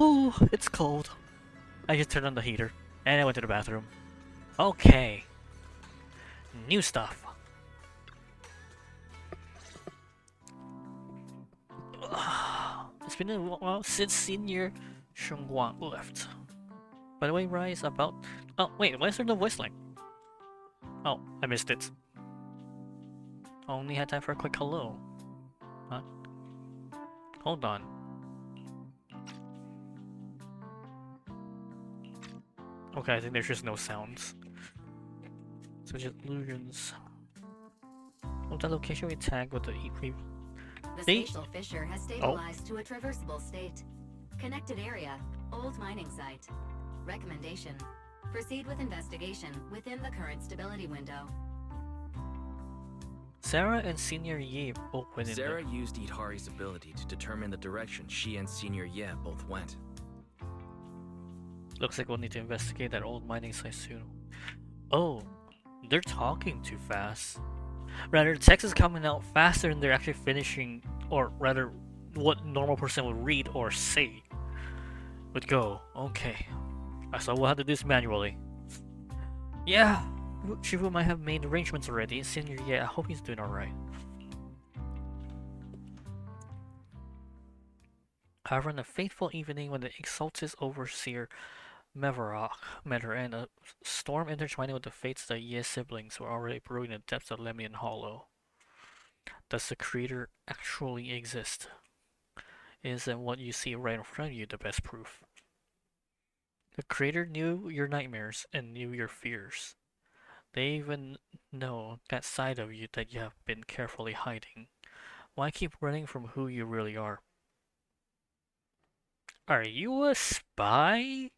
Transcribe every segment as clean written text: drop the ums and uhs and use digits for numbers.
Oh, it's cold. I just turned on the heater and I went to the bathroom. Okay, new stuff. It's been a while since Senior Shungguang left. By the way, Rise, about... Oh, wait, why is there no voice line? Oh, I missed it. Only had time for a quick hello. Huh? Hold on. Okay, I think there's just no sounds. So just illusions. Of that location we tag with the E3. The spatial fissure has stabilized to a traversable state. Connected area, old mining site. Recommendation: proceed with investigation within the current stability window. Sarah and Senior Ye both went in Sarah used Itari's ability to determine the direction she and Senior Ye both went. Looks like we'll need to investigate that old mining site soon. Oh, they're talking too fast. Rather, the text is coming out faster than they're actually finishing, or rather, what normal person would read or say. Would go, okay. So we'll have to do this manually. Yeah, Shifu might have made arrangements already. Senior, yeah, I hope he's doing alright. However, on a fateful evening when the exalted overseer Mevarok met her and a storm intertwining with the fates of the Ye siblings were already brewing in the depths of Lemian Hollow. Does the creator actually exist? Isn't what you see right in front of you the best proof? The creator knew your nightmares and knew your fears. They even know that side of you that you have been carefully hiding. Why keep running from who you really are? Are you a spy?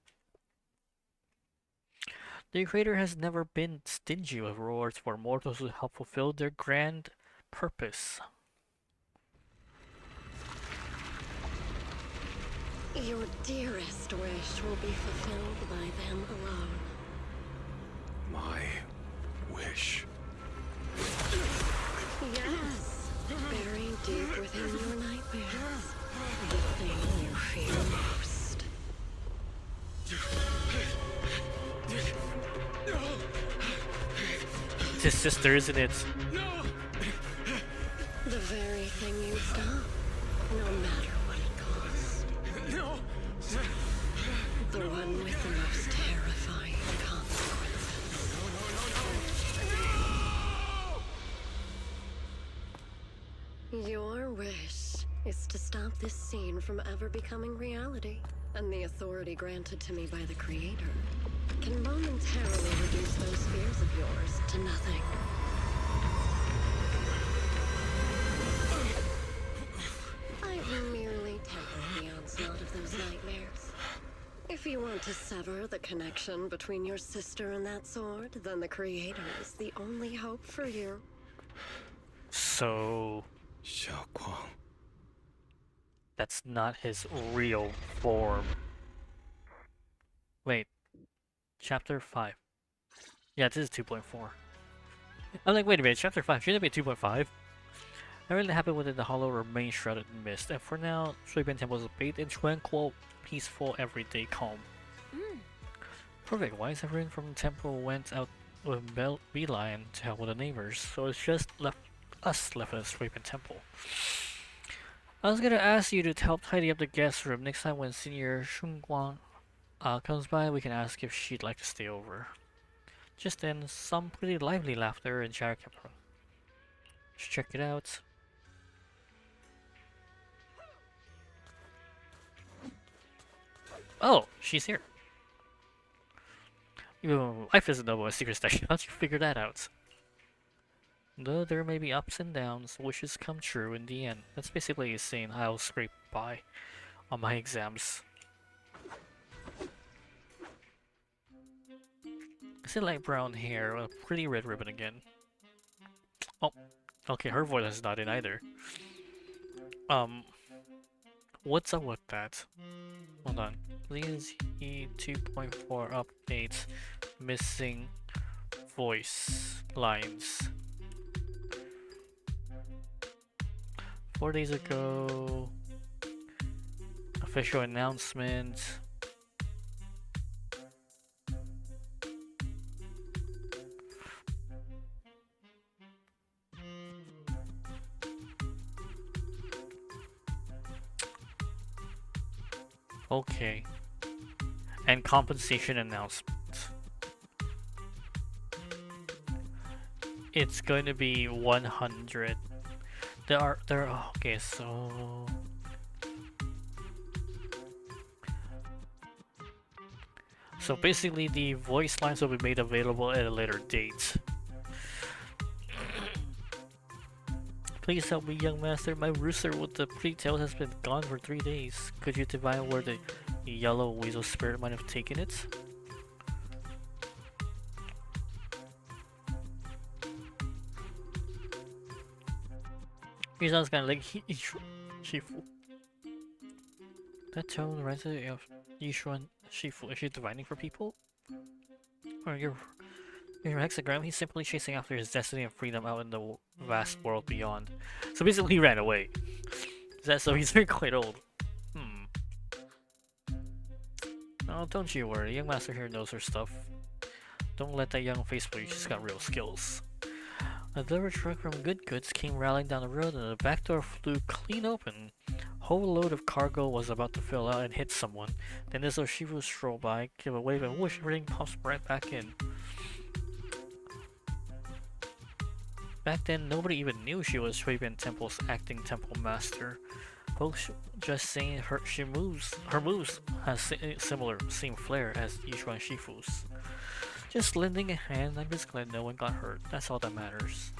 The creator has never been stingy with rewards for mortals who help fulfill their grand purpose. Your dearest wish will be fulfilled by them alone. My wish. Yes, buried deep within your nightmares. The thing you fear most. It's his sister, isn't it? The very thing you stop, no matter what it costs. The one with the most terrifying consequences. Your wish is to stop this scene from ever becoming reality, and the authority granted to me by the Creator can momentarily reduce those fears of yours to nothing. I've merely tempered the onslaught of those nightmares. If you want to sever the connection between your sister and that sword, then the Creator is the only hope for you. So... Xiaoguang. That's not his real form. Wait. Chapter 5. Yeah, this is 2.4. I'm like, wait a minute, Chapter 5, shouldn't it be 2.5? Everything happened within the hollow remains shrouded in mist, and for now, Shuiban Temple is bathed in tranquil, peaceful, everyday calm. Perfect, why is everyone from the temple went out with Beeline to help with the neighbors, so it's just us left at the Shuiban Temple. I was gonna ask you to help tidy up the guest room. Next time when Senior Shungguang comes by, we can ask if she'd like to stay over. Just then, some pretty lively laughter and chatter kept on. Let's check it out. Oh, she's here. Your wife doesn't know about a secret station. How'd you figure that out? Though there may be ups and downs, wishes come true in the end. That's basically saying I'll scrape by on my exams. Is it light brown hair with a pretty red ribbon again? Oh, okay, her voice is not in either. What's up with that? Hold on. Please E 2.4 update missing voice lines. 4 days ago, a Official announcement. Okay. And compensation announcement. It's going to be 100. Okay, so basically the voice lines will be made available at a later date. Please help me, young master. My rooster with the pretty tail has been gone for 3 days. Could you divine where the yellow weasel spirit might have taken it? He sounds kind of like Shifu. That tone reminds me of Yishuan Shifu. Is she divining for people? Or your hexagram? He's simply chasing after his destiny and freedom out in the vast world beyond. So basically, he ran away. Is that so? He's very quite old. Oh, don't you worry. Young master here knows her stuff. Don't let that young face fool you. She's got real skills. A delivery truck from Good Goods came rallying down the road and the back door flew clean open. Whole load of cargo was about to fill out and hit someone. Then as though Shifu strolled by, give a wave and whoosh, everything pops right back in. Back then, nobody even knew she was Shuiben Temple's acting temple master. Folks just saying her moves has similar same flair as Yishuan Shifu's. Just lending a hand, I'm just glad no one got hurt. That's all that matters.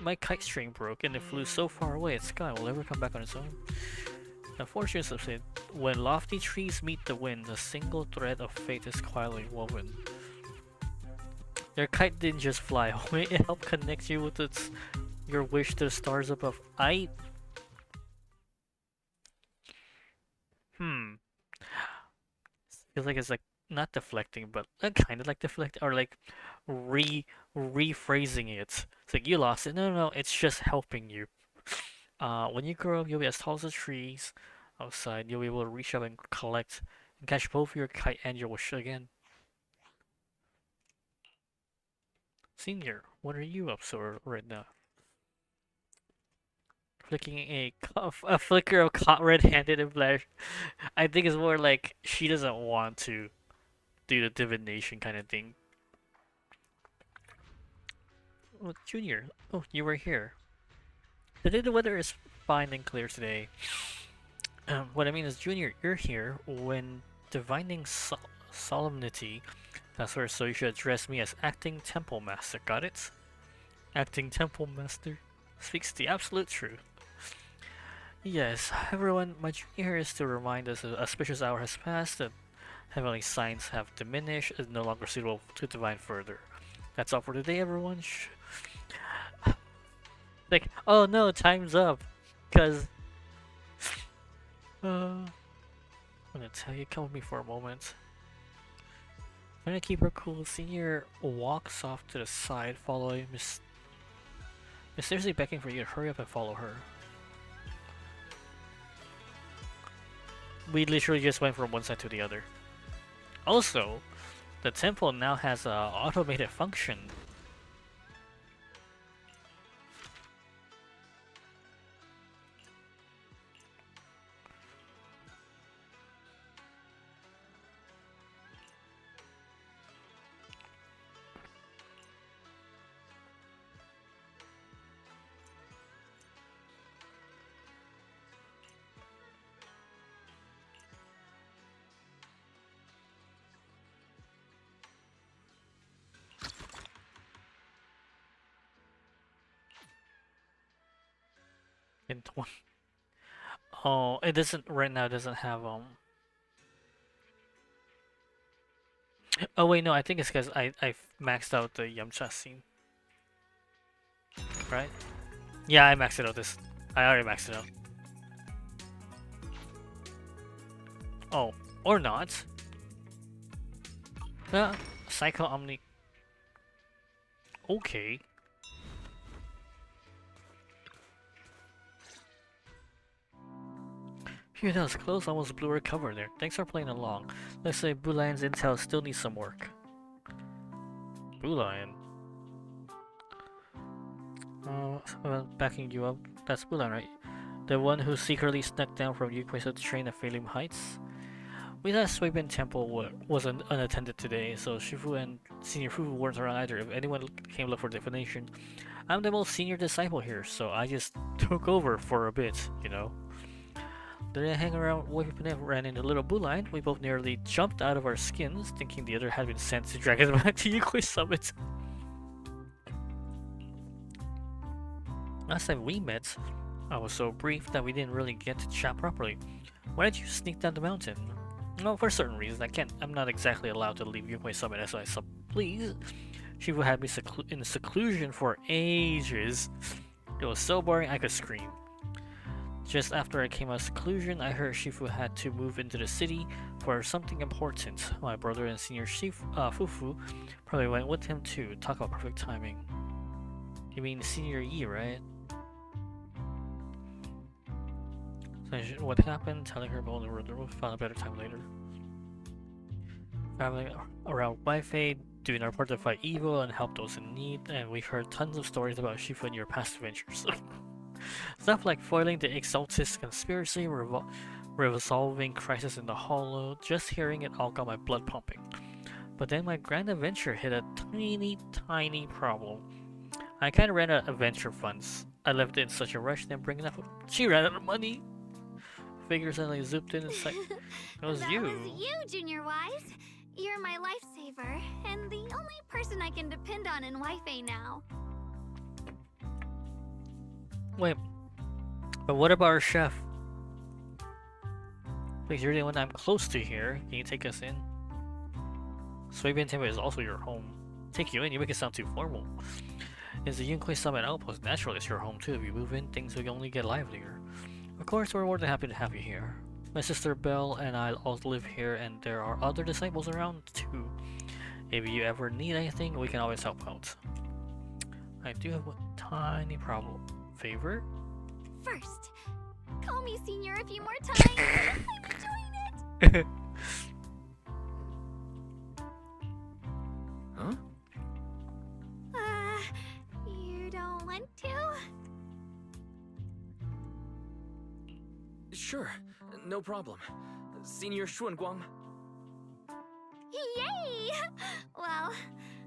My kite string broke and it flew so far away at sky. Will it ever come back on its own? Unfortunately, subsided. When lofty trees meet the wind, a single thread of fate is quietly woven. Your kite didn't just fly away, it helped connect you with your wish to the stars above. Feels like it's like not deflecting, but kind of like deflecting, or like rephrasing it. It's like you lost it. No, it's just helping you. When you grow up, you'll be as tall as the trees outside. You'll be able to reach up and collect and catch both your kite and your wish again. Senior, what are you up to right now? Flicking a flicker of red-handed and flash. I think it's more like she doesn't want to do the divination kind of thing. Oh, Junior, oh, you were here. Today the weather is fine and clear today. What I mean is, Junior, you're here when divining solemnity. That's where, so you should address me as acting temple master. Got it? Acting temple master speaks the absolute truth. Yes, everyone, my junior here is to remind us that a auspicious hour has passed, that heavenly signs have diminished, is no longer suitable to divine further. That's all for today, everyone. Like, oh no, time's up. Cause, I'm gonna tell you, come with me for a moment. I'm gonna keep her cool. Senior walks off to the side, following mysteriously beckoning for you to hurry up and follow her. We literally just went from one side to the other. Also, the temple now has an automated function. Into one. Oh, it doesn't right now. It doesn't have Oh wait, no. I think it's because I maxed out the Yamcha scene. Right? Yeah, I maxed it out. I already maxed it out. Oh, or not. Psycho Omni. Okay. Phew, that was close. Almost blew our cover there. Thanks for playing along. Let's say Blue Lion's intel still needs some work. Blue Lion? Backing you up. That's Blue Lion, right? The one who secretly snuck down from Yukui's train at Phalim Heights? We thought Suibin Temple was unattended today, so Shifu and Senior Fu weren't around either. If anyone came look for definition, I'm the most senior disciple here, so I just took over for a bit, you know. Then I hang around with and ran into Little Blue Line. We both nearly jumped out of our skins, thinking the other had been sent to drag us back to Yukoi Summit. Last time we met, I was so brief that we didn't really get to chat properly. Why did you sneak down the mountain? Well, for certain reasons. I'm not exactly allowed to leave Yukoi Summit as I please. Shifu had me in seclusion for ages. It was so boring I could scream. Just after I came out of seclusion, I heard Shifu had to move into the city for something important. My brother and Senior Fufu probably went with him too. Talk about perfect timing. You mean Senior Yi, right? So what happened? Telling her about the road, we'll find a better time later. Traveling around Wi-Fi, doing our part to fight evil and help those in need, and we've heard tons of stories about Shifu and your past adventures. Stuff like foiling the Exaltist conspiracy, resolving crisis in the Hollow. Just hearing it all got my blood pumping. But then my grand adventure hit a tiny problem. I kinda ran out of adventure funds. I left it in such a rush, then bringing up. She ran out of money. Figure suddenly zooped in and said, "It was you." That was you, Junior Wise. You're my lifesaver, and the only person I can depend on in Wi-Fi now. Wait, but what about our chef? Please, you're the one I'm close to here. Can you take us in? Suibin Temple is also your home. Take you in, you make it sound too formal. It's the Yunkoi Summit Outpost. Naturally, it's your home too. If you move in, things will only get livelier. Of course, we're more than happy to have you here. My sister Belle and I all live here, and there are other disciples around too. If you ever need anything, we can always help out. I do have a tiny problem. Favor? First, call me Senior a few more times. I'm enjoying it. Huh? You don't want to? Sure, no problem. Senior Xuanguang. Yay! Well,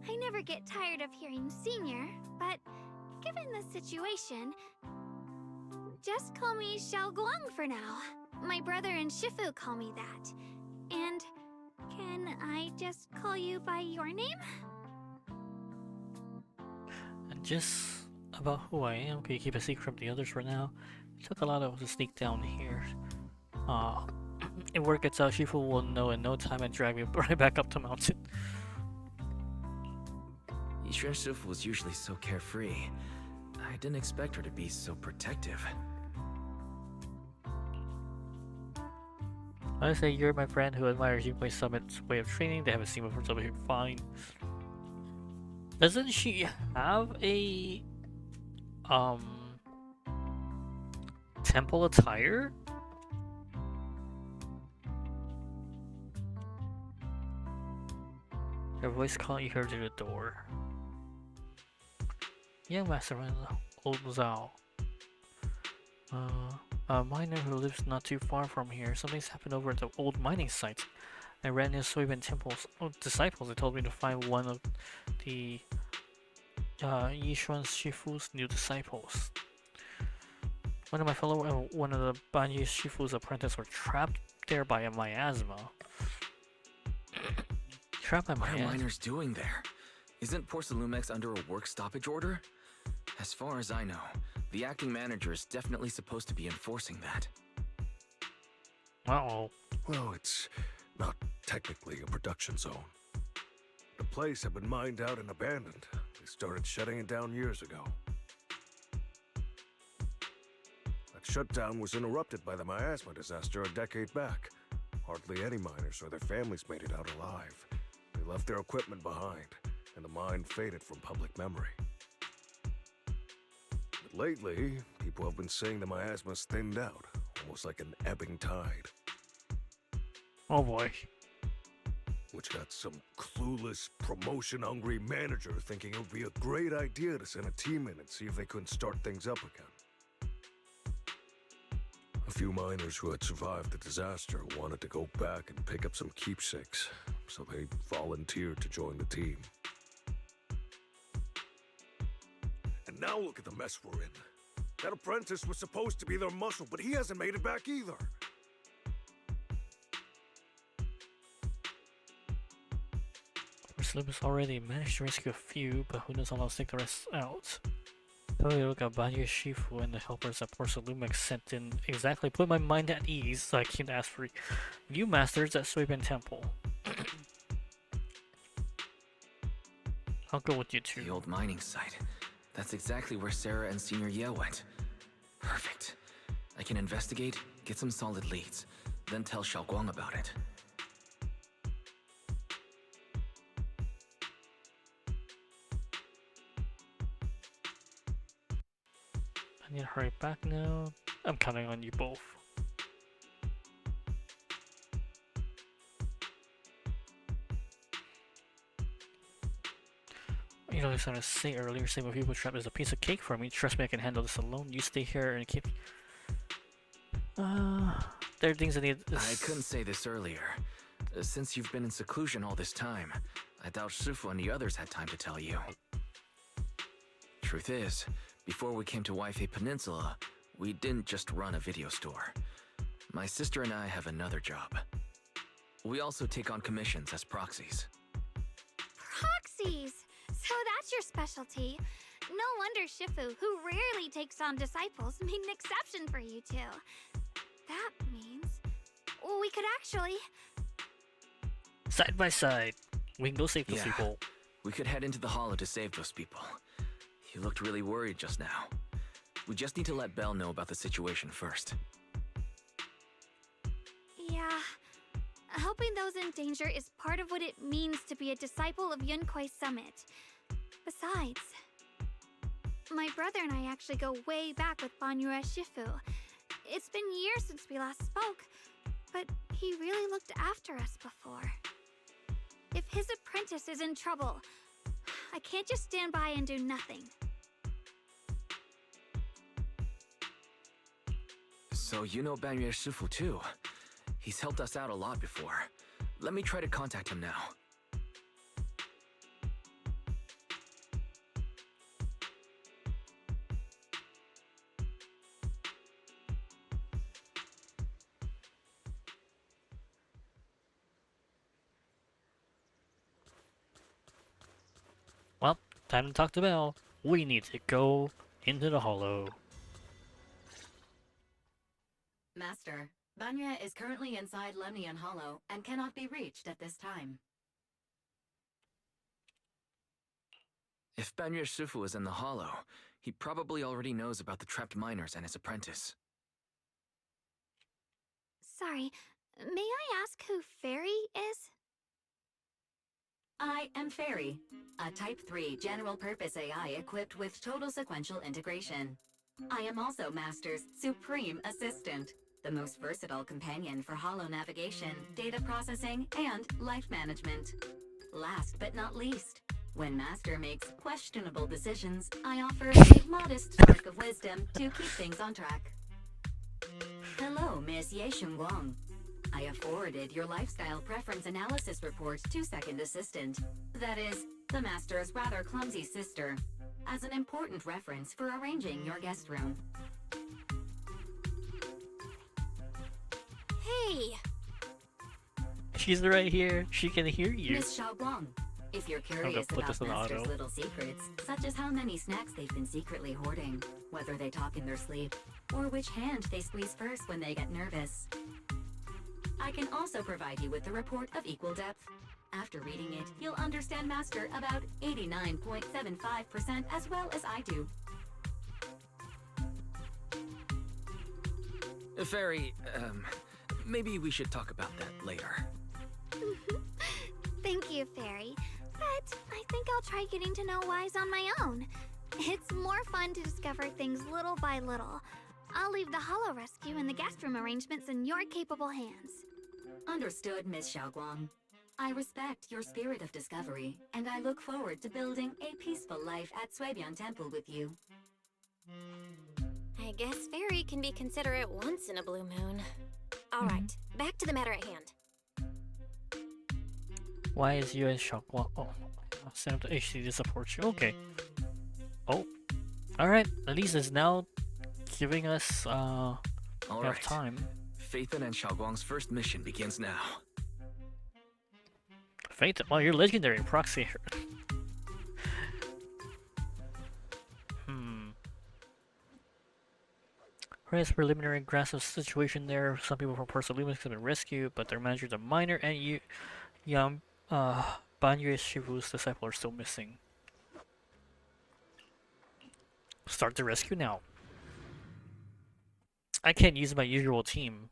I never get tired of hearing Senior, but given the situation, just call me Xiao Guang for now. My brother and Shifu call me that. And can I just call you by your name? And just about who I am, can you keep a secret from the others for now? It took a lot of us to sneak down here. If word gets out, Shifu will know in no time and drag me right back up the mountain. Yixuan Shifu was usually so carefree. I didn't expect her to be so protective. I say you're my friend who admires Yukoi Summit's way of training. They haven't seen before, so we're fine. Doesn't she have a temple attire? Her voice calling you heard through the door. Young Masterman, old Zhao. A miner who lives not too far from here. Something's happened over at the old mining site. I ran into Suibin Temple's disciples. They told me to find one of the Yishuan Shifu's new disciples. One of the Banyi Shifu's apprentices were trapped there by a miasma. Trapped by What are miasma? miners doing there? Isn't Porcelumex under a work stoppage order? As far as I know, the acting manager is definitely supposed to be enforcing that. Uh-oh. Well, it's not technically a production zone. The place had been mined out and abandoned. They started shutting it down years ago. That shutdown was interrupted by the miasma disaster a decade back. Hardly any miners or their families made it out alive. They left their equipment behind, and the mine faded from public memory. But lately, people have been saying the miasma's thinned out, almost like an ebbing tide, Oh boy. which got some clueless, promotion-hungry manager thinking it would be a great idea to send a team in and see if they couldn't start things up again. A few miners who had survived the disaster wanted to go back and pick up some keepsakes, so they volunteered to join the team. And now look at the mess we're in. That apprentice was supposed to be their muscle, but he hasn't made it back either. Slim has already managed to rescue a few, but who knows how long to take the rest out. Totally look at Banyu Shifu and the helpers that Porcelumex sent in exactly put my mind at ease, so I came to ask for you masters at Suiban Temple. I'll go with you two. The old mining site. That's exactly where Sarah and Senior Ye went. Perfect. I can investigate, get some solid leads, then tell Xiaoguang about it. I need to hurry back now. I'm counting on you both. You know, I was gonna say earlier, saving people trap is a piece of cake for me. Trust me, I can handle this alone. You stay here and keep. There are things I need. I couldn't say this earlier. Since you've been in seclusion all this time, I doubt Shifu and the others had time to tell you. Truth is, before we came to Waifei Peninsula, we didn't just run a video store. My sister and I have another job. We also take on commissions as proxies. Proxies! So that's your specialty. No wonder Shifu, who rarely takes on disciples, made an exception for you two. That means we could actually... Side by side, we can go save those people. We could head into the hollow to save those people. You looked really worried just now. We just need to let Belle know about the situation first. Yeah. Helping those in danger is part of what it means to be a disciple of Yunkuei Summit. Besides, my brother and I actually go way back with Banyue Shifu. It's been years since we last spoke, but he really looked after us before. If his apprentice is in trouble, I can't just stand by and do nothing. So you know Banyue Shifu too. He's helped us out a lot before. Let me try to contact him now. Well, time to talk to Belle. We need to go into the hollow. Master, Banya is currently inside Lemnian Hollow and cannot be reached at this time. If Banyue Shifu is in the hollow, he probably already knows about the trapped miners and his apprentice. Sorry, may I ask who Fairy is? I am Fairy, a Type 3 general-purpose AI equipped with total sequential integration. I am also Master's supreme assistant, the most versatile companion for hollow navigation, data processing, and life management. Last but not least, when Master makes questionable decisions, I offer a modest spark of wisdom to keep things on track. Hello, Miss Ye Shunguang. I have forwarded your lifestyle preference analysis report to Second Assistant, that is, the Master's rather clumsy sister, as an important reference for arranging your guest room. Hey! She's right here. She can hear you. Miss Xiaoguang, if you're curious put about this in Master's auto. little secrets, such as how many snacks they've been secretly hoarding, whether they talk in their sleep, or which hand they squeeze first when they get nervous, I can also provide you with a report of equal depth. After reading it, you'll understand Master about 89.75% as well as I do. Fairy, maybe we should talk about that later. Thank you, Fairy. But I think I'll try getting to know Wise on my own. It's more fun to discover things little by little. I'll leave the holo rescue and the guest room arrangements in your capable hands. Understood, Miss Xiaoguang. I respect your spirit of discovery, and I look forward to building a peaceful life at Suibian Temple with you. I guess Fairy can be considerate once in a blue moon. Alright, back to the matter at hand. Why is you and Xiaoguang? Oh, send up to HC to support you. Okay. Oh, all right. Lisa's now giving us All enough right. time. Phaethon and Xiaoguang's first mission begins now. Fate. Well, you're legendary proxy. Ray's preliminary grasp of the situation there. Some people from Parts of Lumix have been rescued, but their manager, the miner, and Banyu Shifu's disciple are still missing. Start the rescue now. I can't use my usual team.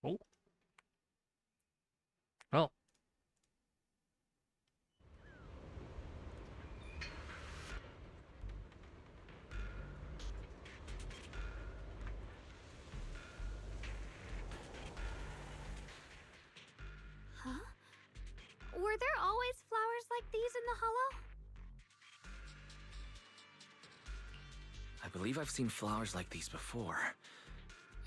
Oh. Oh. Huh? Were there always flowers like these in the hollow? I believe I've seen flowers like these before.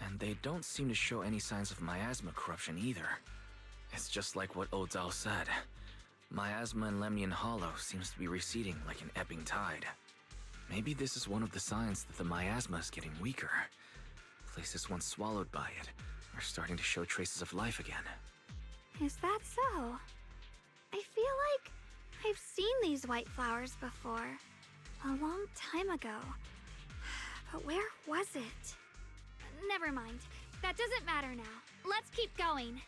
And they don't seem to show any signs of miasma corruption either. It's just like what Odzao said. Miasma in Lemnian Hollow seems to be receding like an ebbing tide. Maybe this is one of the signs that the miasma is getting weaker. Places once swallowed by it are starting to show traces of life again. Is that so? I feel like I've seen these white flowers before. A long time ago. But where was it? Never mind. That doesn't matter now. Let's keep going.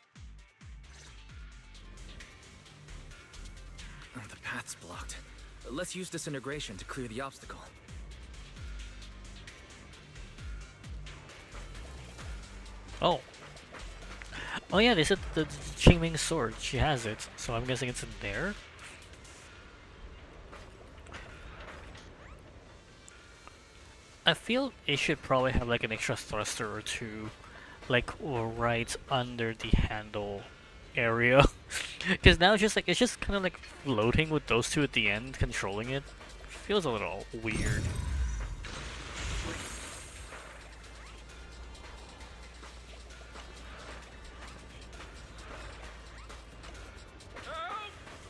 Oh, the path's blocked. Let's use disintegration to clear the obstacle. Oh. Oh yeah, they said the Qingming sword. She has it, so I'm guessing it's in there. I feel it should probably have like an extra thruster or two, like right under the handle area, because now it's just kind of like floating with those two at the end controlling it. Feels a little weird.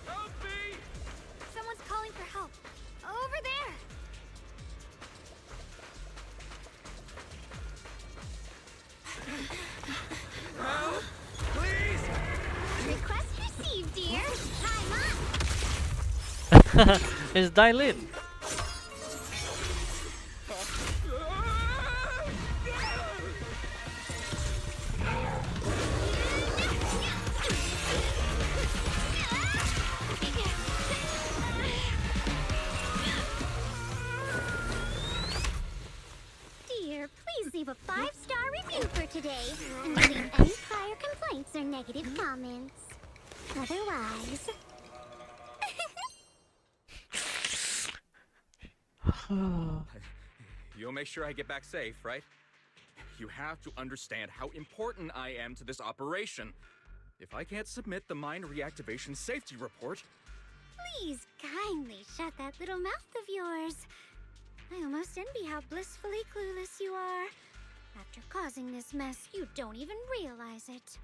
Help me! Someone's calling for help. Over there! Help! Please! Request received, dear. Time up. It's Dailin. Dear, please leave a 5-star review for today and delete any prior complaints or negative comments. Otherwise... You'll make sure I get back safe, right? You have to understand how important I am to this operation. If I can't submit the mine reactivation safety report... Please kindly shut that little mouth of yours. I almost envy how blissfully clueless you are. After causing this mess, you don't even realize it.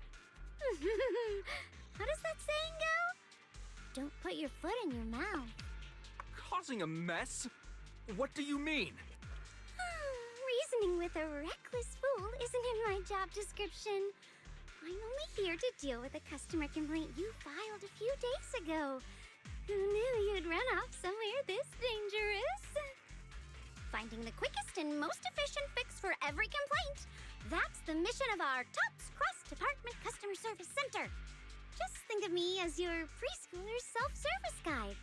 How does that saying go? Don't put your foot in your mouth. Causing a mess? What do you mean? Reasoning with a reckless fool isn't in my job description. I'm only here to deal with a customer complaint you filed a few days ago. Who knew you'd run off somewhere this dangerous? Finding the quickest and most efficient fix for every complaint. That's the mission of our TOPS cross-department customer customer service center. Just think of me as your preschooler's self-service guide.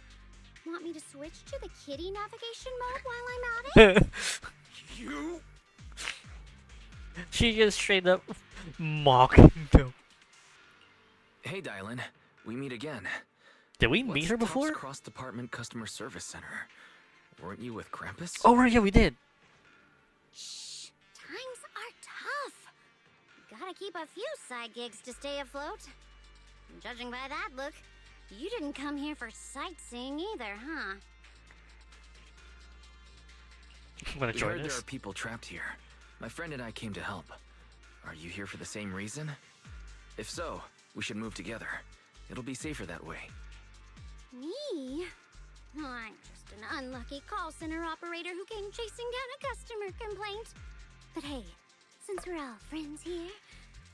Want me to switch to the kiddie navigation mode while I'm at it? You? She just straight up mocking him. Hey, Dylan. We meet again. Did we meet her What's before? Top's Cross-Department Customer Service Center. Weren't you with Krampus? Oh, right, yeah, we did. Shh, times are tough. Gotta keep a few side gigs to stay afloat. Judging by that look, you didn't come here for sightseeing either, huh? I'm gonna We join heard there this. are people trapped here. My friend and I came to help. Are you here for the same reason? If so, we should move together. It'll be safer that way. Me? Oh, I'm just an unlucky call center operator who came chasing down a customer complaint. But hey, since we're all friends here,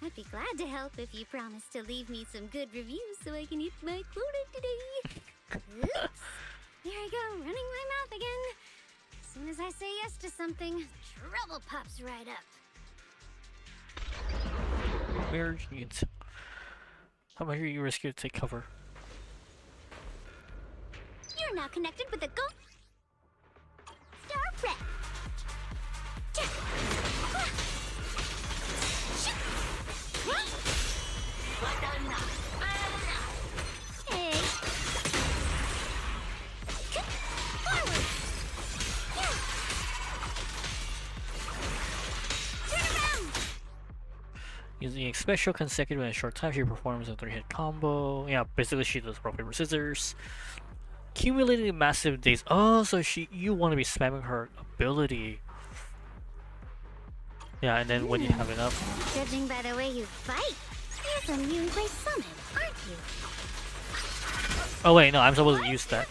I'd be glad to help if you promise to leave me some good reviews so I can hit my quota today. Oops. There I go, running my mouth again. As soon as I say yes to something, trouble pops right up. Where you how about you risk it to take cover? You're now connected with a Go Star Rep. Hey. Forward. Turn around. Using a special consecutive in a short time, she performs a 3-hit combo. Yeah, basically she does rock paper scissors. Accumulating massive days. Oh, so you want to be spamming her ability. Yeah, and then when you have enough. Judging by the way you fight, you're from Yunquay Summit, aren't you? Oh wait, no, I'm supposed to use that.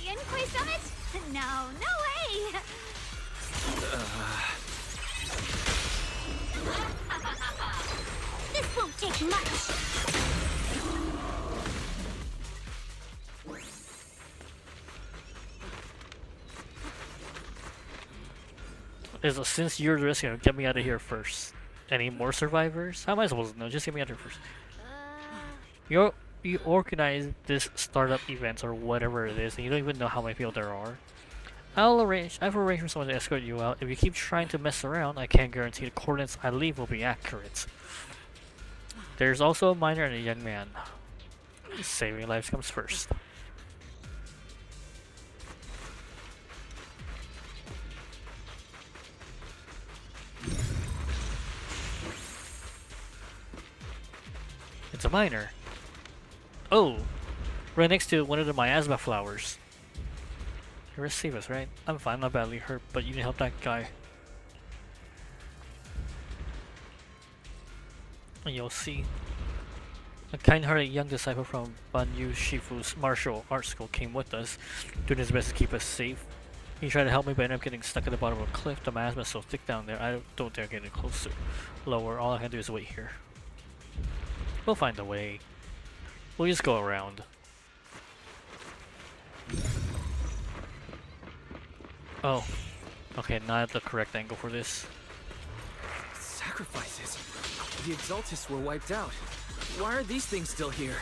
Yunquay Summit? No, no way! This won't take much. Since you're the risk, get me out of here first. Any more survivors? How am I supposed to know? Just get me out of here first. You organize this startup event or whatever it is, and you don't even know how many people there are. I've arranged for someone to escort you out. If you keep trying to mess around, I can't guarantee the coordinates I leave will be accurate. There's also a miner and a young man. Saving lives comes first. It's a miner. Oh, right next to one of the miasma flowers. You receive us, right? I'm fine, not badly hurt, but you can help that guy. And you'll see. A kind-hearted young disciple from Banyu Shifu's martial arts school came with us, doing his best to keep us safe. He tried to help me, but ended up getting stuck at the bottom of a cliff. The miasma is so thick down there, I don't dare get any closer. Lower, all I can do is wait here. We'll find a way. We'll just go around. Oh. Okay, not the correct angle for this. Sacrifices? The Exaltists were wiped out. Why are these things still here?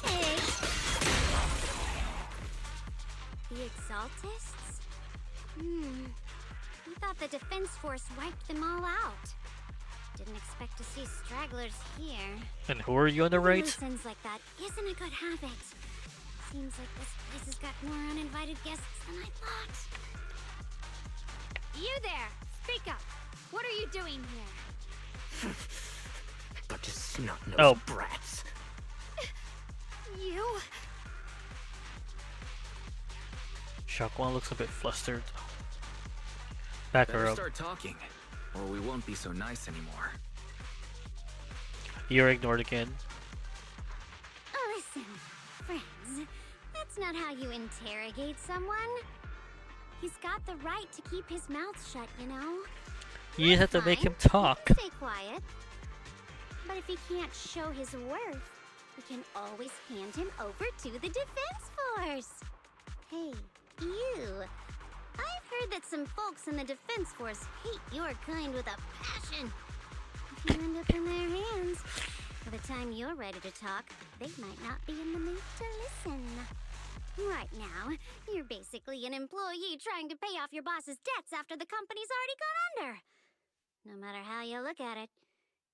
Hey. The Exaltists? I thought the Defense Force wiped them all out. Didn't expect to see stragglers here. And who are you on the right? Loose ends like that isn't a good habit. Seems like this place has got more uninvited guests than I thought. You there! Speak up! What are you doing here? Bunch of snot-nosed Oh. brats. You? Shaquan looks a bit flustered. Back her Better up. start talking, or we won't be so nice anymore. You're ignored again. Listen, friends, that's not how you interrogate someone. He's got the right to keep his mouth shut, you know? You just have to make him Fine, talk. he can stay quiet. But if he can't show his worth, we can always hand him over to the Defense Force. Hey, you. I've heard that some folks in the Defense Force hate your kind with a passion. If you end up in their hands, by the time you're ready to talk, they might not be in the mood to listen. Right now, you're basically an employee trying to pay off your boss's debts after the company's already gone under. No matter how you look at it,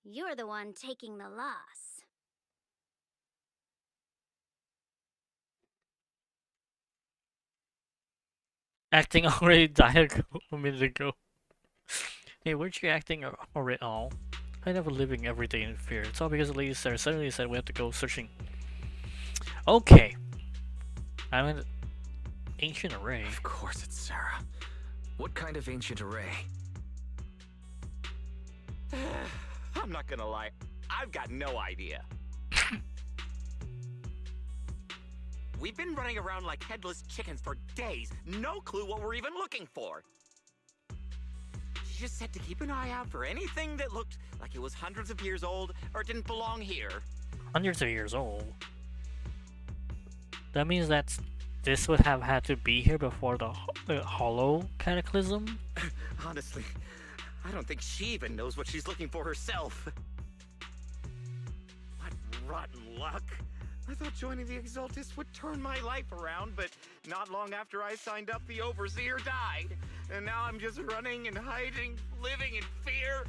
you're the one taking the loss. Acting already died a minute ago. Hey, weren't you acting already? Oh, I never living every day in fear. It's all because Lady Sarah suddenly said we have to go searching. Okay. I'm an ancient array. Of course it's Sarah. What kind of ancient array? I'm not gonna lie, I've got no idea. We've been running around like headless chickens for days, no clue what we're even looking for. She just said to keep an eye out for anything that looked like it was hundreds of years old or didn't belong here. Hundreds of years old. That means that this would have had to be here before the Hollow Cataclysm? Honestly, I don't think she even knows what she's looking for herself. What rotten luck. I thought joining the Exaltists would turn my life around, but not long after I signed up, the Overseer died. And now I'm just running and hiding, living in fear.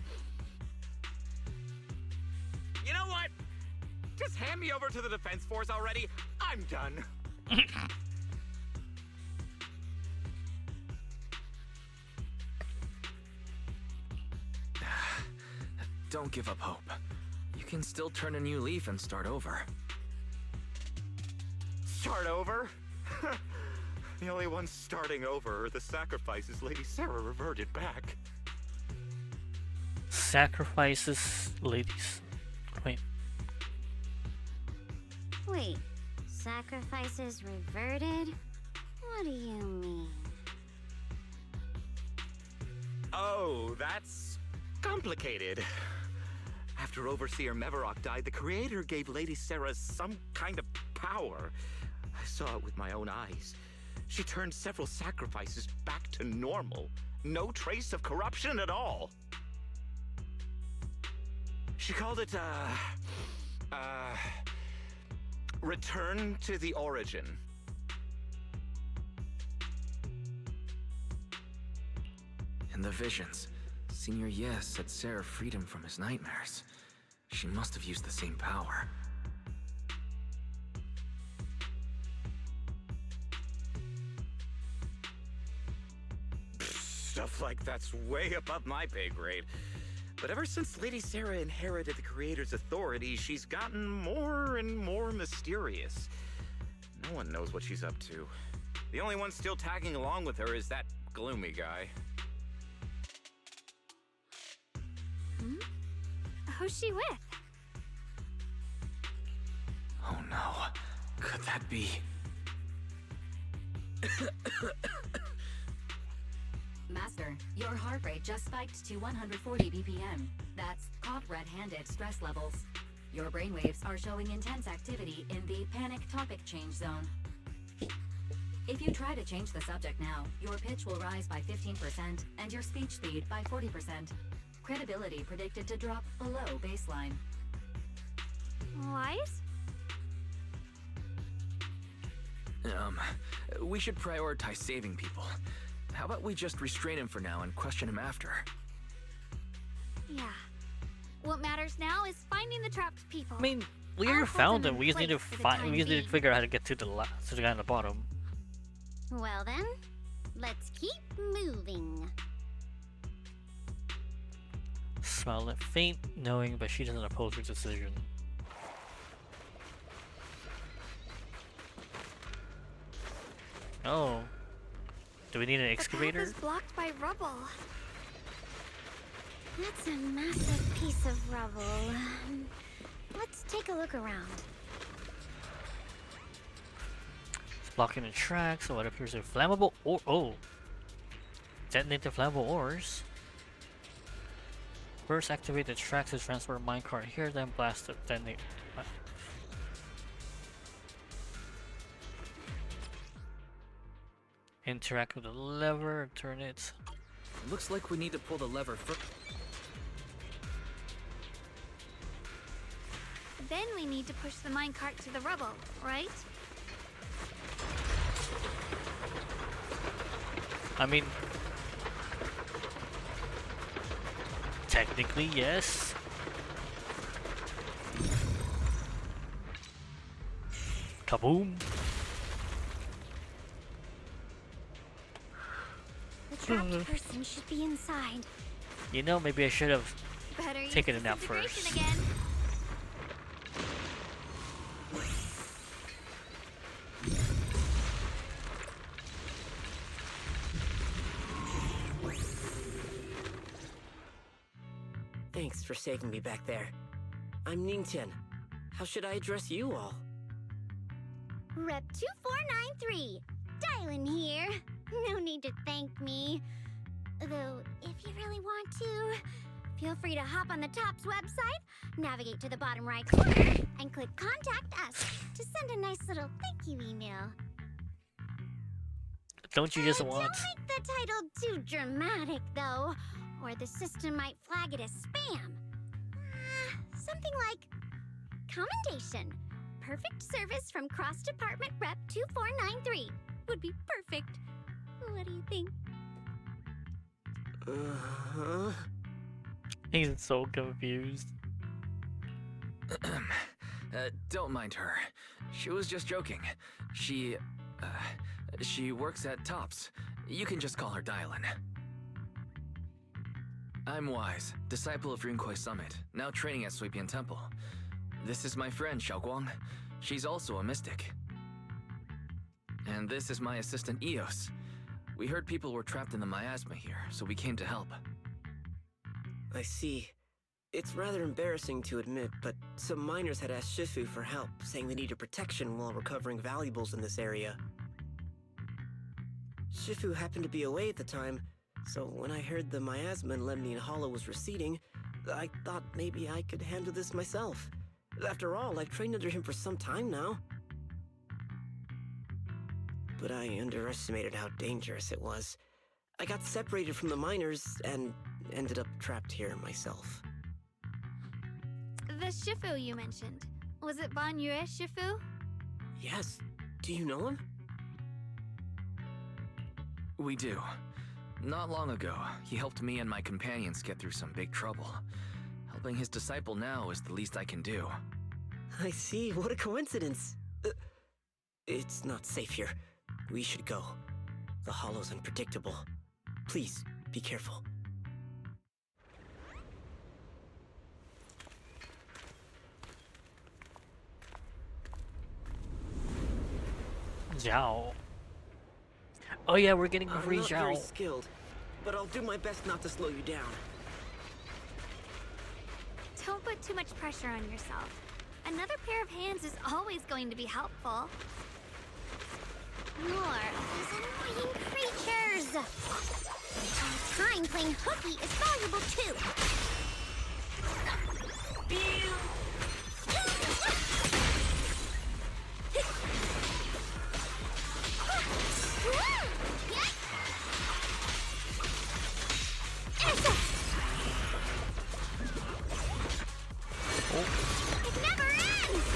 You know what? Just hand me over to the Defense Force already. I'm done. Don't give up hope. You can still turn a new leaf and start over. Start over? The only ones starting over are the sacrifices Lady Sarah reverted back. Sacrifices, ladies. Wait. Wait, sacrifices reverted? What do you mean? Oh, that's complicated. After Overseer Mevarok died, the Creator gave Lady Sarah some kind of power. I saw it with my own eyes. She turned several sacrifices back to normal. No trace of corruption at all. She called it, return to the origin. In the visions, Senior Yes said Sarah freed him from his nightmares. She must have used the same power. Stuff like that's way above my pay grade. But ever since Lady Sarah inherited the Creator's authority, she's gotten more and more mysterious. No one knows what she's up to. The only one still tagging along with her is that gloomy guy. Who's she with? Oh no. Could that be? Master, your heart rate just spiked to 140 BPM. That's caught red-handed stress levels. Your brainwaves are showing intense activity in the panic topic change zone. If you try to change the subject now, your pitch will rise by 15% and your speech speed by 40%. Credibility predicted to drop below baseline. Wise? We should prioritize saving people. How about we just restrain him for now and question him after? Yeah. What matters now is finding the trapped people. I mean, we I'll already hold found them them. in We just need to place for the find. time We just need to being. figure out how to get to the to the guy on the bottom. Well then, let's keep moving. Smell it faint, knowing, but she doesn't oppose her decision. Oh. Do we need an The excavator? path is blocked by rubble. That's a massive piece of rubble. Let's take a look around. It's blocking the tracks, so what appears to be flammable ore. Oh. Detonate the flammable ores. First, activate the tracks to transfer a minecart here, then blast it. Then they. Interact with the lever, turn it. Looks like we need to pull the lever first. Then we need to push the minecart to the rubble, right? I mean, technically, yes. Kaboom! The trapped person should be inside. You know, maybe I should have Better use taken a nap disintegration first. again. Thanks for saving me back there. I'm Ningtian. How should I address you all? Rep 2493. Dylan here. No need to thank me. Though, if you really want to, feel free to hop on the TOPS website, navigate to the bottom right corner, and click Contact Us to send a nice little thank you email. Don't you just Don't want? make the title too dramatic, though, or the system might flag it as spam. Something like Commendation. Perfect service from Cross Department Rep 2493 would be perfect. What do you think? He's so confused. Don't mind her. She was just joking. She works at TOPS. You can just call her Dylan. I'm Wise, disciple of Rinkwei Summit, now training at Suipian Temple. This is my friend Xiaoguang. She's also a mystic. And this is my assistant Eos. We heard people were trapped in the miasma here, so we came to help. I see. It's rather embarrassing to admit, but some miners had asked Shifu for help, saying they needed protection while recovering valuables in this area. Shifu happened to be away at the time, so when I heard the miasma in Lemnian Hollow was receding, I thought maybe I could handle this myself. After all, I've trained under him for some time now. But I underestimated how dangerous it was. I got separated from the miners and ended up trapped here myself. The Shifu you mentioned. Was it Ban Yue Shifu? Yes. Do you know him? We do. Not long ago, he helped me and my companions get through some big trouble. Helping his disciple now is the least I can do. I see. What a coincidence. It's not safe here. We should go. The hollow's unpredictable. Please, be careful. Zhao. Oh yeah, we're getting I'm free not very Zhao. skilled, but I'll do my best not to slow you down. Don't put too much pressure on yourself. Another pair of hands is always going to be helpful. More of these annoying creatures! Time playing hooky is valuable too! It never ends!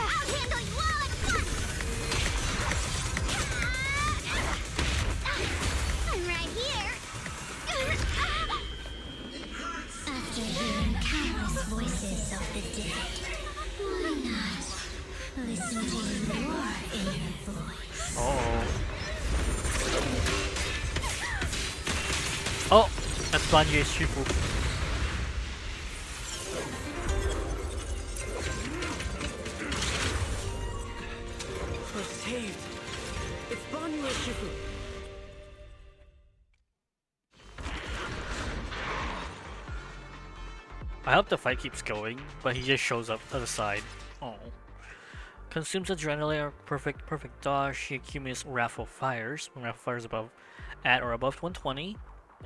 I'll handle you all at once! I'm right here! After hearing countless voices of the dead, why not listen to your inner voice? Oh, that's Ban Yue's Shifu. We're saved. It's Ban Yue Shifu. I hope the fight keeps going, but he just shows up to the side. Oh. Consumes adrenaline, perfect dodge. He accumulates Wrathful Fires. When Wrathful Fires at or above 120.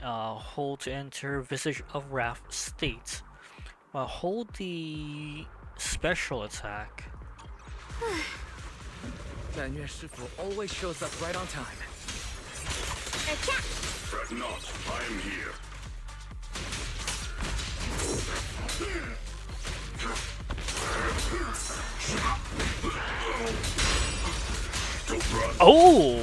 Hold to enter Visage of Wrath state. Hold the special attack. Ban Yue Shifu always shows up right on time. Attack! Fret not, I am here. Don't run. Oh!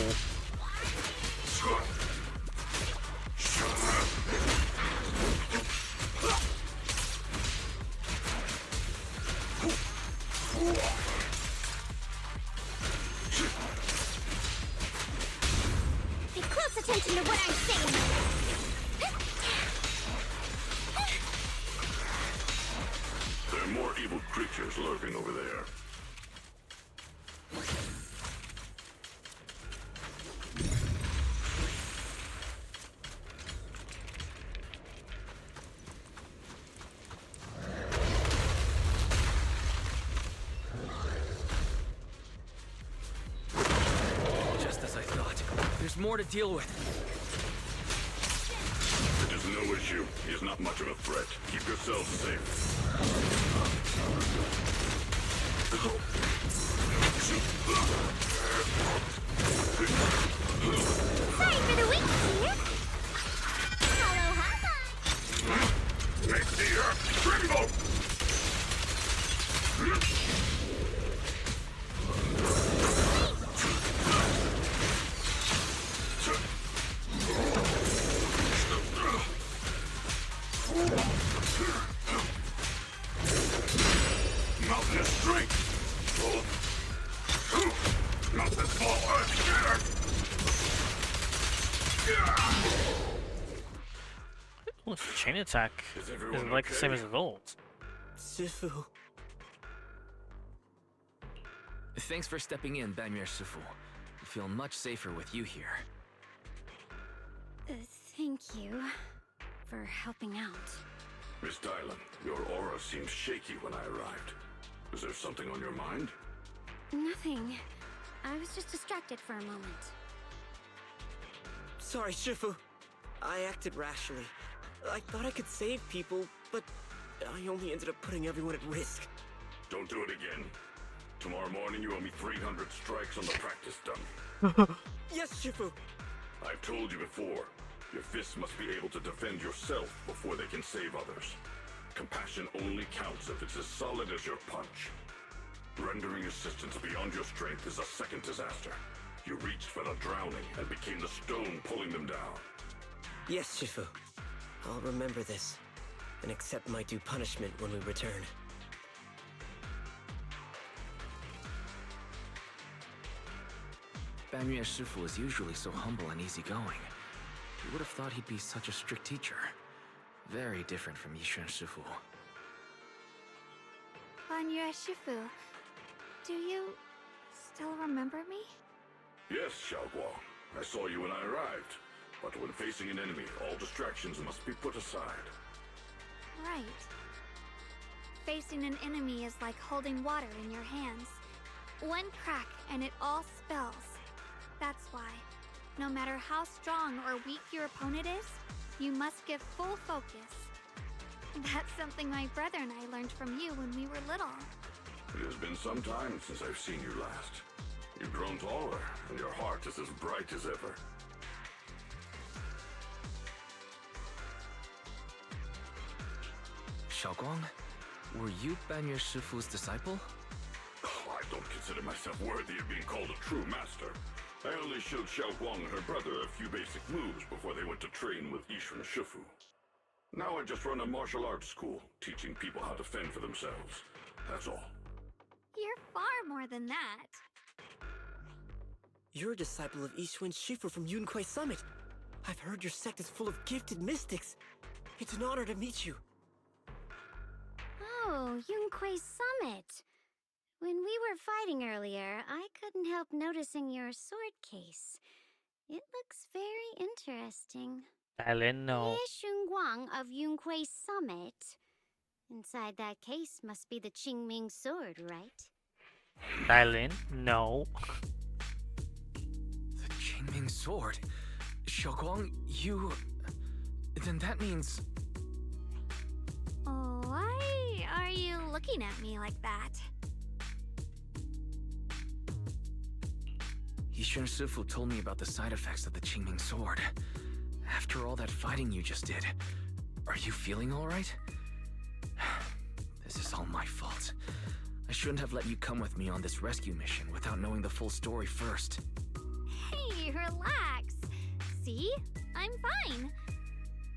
Pay close attention to what I'm saying. There are more evil creatures lurking over there. Just as I thought. There's more to deal with. It is no issue. He is not much of a threat. Keep yourselves safe. Sorry for the weak here. Hello, high Make the earth tremble! Mountainous strength! Mountain fall earth shatter! Well, this chain attack Is is everyone like the same okay? as his old. Shifu. Thanks for stepping in, Banmir Shifu. I feel much safer with you here. Thank you for helping out. Miss Dylan, your aura seemed shaky when I arrived. Is there something on your mind? Nothing. I was just distracted for a moment. Sorry, Shifu. I acted rashly. I thought I could save people, but I only ended up putting everyone at risk. Don't do it again. Tomorrow morning you owe me 300 strikes on the practice dummy. Yes, Shifu. I've told you before, your fists must be able to defend yourself before they can save others. Compassion only counts if it's as solid as your punch. Rendering assistance beyond your strength is a second disaster. You reached for the drowning and became the stone pulling them down. Yes, Shifu. I'll remember this and accept my due punishment when we return. Banmir Shifu is usually so humble and easygoing. You would have thought he'd be such a strict teacher. Very different from Yishuan Shifu. Banmir Shifu, do you still remember me? Yes, Xiaoguang. I saw you when I arrived. But when facing an enemy, all distractions must be put aside. Right. Facing an enemy is like holding water in your hands. One crack and it all spills. That's why, no matter how strong or weak your opponent is, you must give full focus. That's something my brother and I learned from you when we were little. It has been some time since I've seen you last. You've grown taller, and your heart is as bright as ever. Xiaoguang, were you Banmir Shifu's disciple? Oh, I don't consider myself worthy of being called a true master. I only showed Xiaoguang and her brother a few basic moves before they went to train with Yishuan Shifu. Now I just run a martial arts school, teaching people how to fend for themselves. That's all. You're far more than that. You're a disciple of Yishuan Shifu from Yunquai Summit. I've heard your sect is full of gifted mystics. It's an honor to meet you. Oh, Yunquai Summit. When we were fighting earlier, I couldn't help noticing your sword case. It looks very interesting. Dylan, no. Shunguang of Yunquai Summit. Inside that case must be the Qingming sword, right? Dylan, no. The Qingming sword? Xiaoguang, you... Then that means... Why are you looking at me like that? Yishun Shifu told me about the side effects of the Qingming sword. After all that fighting you just did, are you feeling alright? This is all my fault. I shouldn't have let you come with me on this rescue mission without knowing the full story first. Hey, relax. See? I'm fine.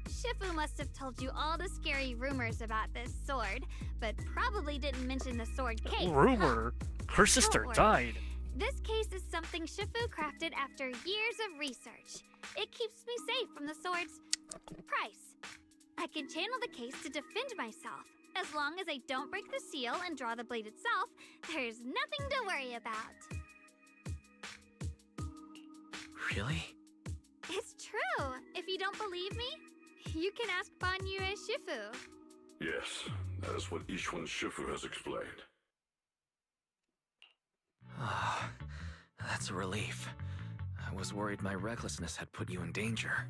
Shifu must have told you all the scary rumors about this sword, but probably didn't mention the sword case. Rumor? Her sister worry. died. This case is something Shifu crafted after years of research. It keeps me safe from the sword's price. I can channel the case to defend myself. As long as I don't break the seal and draw the blade itself, there's nothing to worry about. Really? It's true. If you don't believe me, you can ask Banyu Shifu. Yes, that is what Yishun Shifu has explained. Ah, that's a relief. I was worried my recklessness had put you in danger.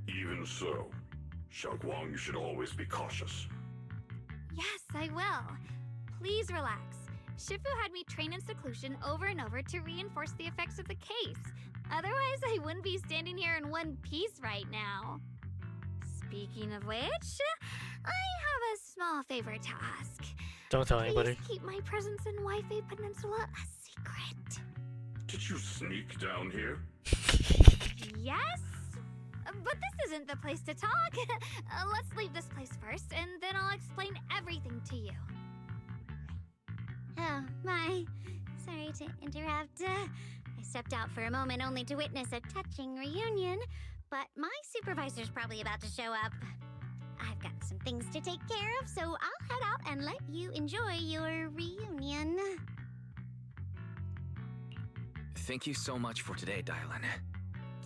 Even so, Xiaoguang, you should always be cautious. Yes, I will. Please relax. Shifu had me train in seclusion over and over to reinforce the effects of the case. Otherwise, I wouldn't be standing here in one piece right now. Speaking of which, I have a small favor to ask. Don't tell anybody. Please keep my presence in Wi-Fi Peninsula a secret. Did you sneak down here? Yes? But this isn't the place to talk. Let's leave this place first, and then I'll explain everything to you. Oh, my. Sorry to interrupt. I stepped out for a moment only to witness a touching reunion, but my supervisor's probably about to show up. I've got some things to take care of, so I'll head out and let you enjoy your reunion. Thank you so much for today, Dylan.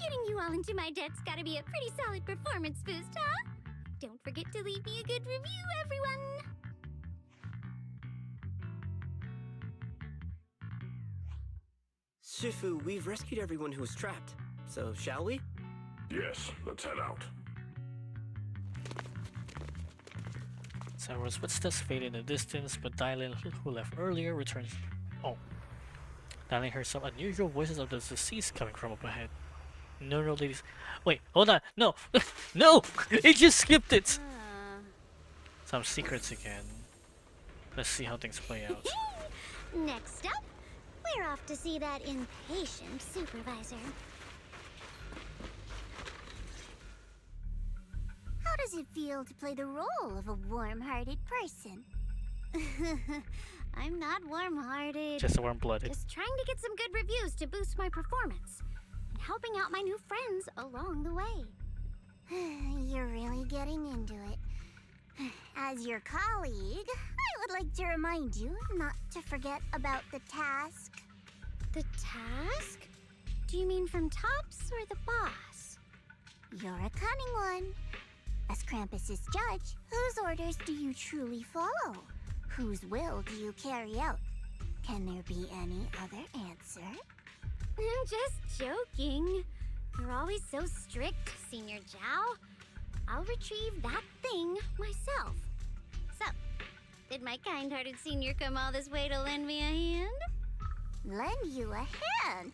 Getting you all into my debt's gotta be a pretty solid performance boost, huh? Don't forget to leave me a good review, everyone! Shifu, we've rescued everyone who was trapped. So, shall we? Yes, let's head out. Sauron's footsteps fade in the distance, but Dylan, who left earlier, returns. Oh. Dylan heard some unusual voices of the deceased coming from up ahead. No, ladies. Wait, hold on. No! No! It just skipped it! Some secrets again. Let's see how things play out. Next up, we're off to see that impatient supervisor. How does it feel to play the role of a warm-hearted person? I'm not warm-hearted. Just warm-blooded. Just trying to get some good reviews to boost my performance. And helping out my new friends along the way. You're really getting into it. As your colleague, I would like to remind you not to forget about the task. The task? Do you mean from Tops or the boss? You're a cunning one. As Krampus's judge, whose orders do you truly follow? Whose will do you carry out? Can there be any other answer? I'm just joking. You're always so strict, Senior Zhao. I'll retrieve that thing myself. So, did my kind-hearted senior come all this way to lend me a hand? Lend you a hand?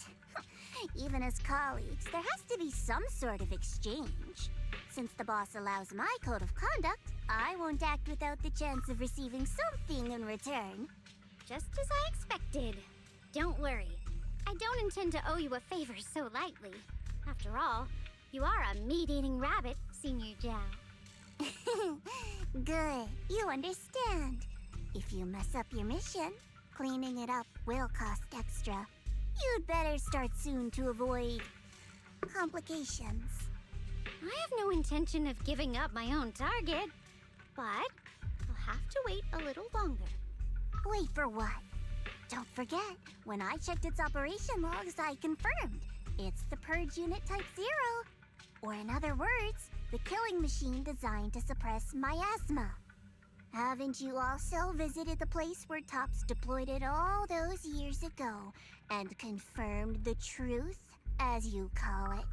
Even as colleagues, there has to be some sort of exchange. Since the boss allows my code of conduct, I won't act without the chance of receiving something in return. Just as I expected. Don't worry. I don't intend to owe you a favor so lightly. After all, you are a meat-eating rabbit, Senior Zhao. Good. You understand. If you mess up your mission, cleaning it up will cost extra. You'd better start soon to avoid complications. I have no intention of giving up my own target, but I'll have to wait a little longer. Wait for what? Don't forget, when I checked its operation logs, I confirmed it's the Purge Unit Type 0. Or in other words, the killing machine designed to suppress miasma. Haven't you also visited the place where Tops deployed it all those years ago and confirmed the truth, as you call it?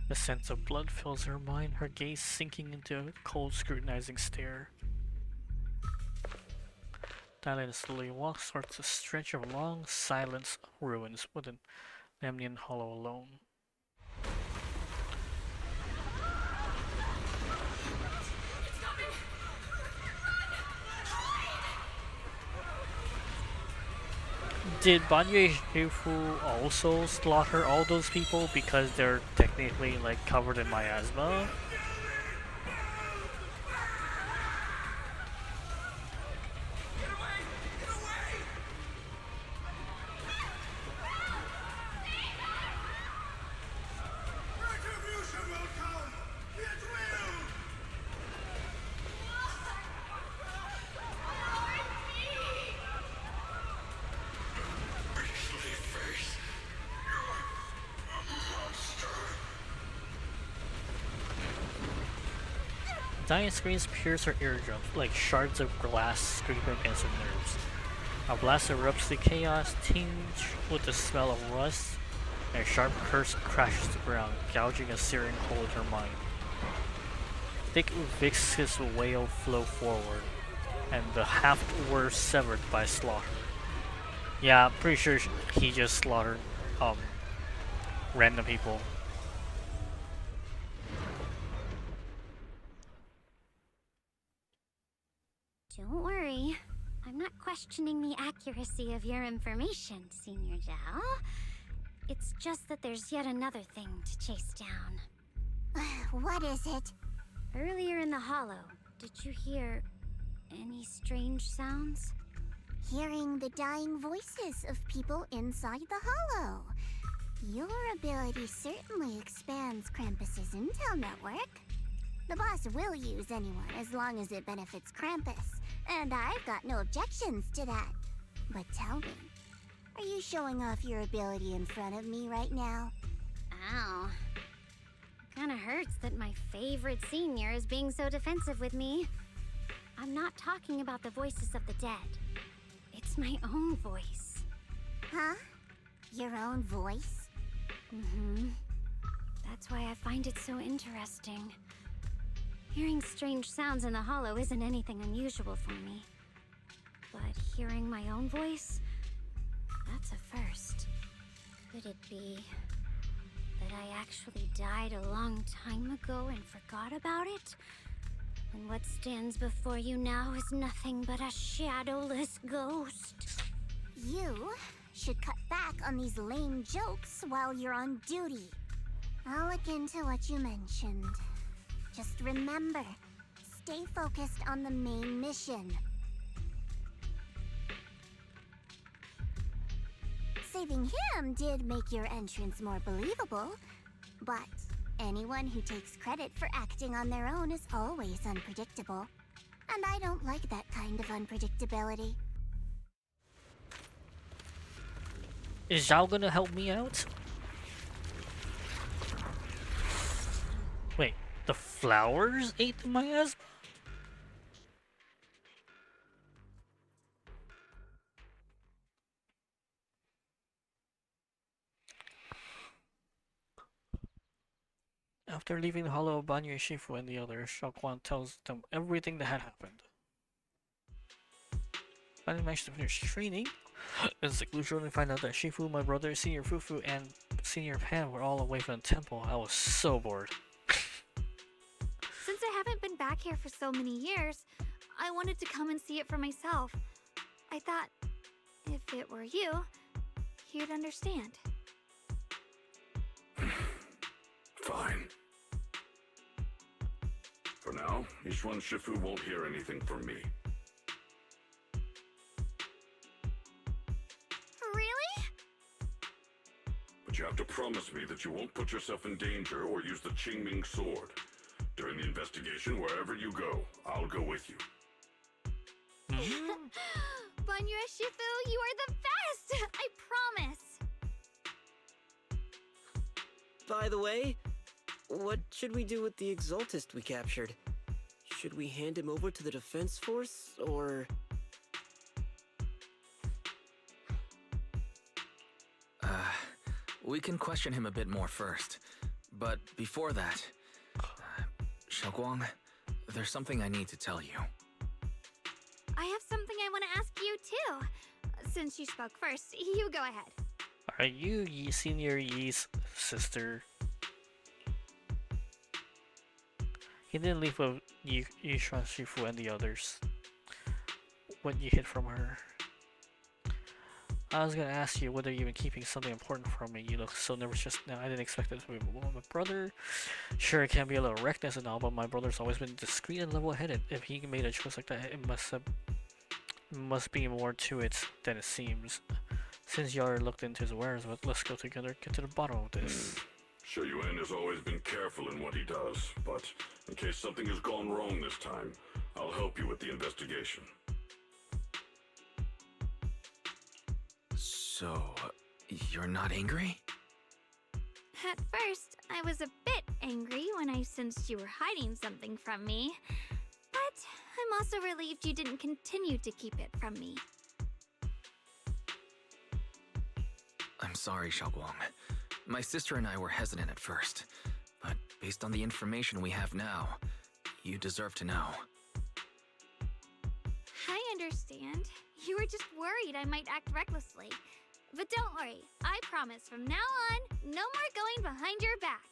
The sense of blood fills her mind, her gaze sinking into a cold, scrutinizing stare. Thailand slowly walks towards a stretch of long, silent ruins within Lemnian Hollow alone. Did Banya Shifu also slaughter all those people because they're technically like covered in miasma? Dying screams pierce her eardrums like shards of glass scraping against her nerves. A blast erupts the chaos, tinged with the smell of rust, and a sharp curse crashes to the ground, gouging a searing hole in her mind. Thick viscous wail flow forward, and the haft were severed by slaughter. Yeah, I'm pretty sure he just slaughtered random people. Don't worry. I'm not questioning the accuracy of your information, Senior Zhao. It's just that there's yet another thing to chase down. What is it? Earlier in the hollow, did you hear any strange sounds? Hearing the dying voices of people inside the hollow. Your ability certainly expands Krampus's intel network. The boss will use anyone as long as it benefits Krampus, and I've got no objections to that. But tell me, are you showing off your ability in front of me right now? Ow. Kinda hurts that my favorite senior is being so defensive with me. I'm not talking about the voices of the dead. It's my own voice. Huh? Your own voice? Mm-hmm. That's why I find it so interesting. Hearing strange sounds in the hollow isn't anything unusual for me. But hearing my own voice? That's a first. Could it be that I actually died a long time ago and forgot about it? And what stands before you now is nothing but a shadowless ghost. You should cut back on these lame jokes while you're on duty. I'll look into what you mentioned. Just remember, stay focused on the main mission. Saving him did make your entrance more believable, but anyone who takes credit for acting on their own is always unpredictable. And I don't like that kind of unpredictability. Is Zhao gonna help me out? Wait, the flowers ate the miasma? After leaving the hollow of Banyu Shifu and the others, Shaoquan tells them everything that had happened. Finally managed to finish training. In seclusion, we find out that Shifu, my brother, Senior Fufu, and Senior Pan were all away from the temple. I was so bored. Since I haven't been back here for so many years, I wanted to come and see it for myself. I thought, if it were you, you'd understand. Fine. For now, Yishuan Shifu won't hear anything from me. Really? But you have to promise me that you won't put yourself in danger or use the Qingming sword. During the investigation, wherever you go, I'll go with you. Banyue Shifu, you are the best! I promise! By the way, what should we do with the Exaltist we captured? Should we hand him over to the defense force, or...? We can question him a bit more first. But before that, Xiaoguang, there's something I need to tell you. I have something I want to ask you too. Since you spoke first, you go ahead. Are you Senior Yi's sister? He didn't leave with Yishuan Shifu and the others. What you hid from her. I was gonna ask you whether you've been keeping something important from me. You look so nervous just now. I didn't expect it to be my brother. Sure, it can be a little reckless and all, but my brother's always been discreet and level-headed. If he made a choice like that, it must be more to it than it seems. Since you already looked into his wares, but let's go together, get to the bottom of this. Shu Yuan has always been careful in what he does, but in case something has gone wrong this time, I'll help you with the investigation. So, you're not angry? At first, I was a bit angry when I sensed you were hiding something from me. But I'm also relieved you didn't continue to keep it from me. I'm sorry, Xiaoguang. My sister and I were hesitant at first, but based on the information we have now, you deserve to know. I understand. You were just worried I might act recklessly. But don't worry, I promise from now on, no more going behind your back.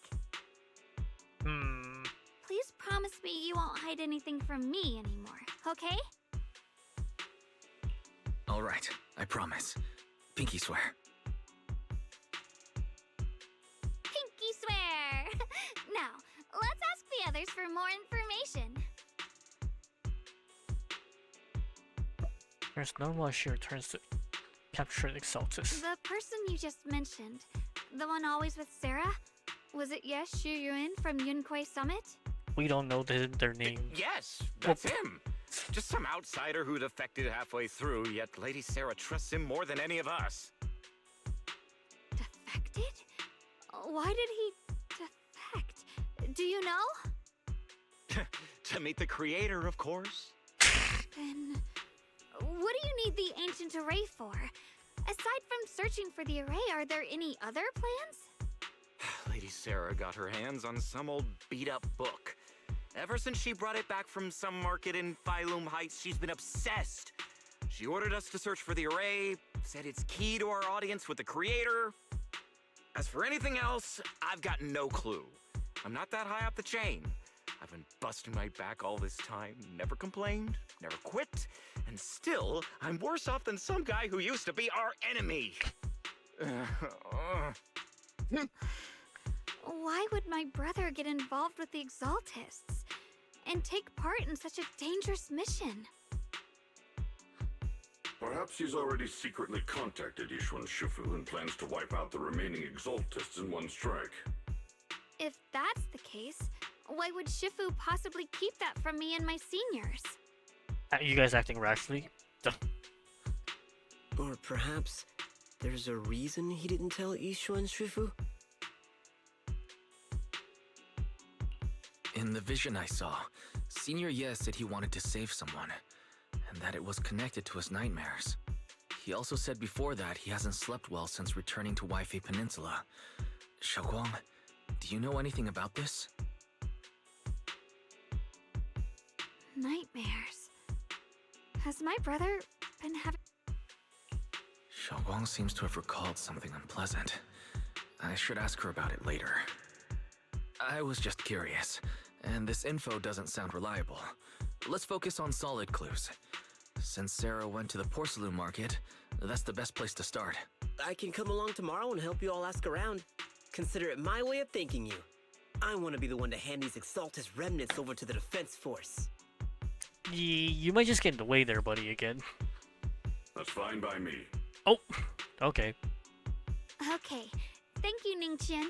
Please promise me you won't hide anything from me anymore, okay? Alright, I promise. Pinky swear. Pinky swear! Now, let's ask the others for more information. There's no more she returns to capture Exaltus. The person you just mentioned, the one always with Sarah? Was it yes Shu Yuan from Yunquei Summit? We don't know their name. Yes, that's him. Just some outsider who defected halfway through, yet Lady Sarah trusts him more than any of us. Defected? Why did he defect? Do you know? To meet the creator, of course. Then, what do you need the ancient array for? Aside from searching for the array, are there any other plans? Lady Sarah got her hands on some old beat-up book. Ever since she brought it back from some market in Phylum Heights, she's been obsessed. She ordered us to search for the array, said it's key to our audience with the creator. As for anything else, I've got no clue. I'm not that high up the chain. I've been busting my back all this time, never complained, never quit, and still, I'm worse off than some guy who used to be our enemy. Why would my brother get involved with the Exaltists and take part in such a dangerous mission? Perhaps he's already secretly contacted Yishuan Shifu and plans to wipe out the remaining Exaltists in one strike. If that's the case, why would Shifu possibly keep that from me and my seniors? You guys acting rashly? Duh. Or perhaps there's a reason he didn't tell Yishuan Shifu? In the vision I saw, Senior Ye said he wanted to save someone, and that it was connected to his nightmares. He also said before that he hasn't slept well since returning to Waifei Peninsula. Xiaoguang, do you know anything about this? Nightmares. Has my brother been having... Xiaoguang seems to have recalled something unpleasant. I should ask her about it later. I was just curious, and this info doesn't sound reliable. Let's focus on solid clues. Since Sarah went to the porcelain market, that's the best place to start. I can come along tomorrow and help you all ask around. Consider it my way of thanking you. I want to be the one to hand these Exaltus remnants over to the defense force. You might just get in the way there, buddy, again. That's fine by me. Oh, okay. Okay. Thank you, Ningqian.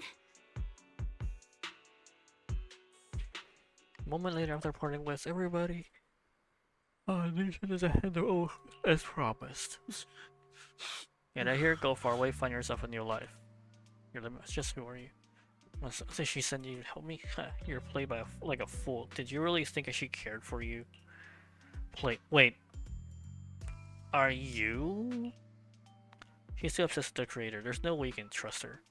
A moment later, after parting with everybody, Nation is ahead of oath as promised. And I hear go far away, find yourself a new life. Your limits. Just who are you? Say she sent you to help me. You're played by like a fool. Did you really think she cared for you? Wait. Are you? She's too obsessed with the creator. There's no way you can trust her.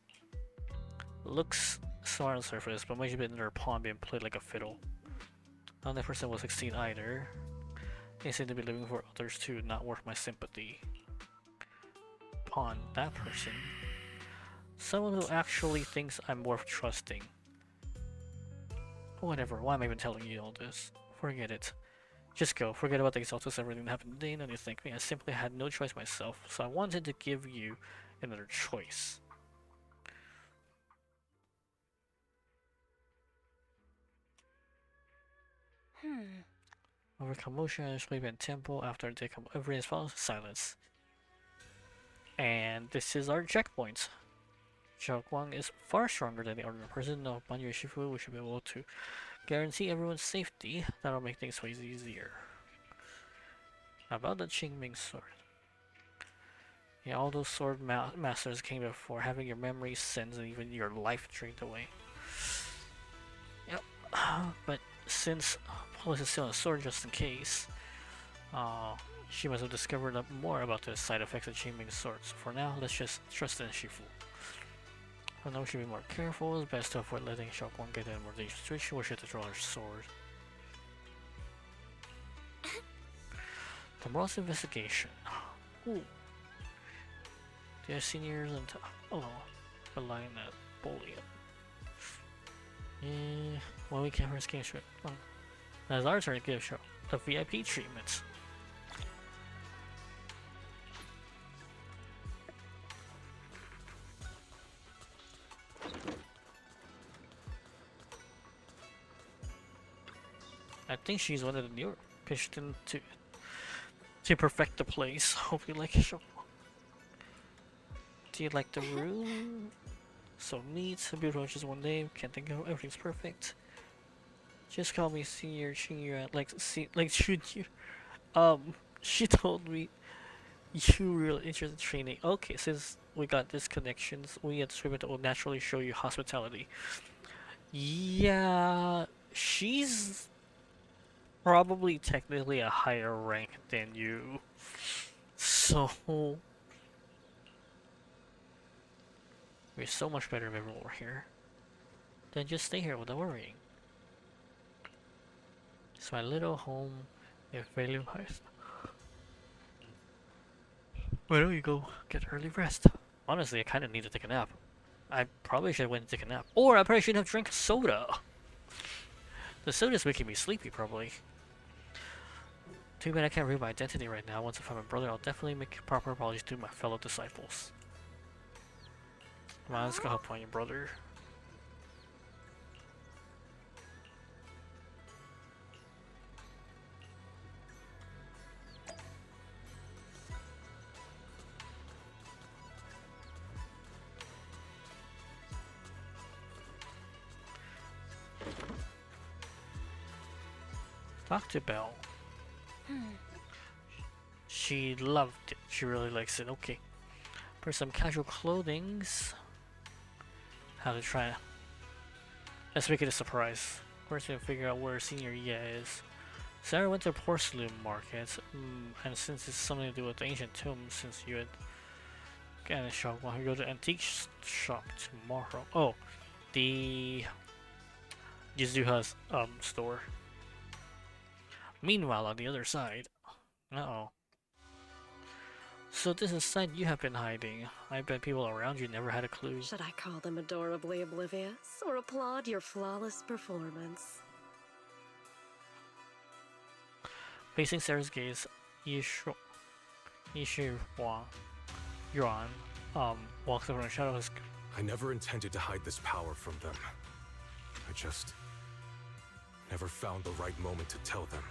Looks smart on the surface, but might have been in her pawn being played like a fiddle. Not that person will succeed either. They seem to be living for others too, not worth my sympathy. Pawn that person. Someone who actually thinks I'm worth trusting. Whatever, why am I even telling you all this? Forget it. Just go, forget about the exaltus, everything that happened today, none of you thank me. I simply had no choice myself, so I wanted to give you another choice. Over commotion and sleep in temple after they come everything follows silence. And this is our checkpoint. Xiaoguang is far stronger than the ordinary person. No, Banyu Shifu, we should be able to guarantee everyone's safety. That'll make things way easier. About the Qingming sword. Yeah, all those sword masters came before, having your memory, sins, and even your life drained away. Yep. But since Paulus is still on a sword just in case, she must have discovered more about the side effects of Qingming swords. For now, let's just trust in Shifu. For now, we should be more careful. It's best to avoid letting Xiaoguang get in a more dangerous situation where she has to draw her sword. Tomorrow's investigation. Ooh. The seniors and relying on bullying. Well, we can't risk game show. Oh. Now it's our turn to give show the VIP treatment. I think she's one of the newer pitched in to perfect the place. Hope you like it. Do you like the room? So neat, beautiful, just one name. Can't think of everything's perfect. Just call me Senior Junior. Like Junior. She told me you were really interested in training. Okay, since we got these connections, we at Swimmit will naturally show you hospitality. Yeah, she's probably technically a higher rank than you. So we're so much better if everyone were here. Then just stay here without worrying. It's my little home in Value Heights. Why don't you go get early rest? Honestly, I kind of need to take a nap. I probably should have went and take a nap. Or I probably shouldn't have drank soda. The soda's making me sleepy, probably. Too bad I can't read my identity right now. Once I find my brother, I'll definitely make proper apologies to my fellow disciples. Come on, let's go help find your brother. Talk to Belle. She loved it. She really likes it. Okay. For some casual clothings. How to try. Let's make it a surprise. First, we have to figure out where Senior Ye is. Sarah went to porcelain market, and since it's something to do with the ancient tomb, since you had got a shop, why don't we go to antique shop tomorrow? Oh, the Yizuha's store. Meanwhile, on the other side, so this is side you have been hiding. I bet people around you never had a clue. Should I call them adorably oblivious or applaud your flawless performance? Facing Sarah's gaze, Yishu Yuan walks over in shadows. I never intended to hide this power from them. I just never found the right moment to tell them.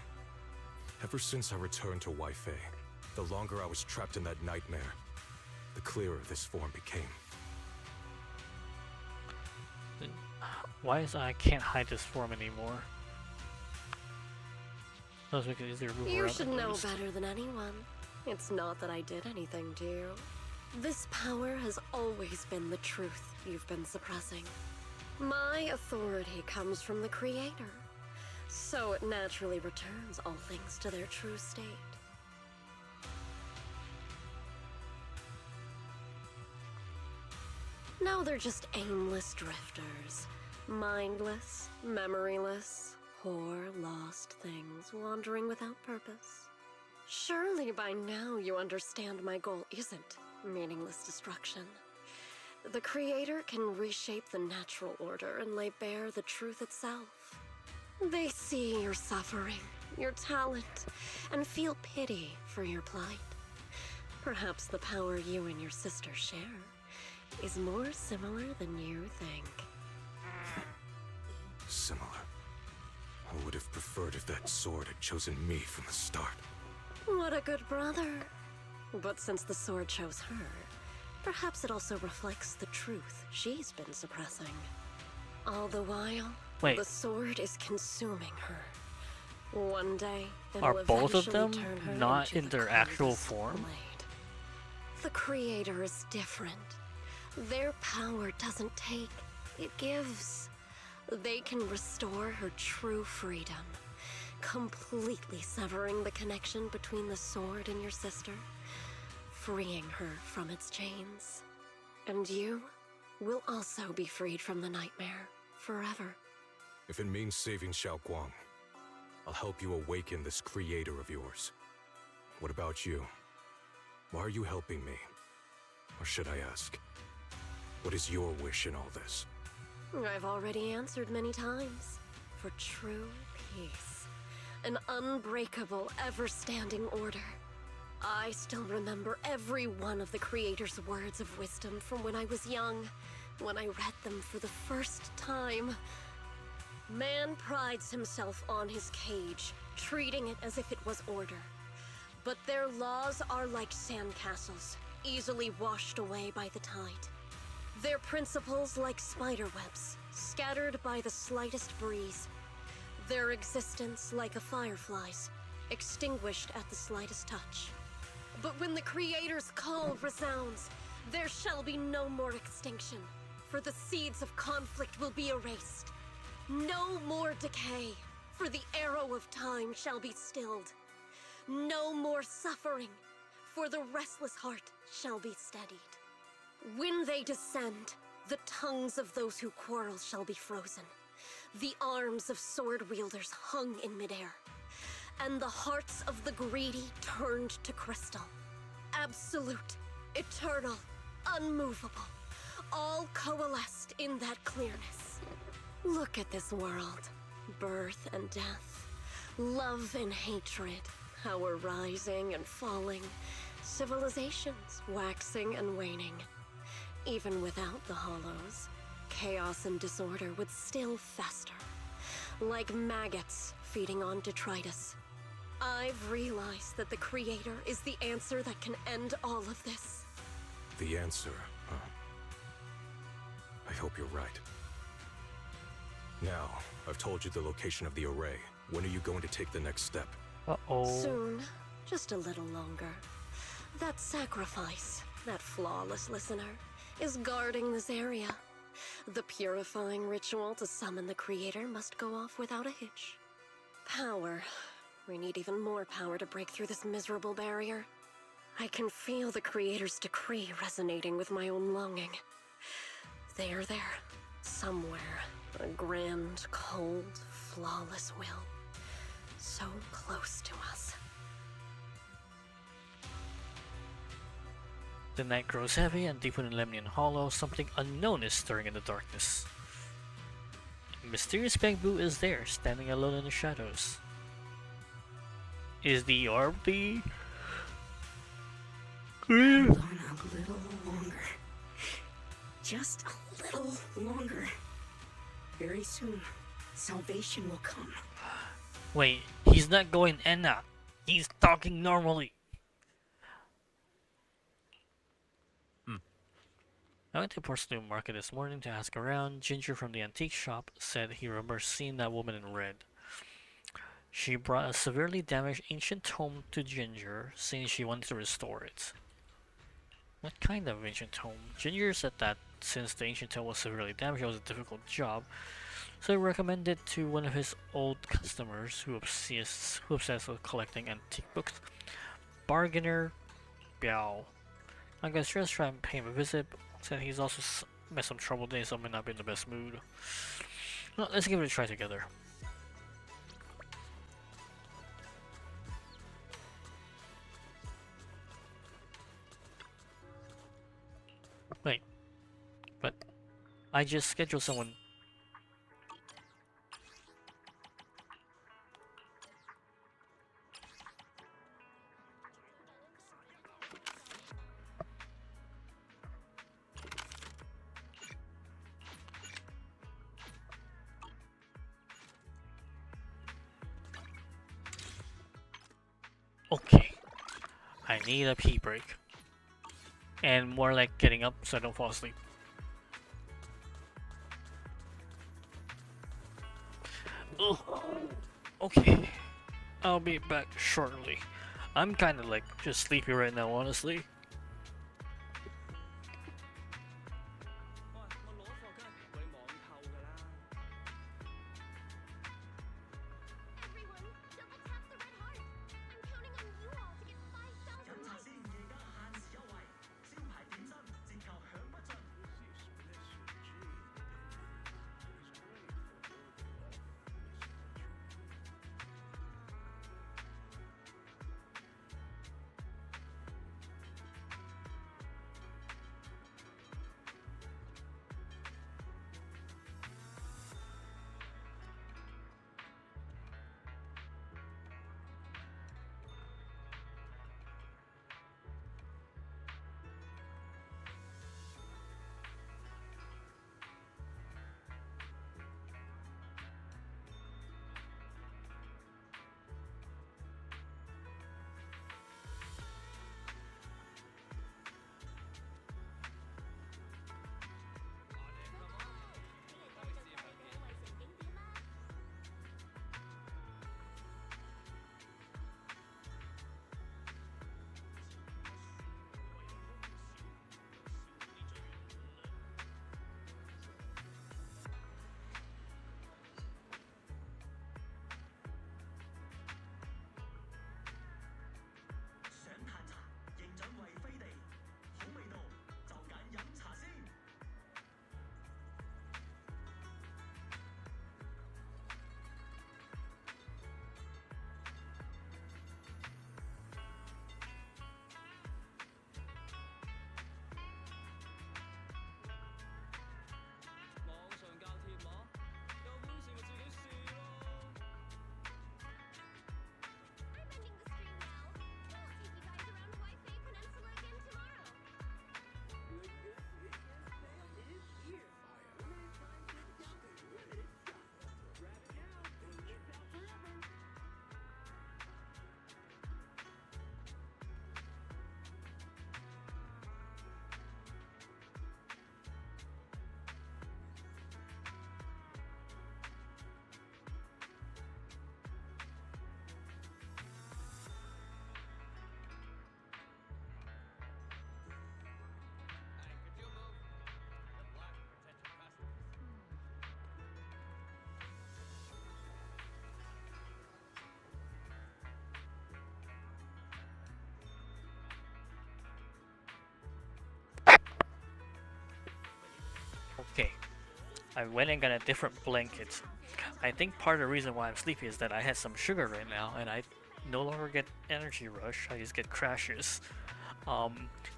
Ever since I returned to Wi-Fi, the longer I was trapped in that nightmare, the clearer this form became. Why is I can't hide this form anymore? Let's make it easier to move around. You should know better than anyone. It's not that I did anything to you. This power has always been the truth you've been suppressing. My authority comes from the Creator, so it naturally returns all things to their true state. Now they're just aimless drifters, mindless, memoryless, poor, lost things wandering without purpose. Surely by now you understand my goal isn't meaningless destruction. The Creator can reshape the natural order and lay bare the truth itself. They see your suffering, your talent, and feel pity for your plight. Perhaps the power you and your sister share is more similar than you think. Similar. I would have preferred if that sword had chosen me from the start. What a good brother. But since the sword chose her, perhaps it also reflects the truth she's been suppressing. All the while, Wait. the sword is consuming her. One day, Are it'll both of eventually them turn her not into in the their actual coldest form? blade. The Creator is different. Their power doesn't take, it gives. They can restore her true freedom, completely severing the connection between the sword and your sister, freeing her from its chains. And you will also be freed from the nightmare forever. If it means saving Xiaoguang, I'll help you awaken this creator of yours. What about you? Why are you helping me? Or should I ask, what is your wish in all this? I've already answered many times. For true peace. An unbreakable, ever-standing order. I still remember every one of the Creator's words of wisdom from when I was young, when I read them for the first time. Man prides himself on his cage, treating it as if it was order. But their laws are like sandcastles, easily washed away by the tide. Their principles like spiderwebs, scattered by the slightest breeze. Their existence like a firefly's, extinguished at the slightest touch. But when the Creator's call resounds, there shall be no more extinction, for the seeds of conflict will be erased. No more decay, for the arrow of time shall be stilled. No more suffering, for the restless heart shall be steadied. When they descend, the tongues of those who quarrel shall be frozen, the arms of sword wielders hung in midair, and the hearts of the greedy turned to crystal. Absolute, eternal, unmovable, all coalesced in that clearness. Look at this world. Birth and death, love and hatred, our rising and falling, civilizations waxing and waning. Even without the hollows, chaos and disorder would still fester, like maggots feeding on detritus. I've realized that the Creator is the answer that can end all of this. The answer, huh? I hope you're right. Now, I've told you the location of the array. When are you going to take the next step? Uh-oh. Soon. Just a little longer. That sacrifice, that flawless listener, is guarding this area. The purifying ritual to summon the Creator must go off without a hitch. Power. We need even more power to break through this miserable barrier. I can feel the Creator's decree resonating with my own longing. They are there, somewhere. A grand, cold, flawless will. So close to us. The night grows heavy, and deep within Lemnian Hollow, something unknown is stirring in the darkness. A mysterious bamboo is there, standing alone in the shadows. Is the orb the... Hold on a little longer. Just a little longer. Very soon, salvation will come. Wait, he's not going Enna. He's talking normally. I went to Porcelain Market this morning to ask around. Ginger from the antique shop said he remembers seeing that woman in red. She brought a severely damaged ancient tome to Ginger, saying she wanted to restore it. What kind of ancient tome? Ginger said that since the ancient tome was severely damaged, it was a difficult job, so he recommended it to one of his old customers who obsessed with collecting antique books, Bargainer Biao. I'm gonna just try and pay him a visit. Said he's also met some troubled days, so I may not be in the best mood. Well, let's give it a try together. I just schedule someone. Okay, I need a pee break. And more like getting up so I don't fall asleep. Ugh. Okay, I'll be back shortly. I'm kinda like just sleepy right now, honestly. Okay, I went and got a different blanket. I think part of the reason why I'm sleepy is that I had some sugar right now, and I no longer get energy rush. I just get crashes.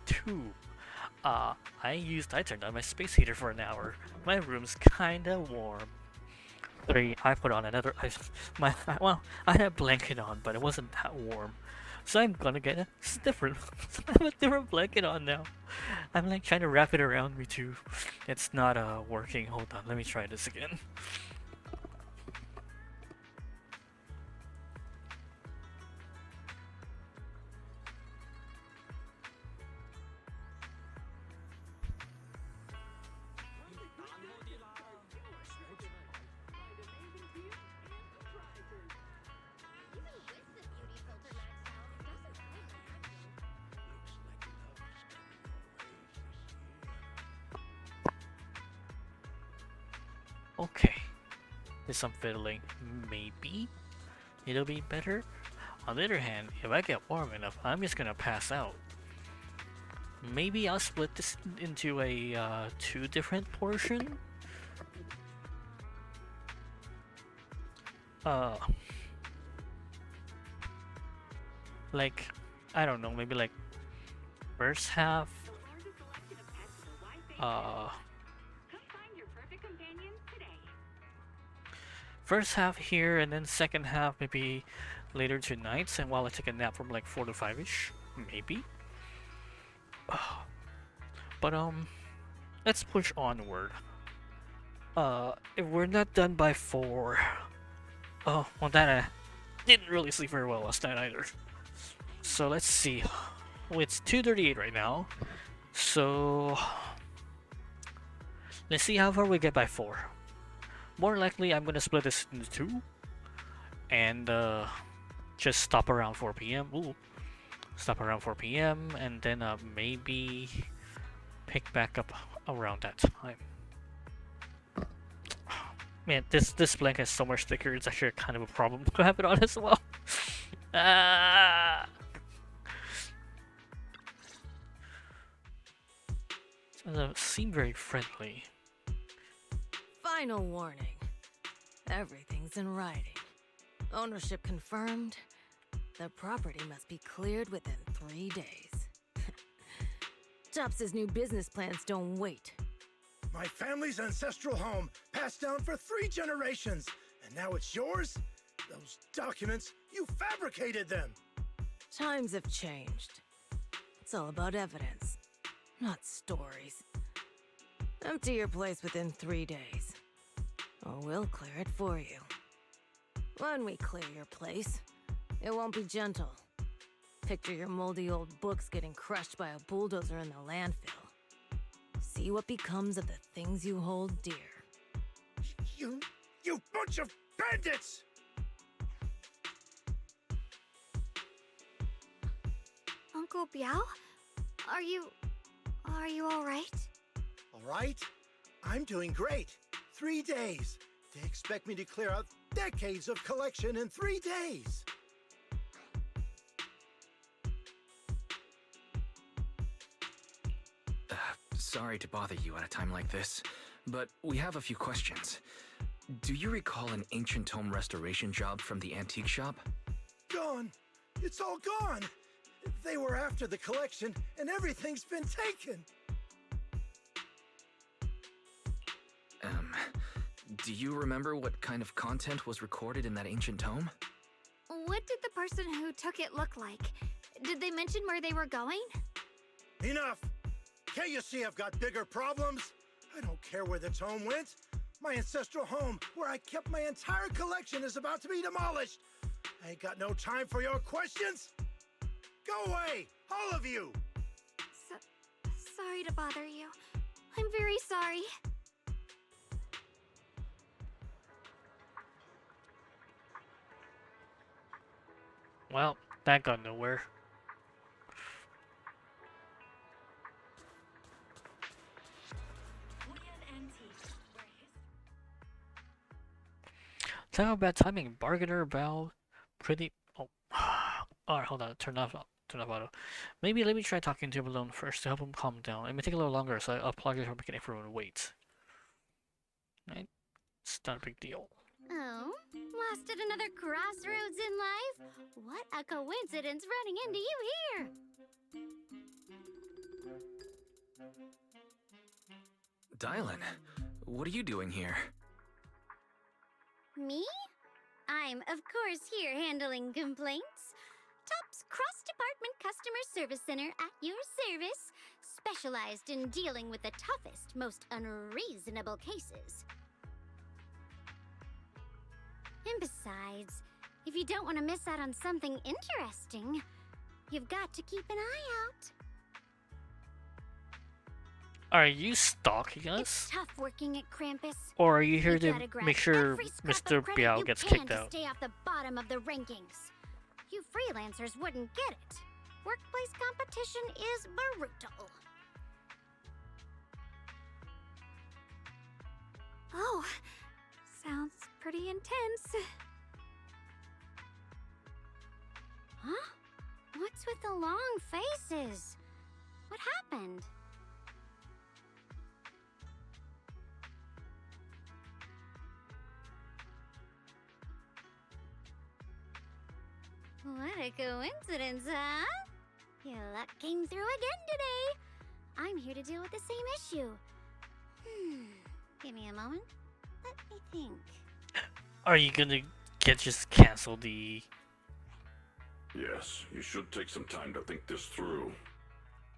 Two, I turned on my space heater for an hour. My room's kinda warm. Three, I put on another. Well, I had a blanket on, but it wasn't that warm. So I'm gonna get a different. I have a different blanket on now. I'm like trying to wrap it around me too. It's not working. Hold on, let me try this again. Okay, did some fiddling. Maybe it'll be better. On the other hand, if I get warm enough, I'm just gonna pass out. Maybe I'll split this into a two different portion. Like, I don't know, maybe like first half, first half here, and then second half maybe later tonight, and while I take a nap from like 4 to 5ish, maybe. But let's push onward. If we're not done by 4, oh, well, that I didn't really sleep very well last night either. So let's see. Well, it's 2:38 right now, so let's see how far we get by 4. More likely, I'm gonna split this into 2, and just stop around 4 p.m. Ooh, stop around 4 p.m. and then maybe pick back up around that time. Man, this blank has so much sticker. It's actually kind of a problem to have it on as well. Doesn't seem very friendly. Final warning. Everything's in writing. Ownership confirmed. The property must be cleared within 3 days. Tubbs' new business plans don't wait. My family's ancestral home, passed down for 3 generations, and now it's yours? Those documents, you fabricated them! Times have changed. It's all about evidence, not stories. Empty your place within 3 days, or we'll clear it for you. When we clear your place, it won't be gentle. Picture your moldy old books getting crushed by a bulldozer in the landfill. See what becomes of the things you hold dear. You bunch of bandits! Uncle Biao? Are you all right? All right? I'm doing great. 3 days. They expect me to clear out decades of collection in 3 days. Sorry to bother you at a time like this, but we have a few questions. Do you recall an ancient tome restoration job from the antique shop? Gone. It's all gone. They were after the collection, and everything's been taken. Do you remember what kind of content was recorded in that ancient tome? What did the person who took it look like? Did they mention where they were going? Enough! Can't you see I've got bigger problems? I don't care where the tome went. My ancestral home, where I kept my entire collection, is about to be demolished. I ain't got no time for your questions. Go away, all of you! Sorry to bother you. I'm very sorry. Well, that got nowhere. Talk about bad timing. Bargainer, bow, pretty. Oh, alright, hold on. Turn off auto. Maybe let me try talking to him alone first to help him calm down. It may take a little longer, so I apologize for making everyone wait. Right? It's not a big deal. Oh, lost at another crossroads in life? What a coincidence running into you here! Dylan, what are you doing here? Me? I'm, of course, here handling complaints. Top's cross-department customer service center at your service, specialized in dealing with the toughest, most unreasonable cases. And besides, if you don't want to miss out on something interesting, you've got to keep an eye out. Are you stalking us? It's tough working at Krampus. Or are you here You to gotta grab make sure every scrap Mr. of credit Biao you gets can kicked to out? Stay off the bottom of the rankings. You freelancers wouldn't get it. Workplace competition is brutal. Oh, sounds pretty intense. Huh? What's with the long faces? What happened? What a coincidence, huh? Your luck came through again today. I'm here to deal with the same issue. Give me a moment. Let me think. Are you gonna just cancel the... Yes, you should take some time to think this through.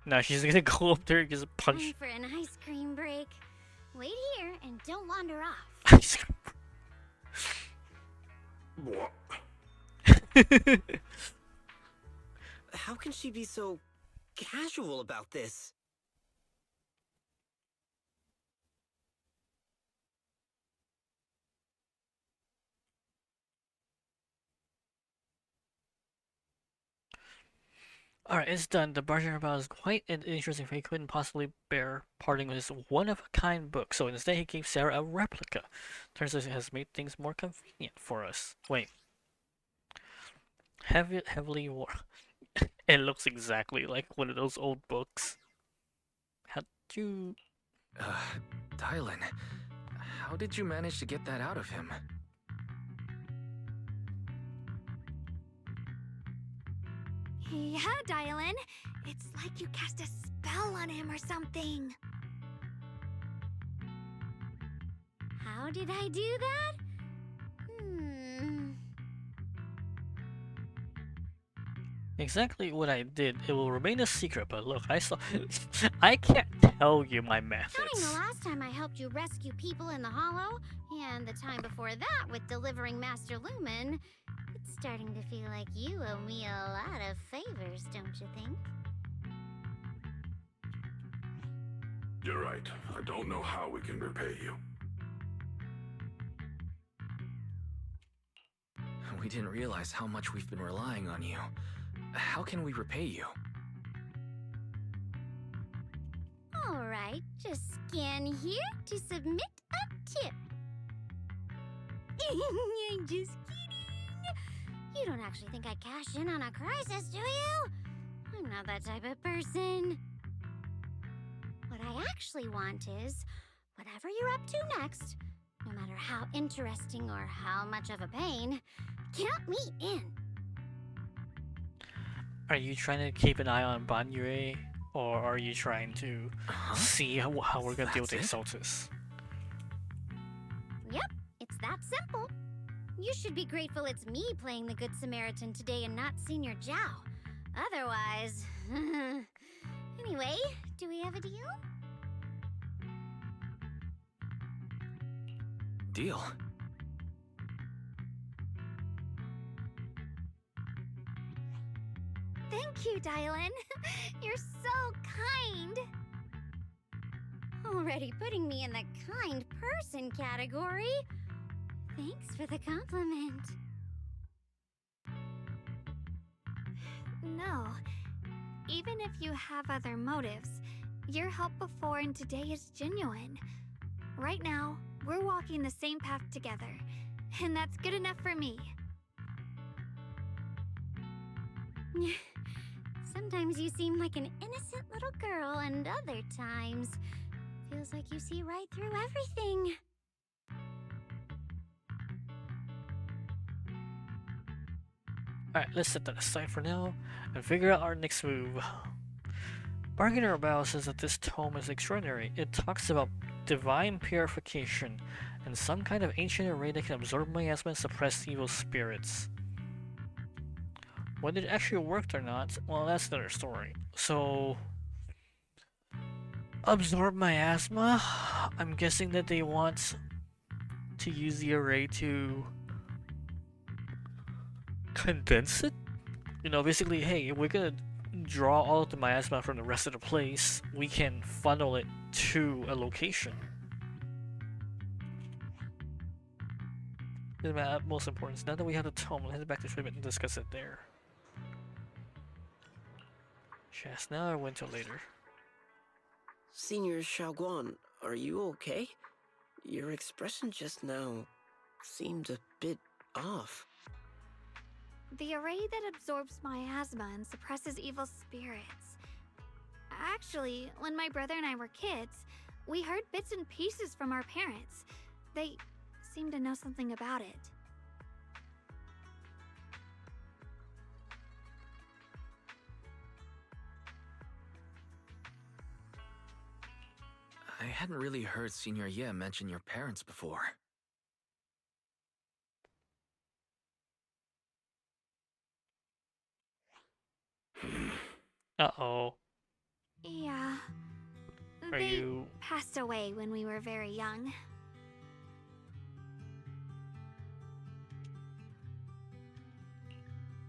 No, she's gonna go up there and just Time punch. for an ice cream break. Wait here and don't wander off. Ice cream. What? How can she be so casual about this? Alright, it's done. The bargain about is quite an interesting for he couldn't possibly bear parting with his one-of-a-kind book, so instead he gave Sarah a replica. Turns out it has made things more convenient for us. Wait. Heavily war. It looks exactly like one of those old books. How'd you... Dylan, how did you manage to get that out of him? Yeah, Dylan. It's like you cast a spell on him or something. How did I do that? Exactly what I did. It will remain a secret, but look, I saw... I can't tell you my Counting methods. the last time I helped you rescue people in the Hollow, and the time before that with delivering Master Lumen, it's starting to feel like you owe me a lot of favors, don't you think? You're right. I don't know how we can repay you. We didn't realize how much we've been relying on you. How can we repay you? Alright, just scan here to submit a tip. I'm just kidding. You don't actually think I cash in on a crisis, do you? I'm not that type of person. What I actually want is, whatever you're up to next, no matter how interesting or how much of a pain, count me in. Are you trying to keep an eye on Banyue, or are you trying to see how we're gonna deal with the Exaltus? Yep, it's that simple. You should be grateful it's me playing the Good Samaritan today and not Senior Zhao. Otherwise... Anyway, do we have a deal? Deal? Thank you, Dylan. You're so kind. Already putting me in the kind person category. Thanks for the compliment. No. Even if you have other motives, your help before and today is genuine. Right now, we're walking the same path together, and that's good enough for me. Sometimes you seem like an innocent little girl, and other times, feels like you see right through everything. Alright, let's set that aside for now and figure out our next move. Bargainer Bao says that this tome is extraordinary. It talks about divine purification and some kind of ancient array that can absorb miasma and suppress evil spirits. Whether it actually worked or not, well, that's another story. So, absorb miasma? I'm guessing that they want to use the array to condense it? You know, basically, hey, if we're gonna draw all of the miasma from the rest of the place, we can funnel it to a location. This is my utmost importance. Now that we have the tome, let's head back to treatment and discuss it there. Just now or wait till later? Senior Xiaoguan, are you okay? Your expression just now seemed a bit off. The array that absorbs miasma and suppresses evil spirits. Actually, when my brother and I were kids, we heard bits and pieces from our parents. They seemed to know something about it. I hadn't really heard Senior Ye mention your parents before. Uh-oh. Yeah. Are They you... passed away when we were very young.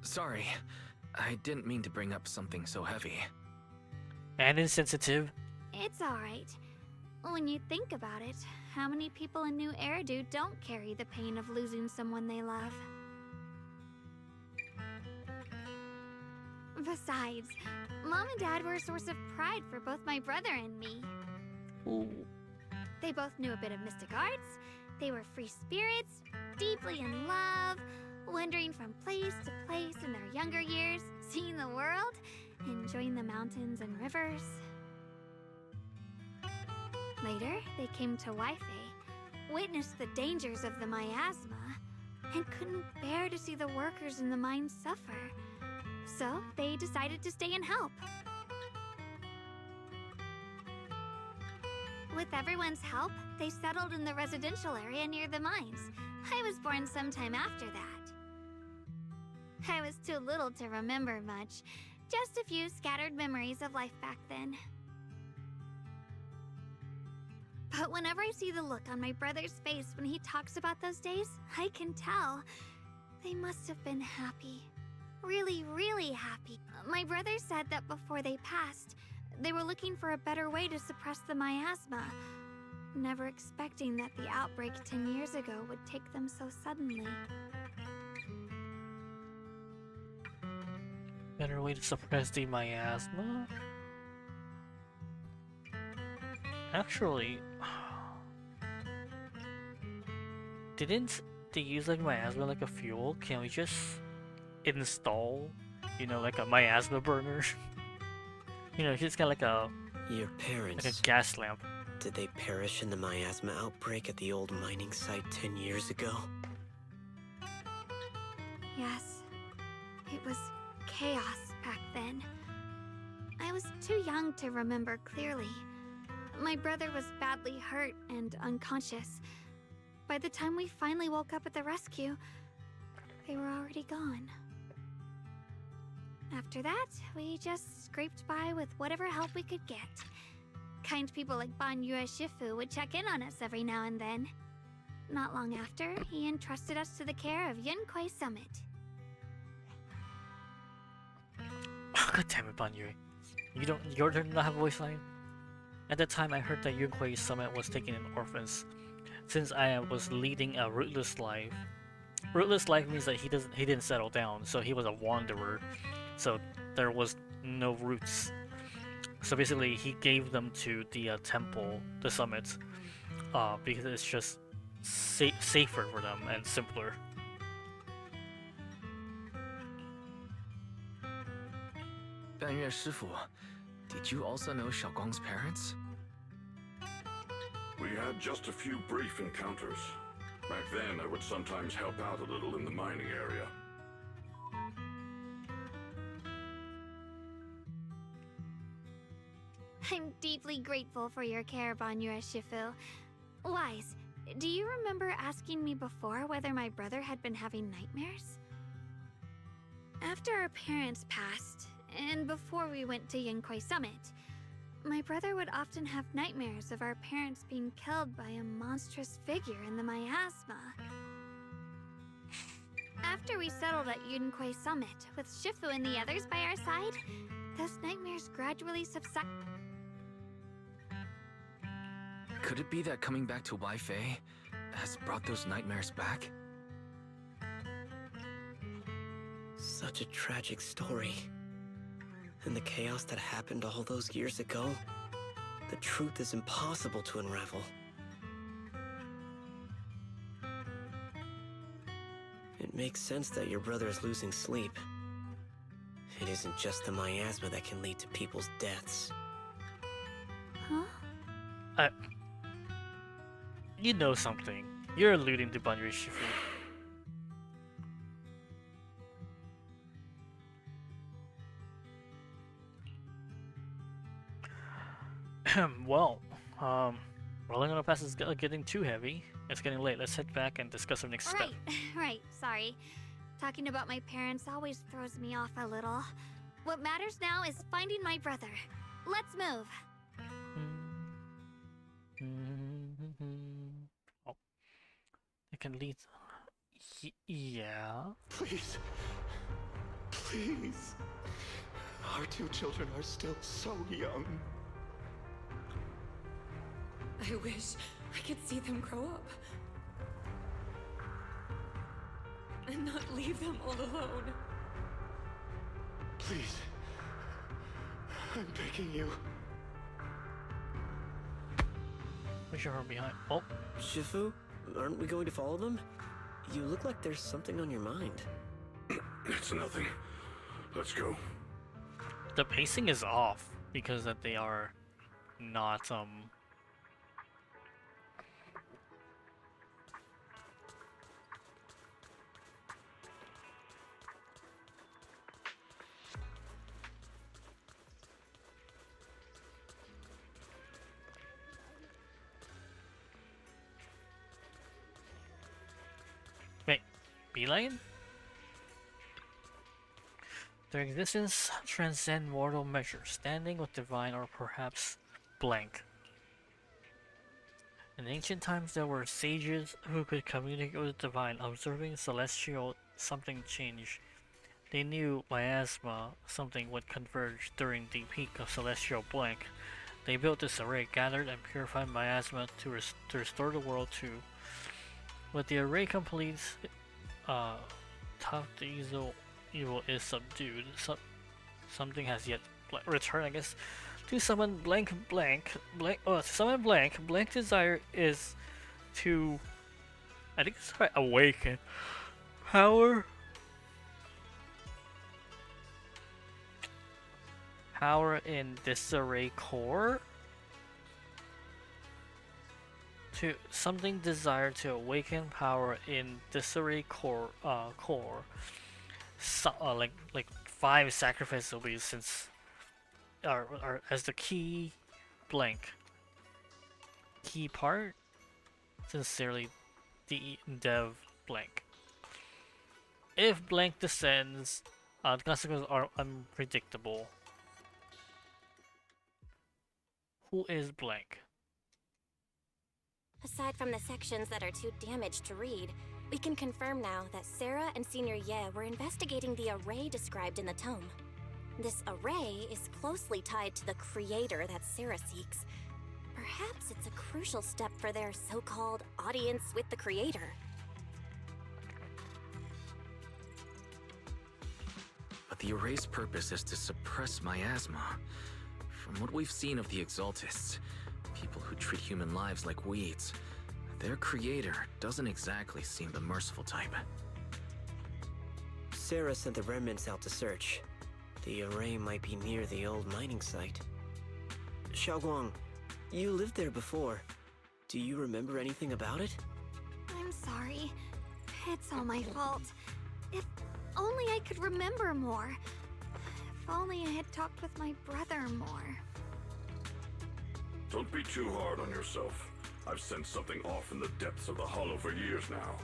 Sorry, I didn't mean to bring up something so heavy. And insensitive? It's alright. When you think about it, how many people in New Eridu don't carry the pain of losing someone they love? Besides, Mom and Dad were a source of pride for both my brother and me. Ooh. They both knew a bit of mystic arts, they were free spirits, deeply in love, wandering from place to place in their younger years, seeing the world, enjoying the mountains and rivers. Later, they came to Waife, witnessed the dangers of the miasma, and couldn't bear to see the workers in the mines suffer. So, they decided to stay and help. With everyone's help, they settled in the residential area near the mines. I was born sometime after that. I was too little to remember much, just a few scattered memories of life back then. But whenever I see the look on my brother's face when he talks about those days, I can tell. They must have been happy. Really, really happy. My brother said that before they passed, they were looking for a better way to suppress the miasma, never expecting that the outbreak 10 years ago would take them so suddenly. Better way to suppress the miasma? Actually... Didn't they use like miasma like a fuel? Can we just install, you know, like a miasma burner? You know, just got like a... Your parents... like a gas lamp. Did they perish in the miasma outbreak at the old mining site 10 years ago? Yes. It was chaos back then. I was too young to remember clearly. My brother was badly hurt and unconscious. By the time we finally woke up at the rescue, they were already gone. After that, we just scraped by with whatever help we could get. Kind people like Banyue Shifu would check in on us every now and then. Not long after, he entrusted us to the care of Yunquei Summit. God damn it, Banyue. Your turn not have a voice line? At the time, I heard that Yunquei Summit was taking in orphans. Since I was leading a rootless life. Rootless life means that he didn't settle down, so he was a wanderer. So there was no roots. So basically, he gave them to the temple, the summit, because it's just safer for them and simpler. Banyue Shifu, did you also know Xiaoguang's parents? We had just a few brief encounters. Back then, I would sometimes help out a little in the mining area. I'm deeply grateful for your care, Banyue Shifu. Wise, do you remember asking me before whether my brother had been having nightmares? After our parents passed, and before we went to Yunquei Summit, my brother would often have nightmares of our parents being killed by a monstrous figure in the miasma. After we settled at Yunquei Summit, with Shifu and the others by our side, those nightmares gradually subsided. Could it be that coming back to Waife has brought those nightmares back? Such a tragic story. And the chaos that happened all those years ago, the truth is impossible to unravel. It makes sense that your brother is losing sleep. It isn't just the miasma that can lead to people's deaths. Huh? You know something. You're alluding to Banyue Shifu. Well, rolling on a pass is getting too heavy. It's getting late. Let's head back and discuss our next step. Right, sorry. Talking about my parents always throws me off a little. What matters now is finding my brother. Let's move. Oh, it can lead. Yeah. Please. Please. Our two children are still so young. I wish I could see them grow up. And not leave them all alone. Please. I'm begging you. We should run behind. Oh. Shifu, aren't we going to follow them? You look like there's something on your mind. It's nothing. Let's go. The pacing is off because that they are not Wait, beeline? Their existence transcend mortal measure, standing with divine or perhaps blank. In ancient times there were sages who could communicate with the divine, observing celestial something change. They knew miasma, something would converge during the peak of celestial blank. They built this array, gathered and purified miasma to restore the world to. With the array complete, tough the evil is subdued. Something has yet returned, I guess. To summon blank. Summon blank. Blank desire is to, I think it's right, awaken power. Power in disarray core. To something desire to awaken power in disarray core. So, like 5 sacrifices will be since are as the key blank key part. Sincerely, the dev blank. If blank descends, the consequences are unpredictable. Who is blank? Aside from the sections that are too damaged to read, we can confirm now that Sarah and Senior Ye were investigating the array described in the tome. This array is closely tied to the creator that Sarah seeks. Perhaps it's a crucial step for their so-called audience with the creator. But the array's purpose is to suppress miasma. From what we've seen of the Exaltists, people who treat human lives like weeds, their creator doesn't exactly seem the merciful type. Sarah sent the remnants out to search. The array might be near the old mining site. Xiaoguang, you lived there before. Do you remember anything about it? I'm sorry. It's all my fault. If only I could remember more. If only I had talked with my brother more. Don't be too hard on yourself. I've sensed something off in the depths of the hollow for years now.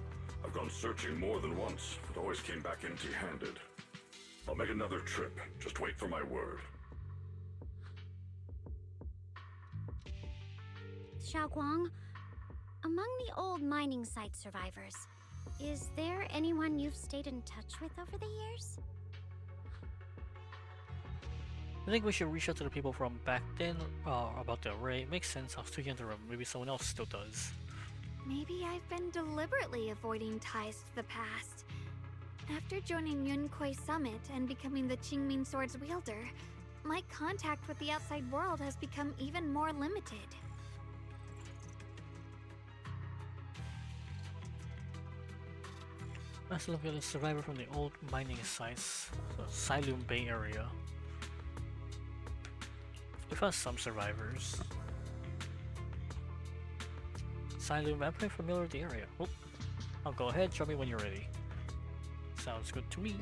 I've gone searching more than once, but always came back empty-handed. I'll make another trip. Just wait for my word. Xiaoguang, among the old mining site survivors, is there anyone you've stayed in touch with over the years? I think we should reach out to the people from back then about the array. It makes sense. I was too young to remember. Maybe someone else still does. Maybe I've been deliberately avoiding ties to the past. After joining Yunkuei Summit and becoming the Qingming Sword's wielder, my contact with the outside world has become even more limited. Let's look at a survivor from the old mining sites, so Silum Bay area. We found some survivors. Silum, I'm pretty familiar with the area. Oh, I'll go ahead, show me when you're ready. Sounds good to me.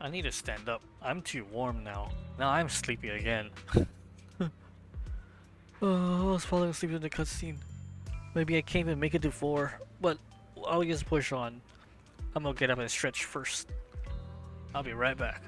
I need to stand up. I'm too warm now. Now I'm sleepy again. Oh, I was falling asleep in the cutscene. Maybe I can't even make it to 4, but I'll just push on. I'm gonna get up and stretch first. I'll be right back.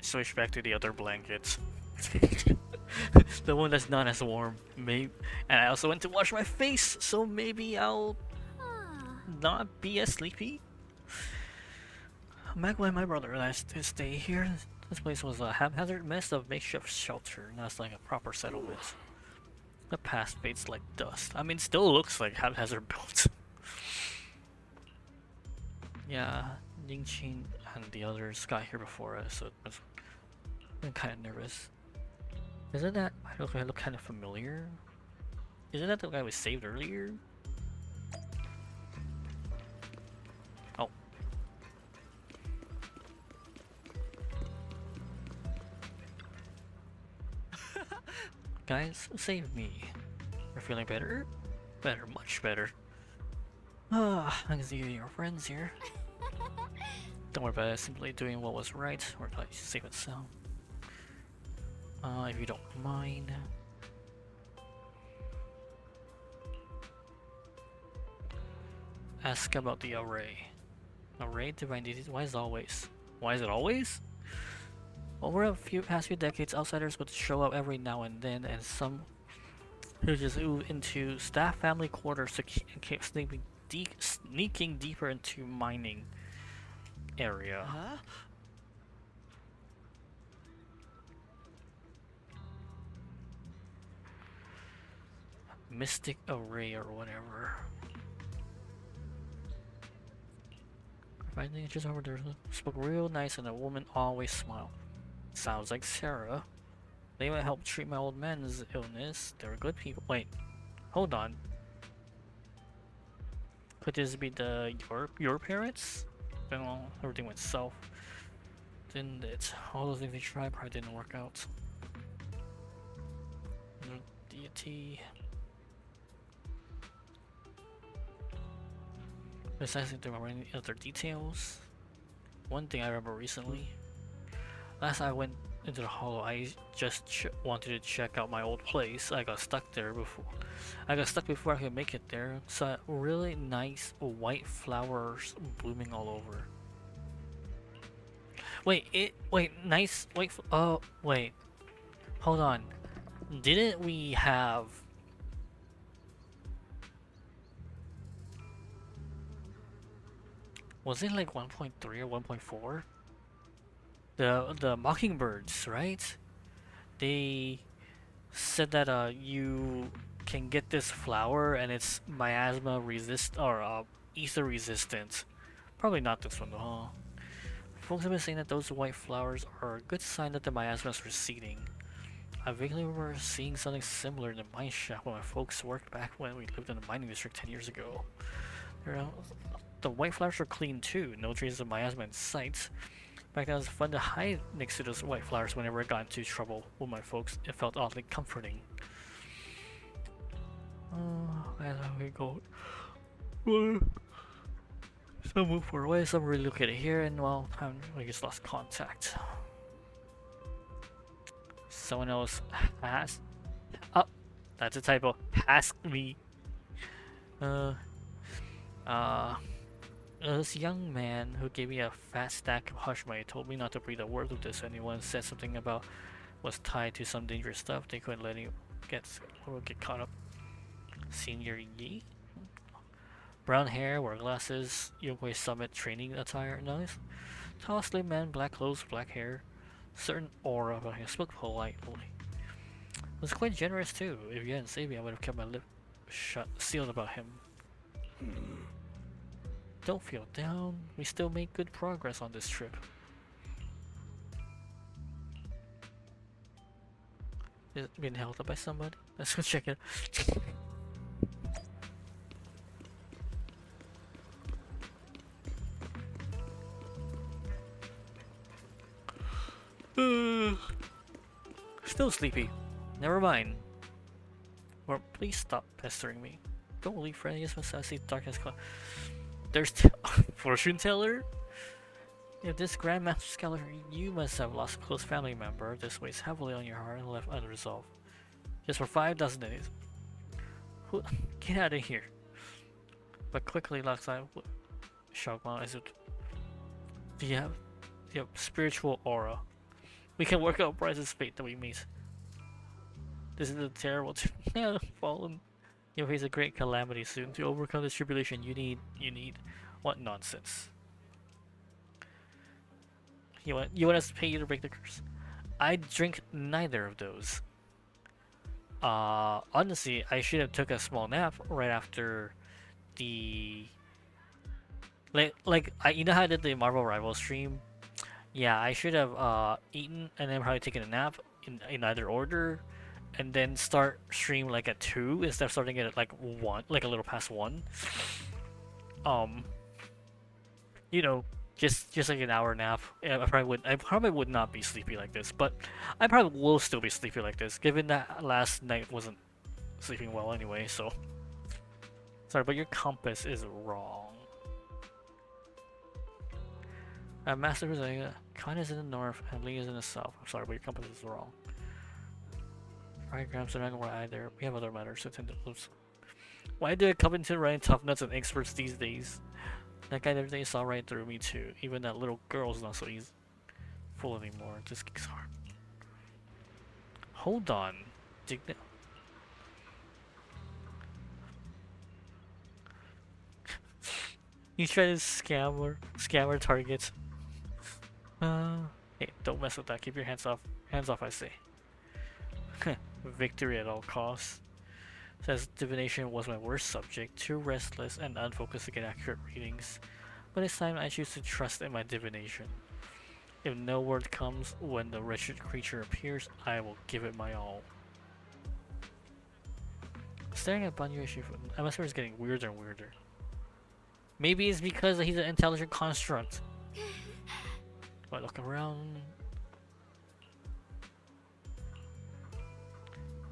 Switch back to the other blankets. The one that's not as warm. Maybe, and I also went to wash my face, so maybe I'll not be as sleepy. Back when my brother and I to stay here, this place was a haphazard mess of makeshift shelter, not like a proper settlement. The past fades like dust. I mean, still looks like haphazard built. Yeah, Yingqin and the others got here before us, so I'm kind of nervous. Isn't that? I look kind of familiar. Isn't that the guy we saved earlier? Oh. Guys, save me. You're feeling better? Better, much better. Ah, I can see your friends here. Don't worry about it, simply doing what was right, or like safe and sound. If you don't mind. Ask about the array. Array divine deities. Why is it always? Why is it always? Over a past few decades, outsiders would show up every now and then, and some who just ooh into staff family quarters to keep sneaking deeper into mining area. Huh? Mystic array or whatever. Finding just over there, spoke real nice and the woman always smiled. Sounds like Sarah. They would help treat my old man's illness. They were good people. Wait, hold on. Could this be your parents? Then well, everything went south. Didn't it? All those things they tried probably didn't work out. No deity. Besides, if there were any other details. One thing I remember recently. Last I went into the hollow, I just wanted to check out my old place. I got stuck before I could make it there. Saw really nice white flowers blooming all over. Wait, nice white. Oh, wait, hold on. Didn't we have? Was it like 1.3 or 1.4? The mockingbirds, right? They said that you can get this flower and it's miasma resist or ether resistant. Probably not this one though, huh? Folks have been saying that those white flowers are a good sign that the miasma is receding. I vaguely remember seeing something similar in the mine shaft when my folks worked back when we lived in the mining district 10 years ago. The white flowers are clean too, no traces of miasma in sight. Back then it was fun to hide next to those white flowers whenever I got into trouble with my folks. It felt oddly comforting. As we go. Some move far away, some relocated here, and well, we just lost contact. Someone else has. Oh, that's a typo. Asked me. This young man who gave me a fat stack of hush money told me not to breathe a word of this. Anyone said something about was tied to some dangerous stuff. They couldn't let him get caught up. Senior Yi? Brown hair, wore glasses, Yokoi Summit training attire. Nice. Tall, slim man, black clothes, black hair. Certain aura about him. Spoke politely. Was quite generous too. If you hadn't saved me, I would have kept my lip shut, sealed about him. Don't feel down. We still make good progress on this trip. Is it being held up by somebody? Let's go check it. Still sleepy. Never mind. Or please stop pestering me. Don't leave friendly. I see darkness. There's fortune teller. If this Grandmaster Scholar, you must have lost a close family member. This weighs heavily on your heart and left unresolved. Just for 5 dozen days. Get out of here. But quickly locks eye. Shogma, is it? Do you have spiritual aura? We can work out Bryce's fate that we meet. This is a terrible fallen. You'll face a great calamity soon. To overcome this tribulation, you need what nonsense? You want us to pay you to break the curse? I drink neither of those. Honestly, I should have took a small nap right after the you know how I did the Marvel Rivals stream? Yeah, I should have eaten and then probably taken a nap in either order, and then start stream like at 2 instead of starting it at like 1, like a little past 1. You know, just like an hour nap. Yeah, I probably would not be sleepy like this, but I probably will still be sleepy like this, given that last night wasn't sleeping well anyway. So sorry, but your compass is wrong. Master is like, kindness in the north and Lee is in the south. I'm sorry, but your compass is wrong. Diagrams are not gonna either. We have other matters to attend to. Oops. Why do Covington write tough nuts and experts these days? That guy everything saw right through me too. Even that little girl's not so easy full anymore. This kicks hard. Hold on. You try to scammer targets. Hey, don't mess with that. Keep your hands off. Hands off, I say. Victory at all costs. Says divination was my worst subject. Too restless and unfocused to get accurate readings. But this time I choose to trust in my divination. If no word comes when the wretched creature appears, I will give it my all. Staring at Banyu Shifu, Amasaru is getting weirder and weirder. Maybe it's because he's an intelligent construct. If I look around,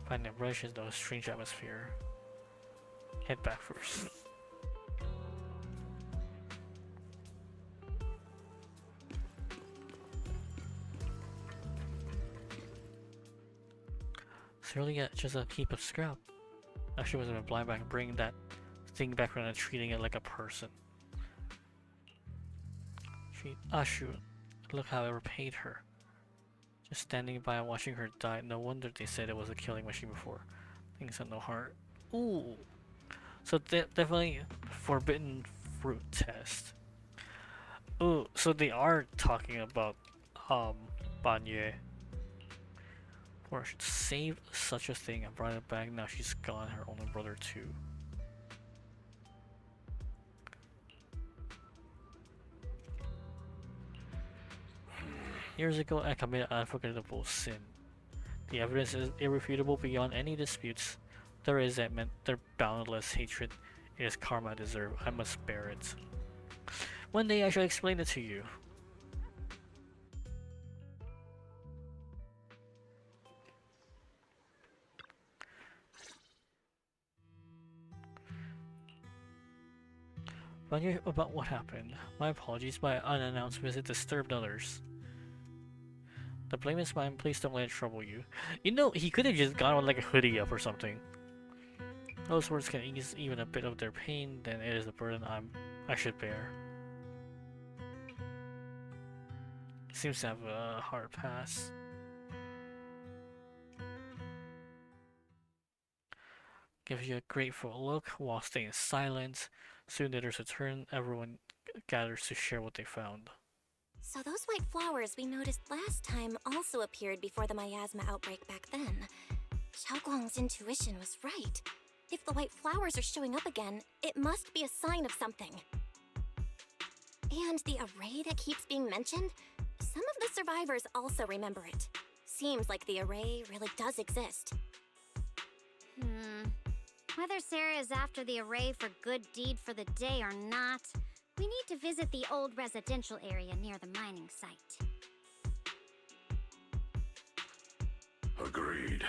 finding brushes, though, strange atmosphere. Head back first. Surely just a heap of scrap. Actually wasn't blind back and bringing that thing back around and treating it like a person. Treat Ashu. Look how I repaid her. Just standing by and watching her die. No wonder they said it was a killing machine before. Things had no heart. Ooh. So definitely forbidden fruit test. Ooh, so they are talking about Banye. Or I should save such a thing. I brought it back. Now she's gone. Her only brother too. Years ago, I committed an unforgettable sin. The evidence is irrefutable beyond any disputes. The resentment, their boundless hatred, it is karma I deserve. I must bear it. One day I shall explain it to you. About what happened. My apologies, my unannounced visit disturbed others. The blame is mine, please don't let it trouble you. You know, he could have just gone with like a hoodie up or something. Those words can ease even a bit of their pain, then it is a burden I should bear. Seems to have a hard pass. Give you a grateful look while staying silent. Soon the others return, everyone gathers to share what they found. So those white flowers we noticed last time also appeared before the miasma outbreak back then. Xiaoguang's intuition was right. If the white flowers are showing up again, it must be a sign of something. And the array that keeps being mentioned? Some of the survivors also remember it. Seems like the array really does exist. Whether Sarah is after the array for good deed for the day or not, we need to visit the old residential area near the mining site. Agreed.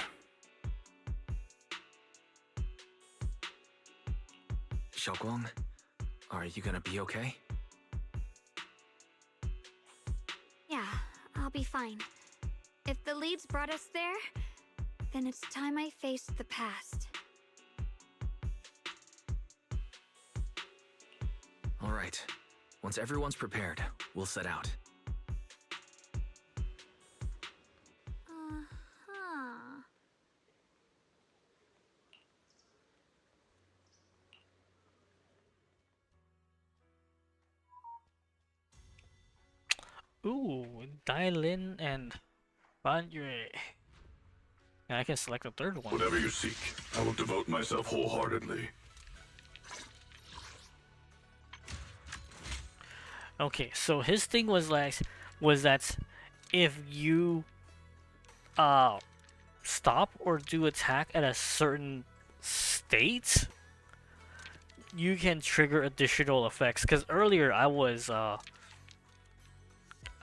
Xiaoguang, are you gonna be okay? Yeah, I'll be fine. If the leads brought us there, then it's time I faced the past. All right. Once everyone's prepared, we'll set out. Ooh, Dailin and Banyue. And I can select a third one. Whatever you seek, I will devote myself wholeheartedly. Okay, so his thing was that if you stop or do attack at a certain state, you can trigger additional effects. Because earlier I was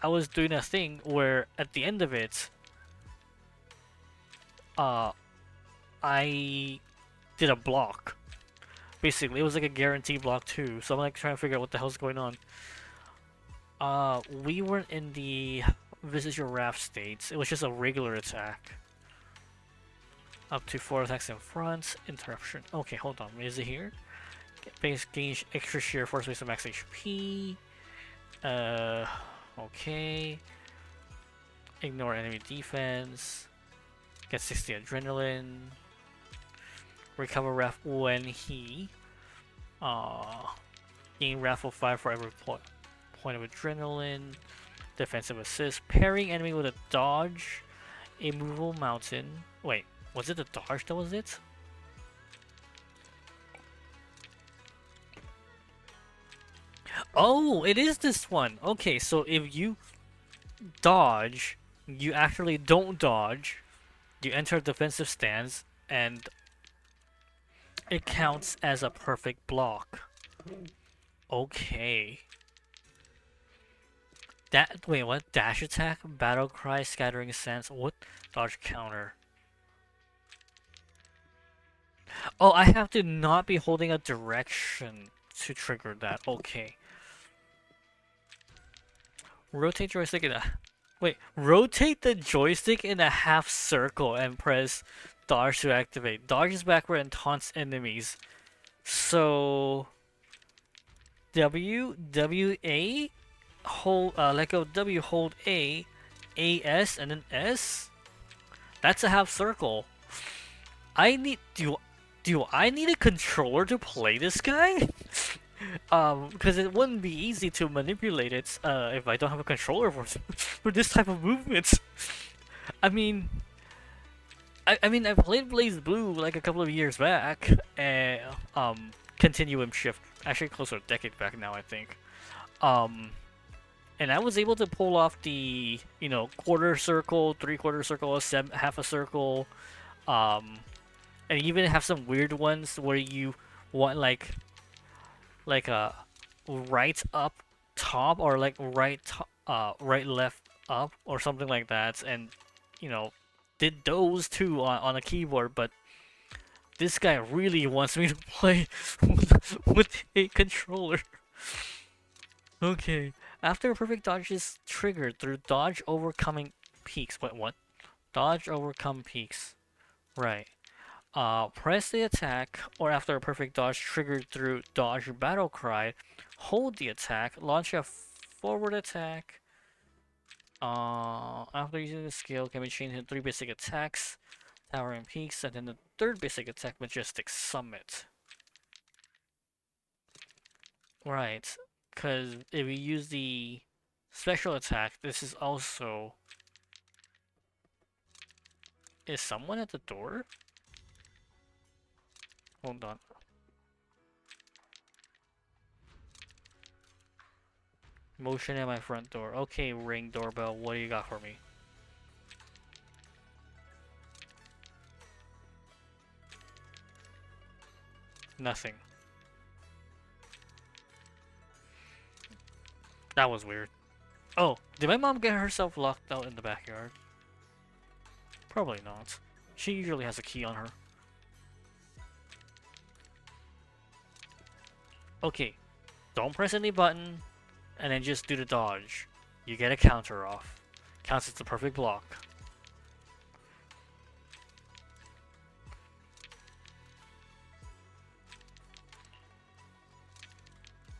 I was doing a thing where at the end of it, I did a block. Basically, it was like a guarantee block too. So I'm like trying to figure out what the hell's going on. We weren't in the visit your raft states. It was just a regular attack. Up to 4 attacks in front. Interruption. Okay, hold on. Is it here? Base gain extra sheer force based on max HP. Okay. Ignore enemy defense. Get 60 adrenaline. Recover ref when he. Gain raffle 5 for every point of adrenaline. Defensive assist. Parrying enemy with a dodge. A movable mountain. Wait, was it the dodge that was it? Oh, it is this one. Okay, so if you dodge, you actually don't dodge. You enter a defensive stance, and it counts as a perfect block. Okay. Wait, what? Dash attack, battle cry, scattering sense, what? Dodge counter. Oh, I have to not be holding a direction to trigger that. Okay. Rotate joystick in a... Wait, rotate the joystick in a half circle and press dodge to activate. Dodge is backward and taunts enemies. So... A, hold, let go W, hold A, S, and then S? That's a half circle. Do I need a controller to play this guy? Because it wouldn't be easy to manipulate it if I don't have a controller for this type of movements. I mean, I played Blaze Blue like a couple of years back, and Continuum Shift, actually close to a decade back now, I think. And I was able to pull off the, quarter circle, three-quarter circle, half a circle, and even have some weird ones where you want like a right up top or like right left up or something like that, and did those too on a keyboard. But this guy really wants me to play with a controller. Okay, after a perfect dodge is triggered through dodge overcoming peaks. Wait, what? Dodge overcome peaks. Right. Press the attack, or after a perfect dodge triggered through dodge battle cry, hold the attack, launch a forward attack. After using the skill, can be changed into 3 basic attacks, Towering Peaks, and then the 3rd basic attack, Majestic Summit. Right, because if we use the special attack, this is also... Is someone at the door? Hold on. Motion at my front door. Okay, ring doorbell. What do you got for me? Nothing. That was weird. Oh, did my mom get herself locked out in the backyard? Probably not. She usually has a key on her. Okay, don't press any button, and then just do the dodge. You get a counter off. Counts as the perfect block.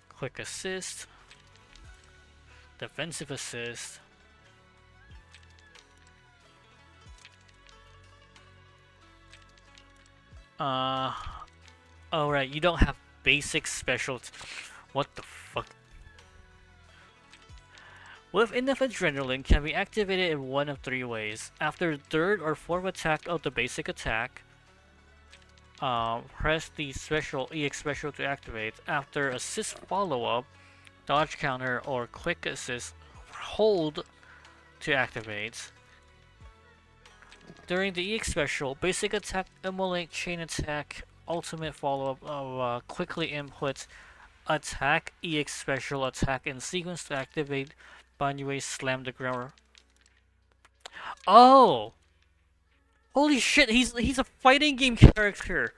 Quick assist. Defensive assist. Oh right, you don't have basic special. What the fuck? With enough adrenaline can be activated in one of 3 ways. After 3rd or 4th attack of the basic attack, press the special EX special to activate. After assist follow-up, dodge counter or quick assist, hold to activate. During the EX special, basic attack emulate chain attack, ultimate follow-up of quickly input attack EX special attack in sequence to activate Banyue slammed the ground. Oh! Holy shit, he's a fighting game character.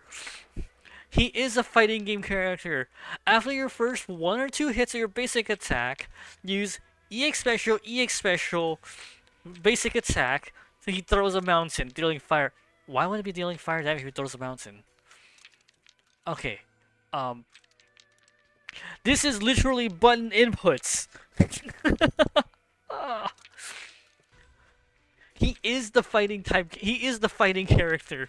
He is a fighting game character. After your first 1 or 2 hits of your basic attack, use EX special, basic attack, so he throws a mountain, dealing fire. Why would it be dealing fire damage if he throws a mountain? Okay. This is literally button inputs. He is the fighting type. He is the fighting character.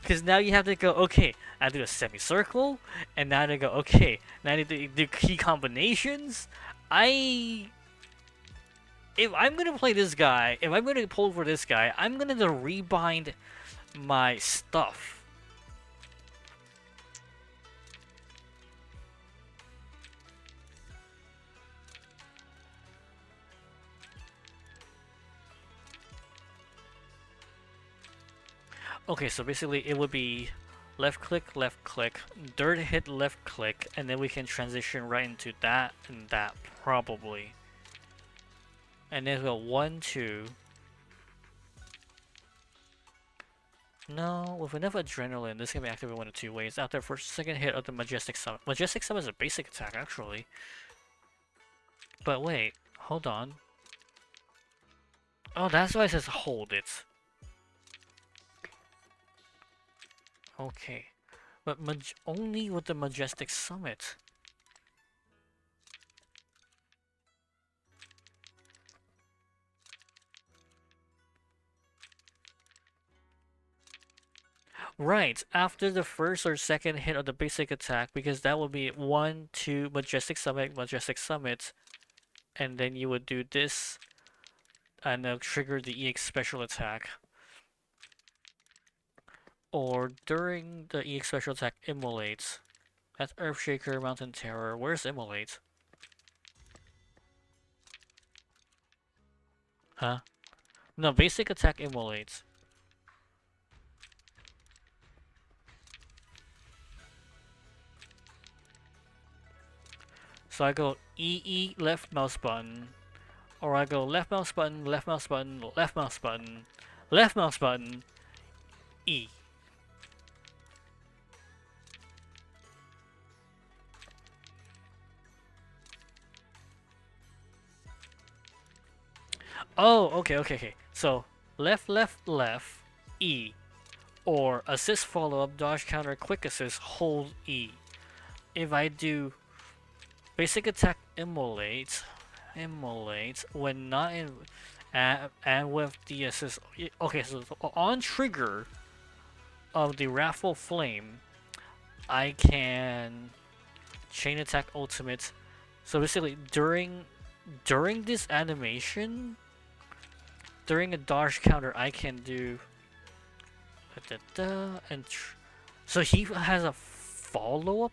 Because now you have to go, okay, I do a semicircle, and now to go, okay, now I need to do key combinations. If I'm gonna play this guy, if I'm gonna pull for this guy, I'm gonna rebind my stuff. Okay, so basically it would be left click, dirt hit, left click, and then we can transition right into that and that probably. And then go 1, 2. No, with enough adrenaline, this can be activated 1 of 2 ways. After first, second hit of the Majestic Summit. Majestic Summit is a basic attack, actually. But wait, hold on. Oh, that's why it says hold it. Okay, but only with the Majestic Summit. Right, after the first or second hit of the basic attack, because that would be 1, 2, Majestic Summit, and then you would do this, and trigger the EX special attack. Or during the EX special attack, Immolate. That's Earthshaker, Mountain Terror. Where's Immolate? Huh? No, basic attack Immolate. So I go EE left mouse button, or I go left mouse button, left mouse button, left mouse button, left mouse button, E. Oh, okay. So left, E. Or assist follow-up, dodge counter, quick assist, hold E. If I do basic attack immolate when not in and with the assist. Okay, so on trigger of the Wrathful Flame, I can chain attack ultimate. So basically during this animation, during a dodge counter, I can do and so he has a follow-up.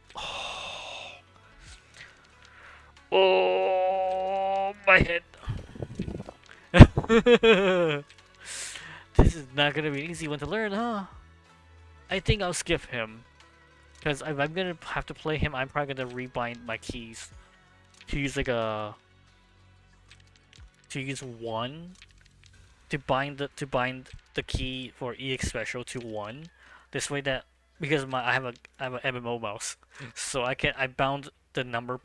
Oh, my head. This is not gonna be an easy one to learn, huh? I think I'll skip him. Because if I'm gonna have to play him, I'm probably gonna rebind my keys. To use like a... To use 1. To bind the key for EX special to 1. This way that... Because I have a MMO mouse. So I bound the number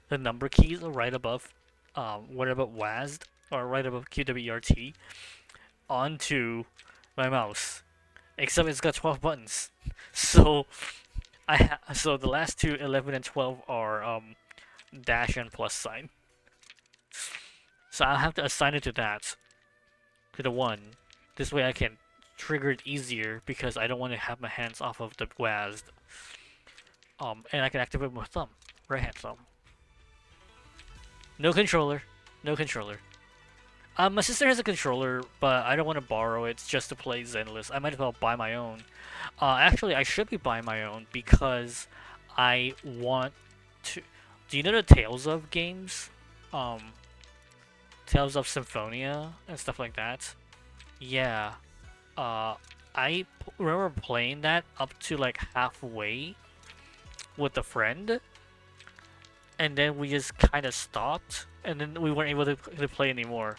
the number keys right above whatever WASD or right above QWERT onto my mouse. Except it's got 12 buttons. So so the last two, 11 and 12, are dash and plus sign. So I'll have to assign it to that. To the 1. This way I can trigger it easier because I don't want to have my hands off of the WASD. And I can activate my thumb. Right hand thumb. No controller. No controller. My sister has a controller, but I don't want to borrow it just to play Zenless. I might as well buy my own. Actually, I should be buying my own because I want to... Do you know the Tales of games? Tales of Symphonia and stuff like that? Yeah. I remember playing that up to like halfway with a friend. And then we just kind of stopped and then we weren't able to play anymore.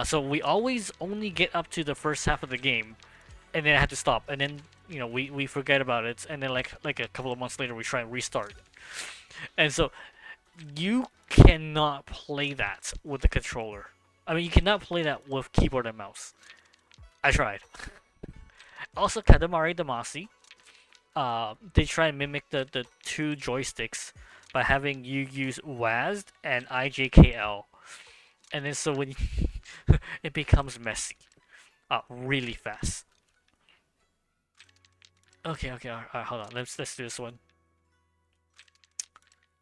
So we always only get up to the first half of the game, and then I had to stop, and then we forget about it, and then like a couple of months later we try and restart, and so you cannot play that with the controller. I mean, you cannot play that with keyboard and mouse. I tried. Also, Katamari Damacy, they try and mimic the two joysticks by having you use WASD and IJKL, and then so when you it becomes messy, really fast. Okay, alright, hold on. Let's do this one.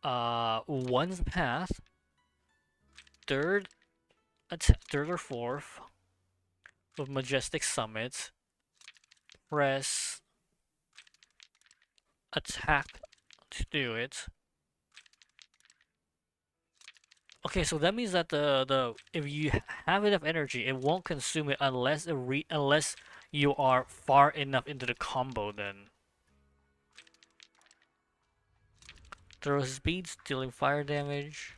One's path, third or fourth with Majestic Summit. Press attack to do it. Okay, so that means that the if you have enough energy, it won't consume it unless unless you are far enough into the combo. Then throw speeds, dealing fire damage.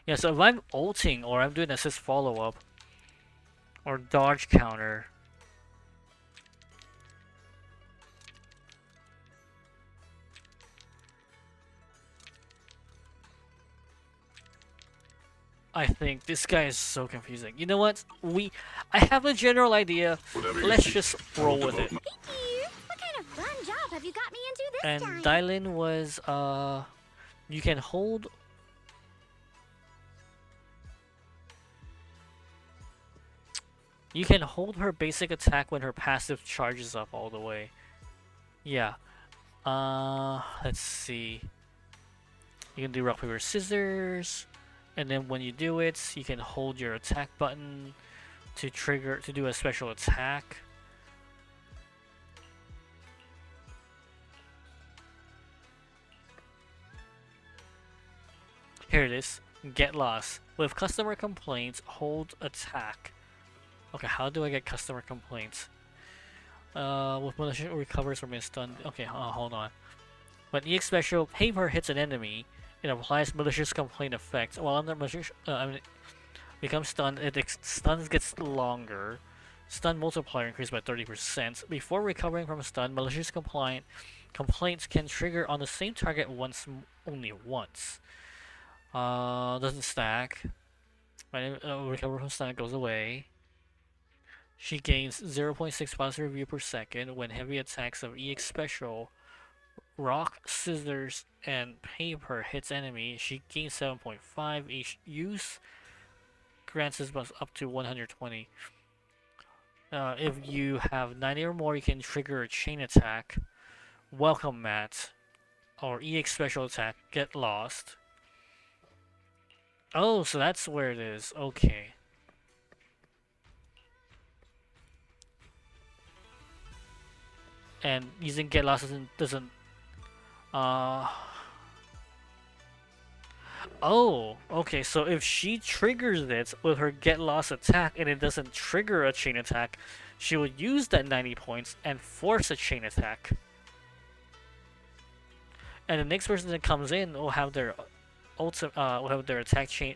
Yeah, so if I'm ulting or I'm doing assist follow up or dodge counter. I think this guy is so confusing. You know what? I have a general idea. Let's just roll with it. Thank you. What kind of fun job have you got me into this And time? Dylan was you can hold. You can hold her basic attack when her passive charges up all the way. Yeah. Let's see. You can do rock paper scissors. And then when you do it, you can hold your attack button to do a special attack. Here it is. Get lost. With customer complaints, hold attack. Okay, how do I get customer complaints? With malicious recovers from being stunned. Okay, hold on. When EX special paper hits an enemy, it applies malicious complaint effect. While under malicious, becomes stunned, stuns gets longer. Stun multiplier increased by 30%. Before recovering from stun, malicious complaints can trigger on the same target only once. Doesn't stack. When recover from stun, it goes away. She gains 0.6 positive review per second when heavy attacks of EX special, rock, scissors, and paper hits enemy. She gains 7.5 each use. Grants this buff up to 120. If you have 90 or more, you can trigger a chain attack, welcome mat, or EX special attack, get lost. Oh, so that's where it is. Okay. And using get lost doesn't oh, okay, so if she triggers it with her get lost attack and it doesn't trigger a chain attack, she would use that 90 points and force a chain attack. And the next person that comes in will have their will have their attack chain.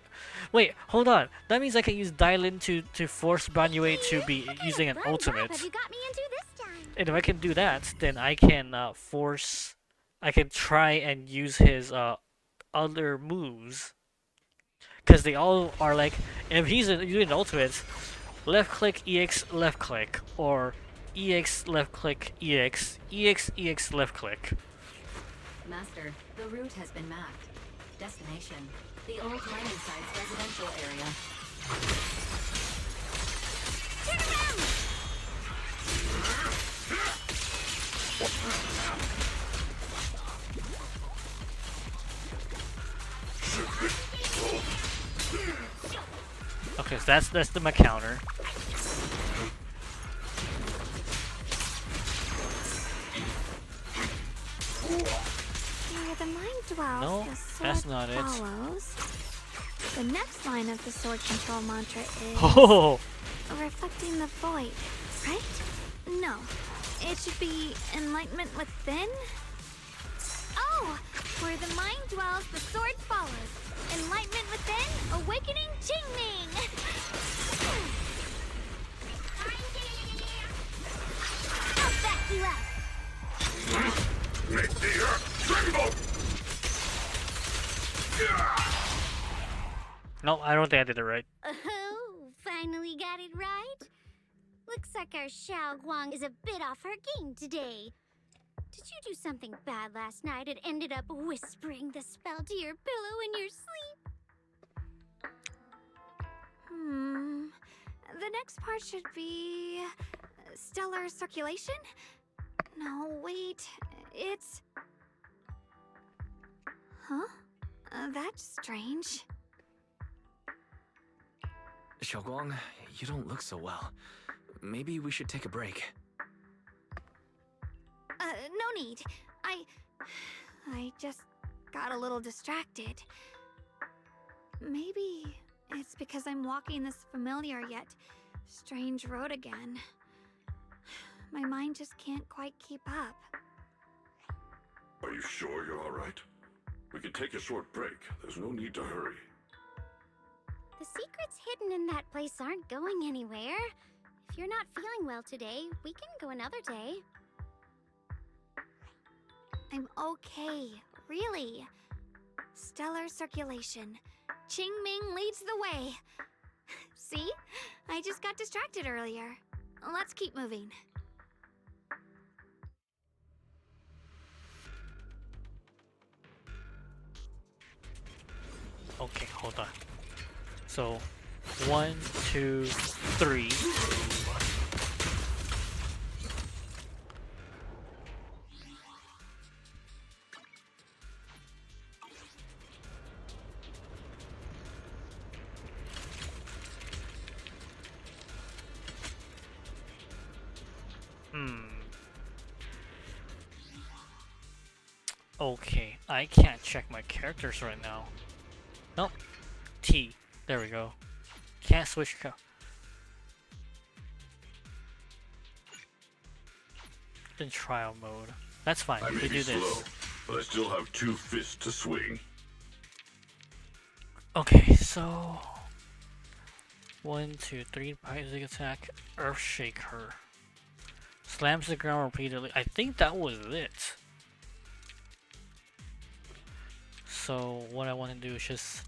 Wait, hold on. That means I can use Dylan to force Banyue to be using an ultimate. Have you got me into this time? And if I can do that, then I can I can try and use his other moves, because they all are like, if he's doing ultimates, left click EX left click, or EX left click EX EX left click. Master, the route has been mapped. Destination, the old mining site's residential area. Turn around! Okay, so that's the counter. Where the mind dwells, No, the sword that's not it. follows. The next line of the sword control mantra is Oh! reflecting the void, right? No, it should be enlightenment within. Oh! Where the mind dwells, the sword follows. Enlightenment within, awakening Qingming! I'll back you up! Make the earth tremble! No, I don't think I did it right. Oh, finally got it right? Looks like our Xiao Guang is a bit off her game today. Did you do something bad last night and ended up whispering the spell to your pillow in your sleep? The next part should be... stellar circulation? No, wait. It's... Huh? That's strange. Xiaoguang, you don't look so well. Maybe we should take a break. No need. I just got a little distracted. Maybe it's because I'm walking this familiar yet strange road again. My mind just can't quite keep up. Are you sure you're alright? We can take a short break. There's no need to hurry. The secrets hidden in that place aren't going anywhere. If you're not feeling well today, we can go another day. I'm okay, really. Stellar circulation. Qingming leads the way. See? I just got distracted earlier. Let's keep moving. Okay, hold on. So, 1, 2, 3. Okay, I can't check my characters right now. Nope. T. There we go. Can't switch in trial mode. That's fine. I We may can be do this. slow, but I still have 2 fists to swing. Okay, so 1, 2, 3. Basic attack. Earth Shaker. Slams the ground repeatedly. I think that was it. So what I want to do is just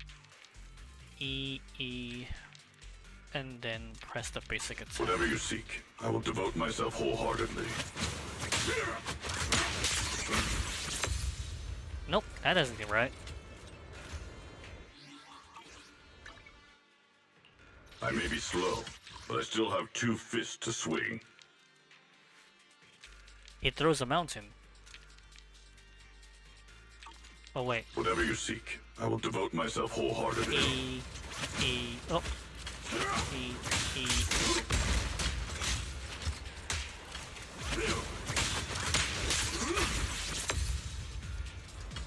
E, and then press the basic attack. Whatever you seek, I will devote myself wholeheartedly. Nope, that doesn't get right. I may be slow, but I still have 2 fists to swing. It throws a mountain. Oh wait. Whatever you seek, I will devote myself wholeheartedly. Oh. E.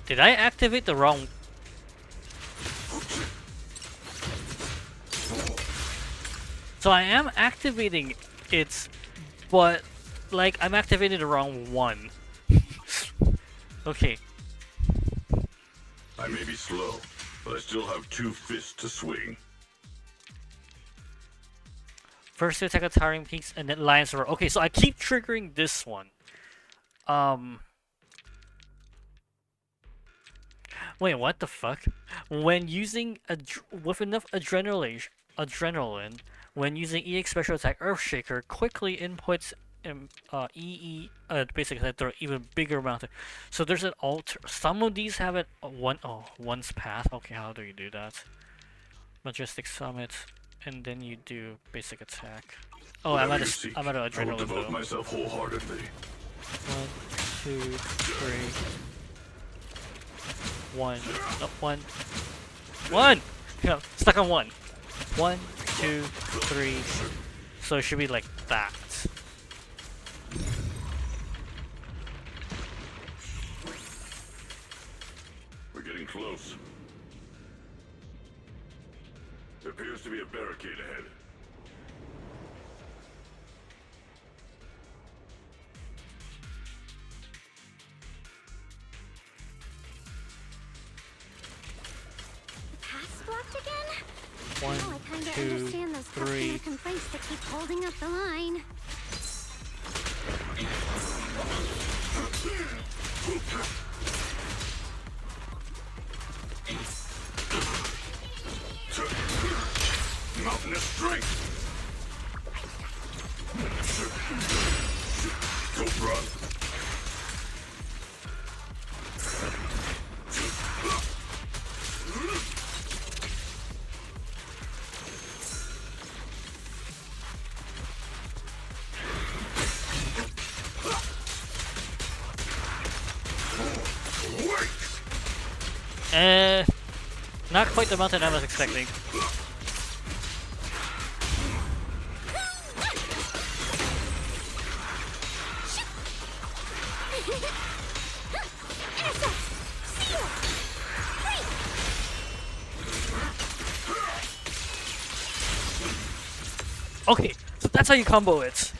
Did I activate the wrong? So I am activating it, but like I'm activating the wrong one. Okay. I may be slow, but I still have 2 fists to swing. First to attack a towering peaks and then Lion's Roar. Okay, so I keep triggering this one. Wait, what the fuck? When using with enough adrenaline, when using EX special attack Earthshaker quickly inputs basic attack through even bigger amount. So there's an some of these have it once path. Okay, how do you do that? Majestic Summit, and then you do basic attack. Oh, I'm at an adrenaline. I will devote myself wholeheartedly. 1, 2, 3. 1. No, 1. 1! Yeah, stuck on 1. 1, 2, 3. So it should be like that. We're getting close. There appears to be a barricade ahead. One, Now I kinda 2, understand those 3. customer complaints that keep holding up the line. Mountain of strength! Cobra! Not quite the mountain I was expecting. Okay, so that's how you combo it.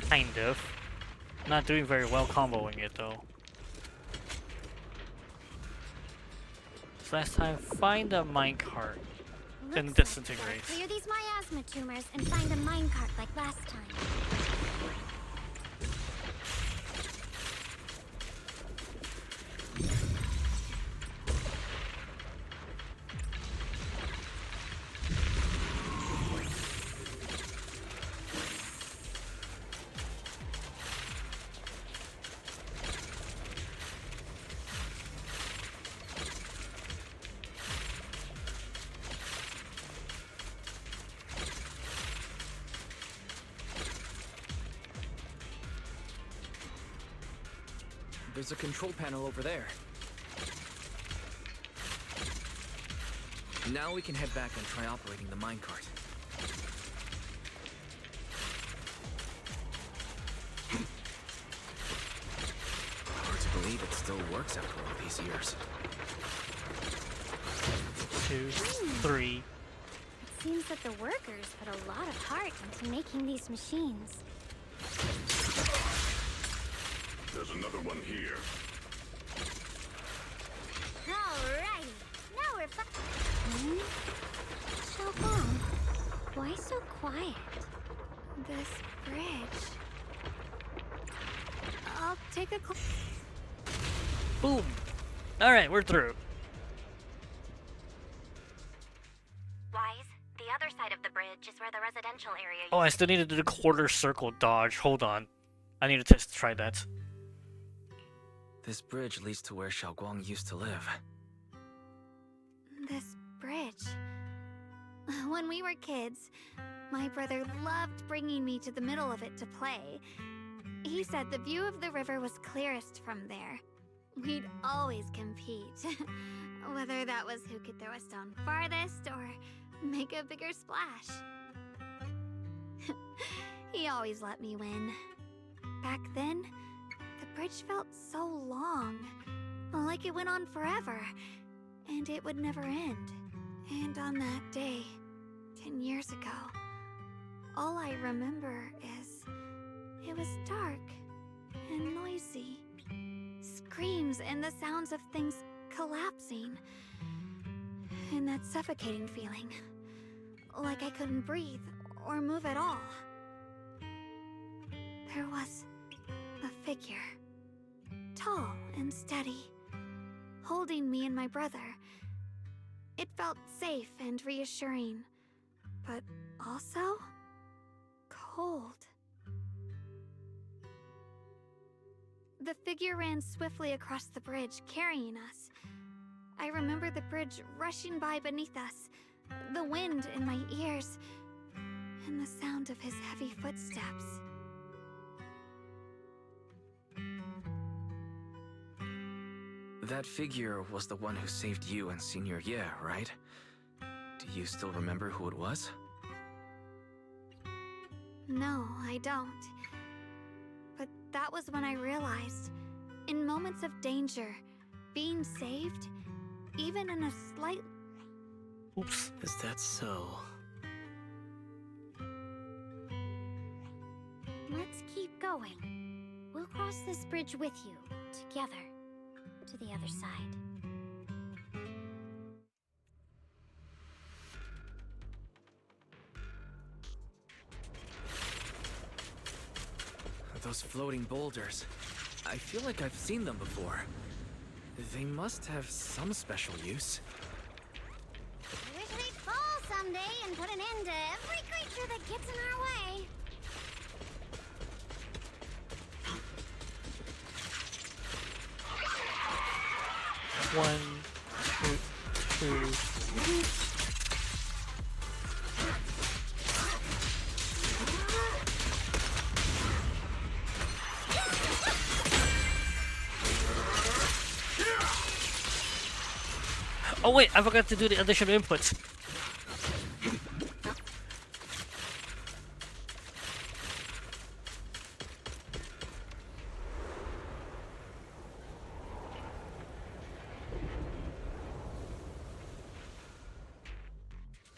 Kind of. Not doing very well comboing it though. So last time, find a minecart and disintegrate. Clear these miasma tumors and find a minecart like last time. There's a control panel over there. Now we can head back and try operating the minecart. Hard to believe it still works after all these years. 2, 3. It seems that the workers put a lot of heart into making these machines. There's another one here. Alrighty, now we're Xiaogong, why so quiet? This bridge. I'll take a Boom! Alright, we're through. Wise, the other side of the bridge is where the residential area Oh, I still need to do the quarter circle dodge. Hold on. I need to try that. This bridge leads to where Xiaoguang used to live. This bridge. When we were kids, my brother loved bringing me to the middle of it to play. He said the view of the river was clearest from there. We'd always compete, whether that was who could throw a stone farthest or make a bigger splash. He always let me win. Back then, the bridge felt so long, like it went on forever, and it would never end. And on that day, 10 years ago, all I remember is it was dark and noisy. Screams and the sounds of things collapsing. And that suffocating feeling, like I couldn't breathe or move at all. There was a figure, tall and steady, holding me and my brother. It felt safe and reassuring, but also cold. The figure ran swiftly across the bridge, carrying us. I remember the bridge rushing by beneath us, the wind in my ears, and the sound of his heavy footsteps. That figure was the one who saved you and Senior Ye, right? Do you still remember who it was? No, I don't. But that was when I realized, in moments of danger, being saved, even in a slight... Oops. Is that so? Let's keep going. cross this bridge with you, together, to the other side. Those floating boulders. I feel like I've seen them before. They must have some special use. I wish we'd fall someday and put an end to every creature that gets in our way. One, two. Oh wait, I forgot to do the additional inputs.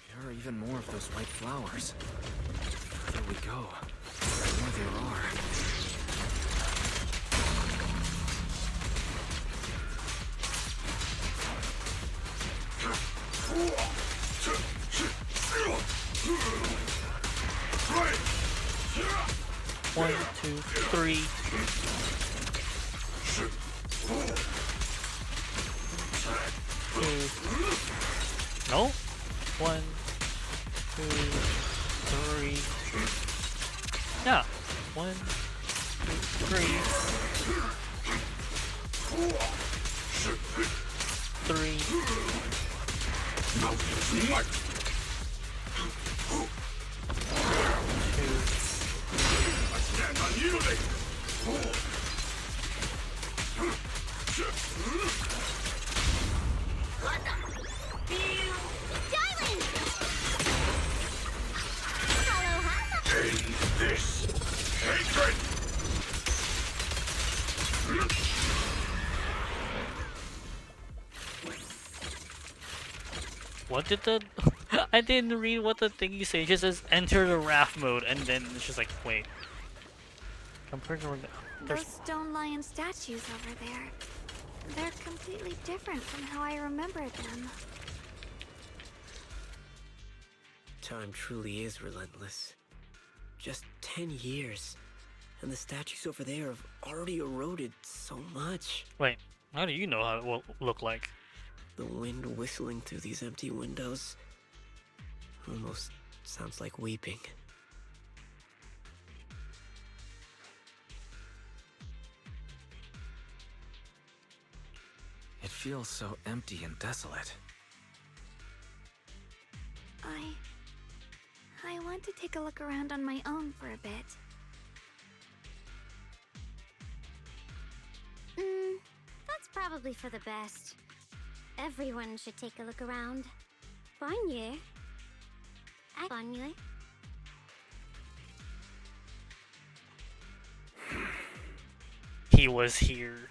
There are even more of those white flowers. The further we go, the more there are. One, two, three. Two. No? One, two, three. Yeah. One, two, three. What did the... I didn't read what the thing you say. It just says enter the raft mode, and then it's just like, wait. Compared to... Those stone lion statues over there. They're completely different from how I remembered them. Time truly is relentless. Just 10 years, and the statues over there have already eroded so much. Wait, how do you know how it will look like? The wind whistling through these empty windows almost sounds like weeping. It feels so empty and desolate. I want to take a look around on my own for a bit. That's probably for the best. Everyone should take a look around. Bonnier. Bonnier. He was here.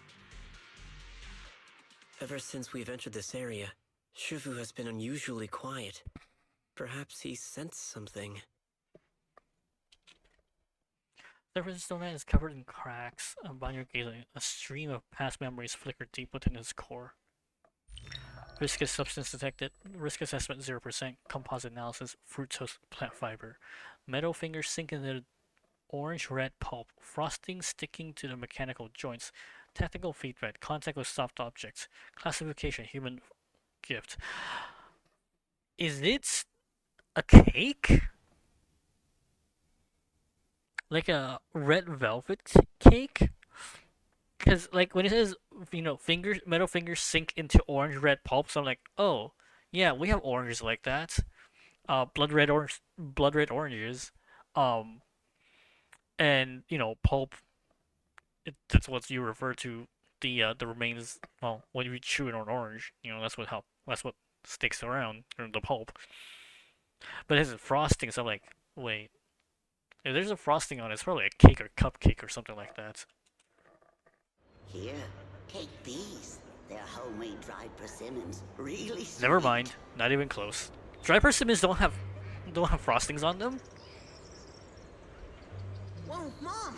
Ever since we've entered this area, Shifu has been unusually quiet. Perhaps he sensed something. The resistance is covered in cracks. Upon your gaze, a stream of past memories flicker deep within his core. Viscous substance detected. Risk assessment 0%. Composite analysis. Fructose plant fiber. Metal fingers sink into the orange-red pulp. Frosting sticking to the mechanical joints. Tactical feedback. Contact with soft objects. Classification. Human gift. Is it a cake? Like a red velvet cake? Because, like, when it says, you know, fingers, metal fingers sink into orange red pulp, so I'm like, oh, yeah, we have oranges like that. Blood red oranges. And, you know, pulp, that's what you refer to the remains, well, when you chew it on orange, you know, that's what sticks around, or the pulp. But it has a frosting, so I'm like, wait. If there's a frosting on it, it's probably a cake or cupcake or something like that. Here, take these. They're homemade dried persimmons. Really sweet. Never mind, not even close. Dry persimmons don't have frostings on them. Whoa, Mom!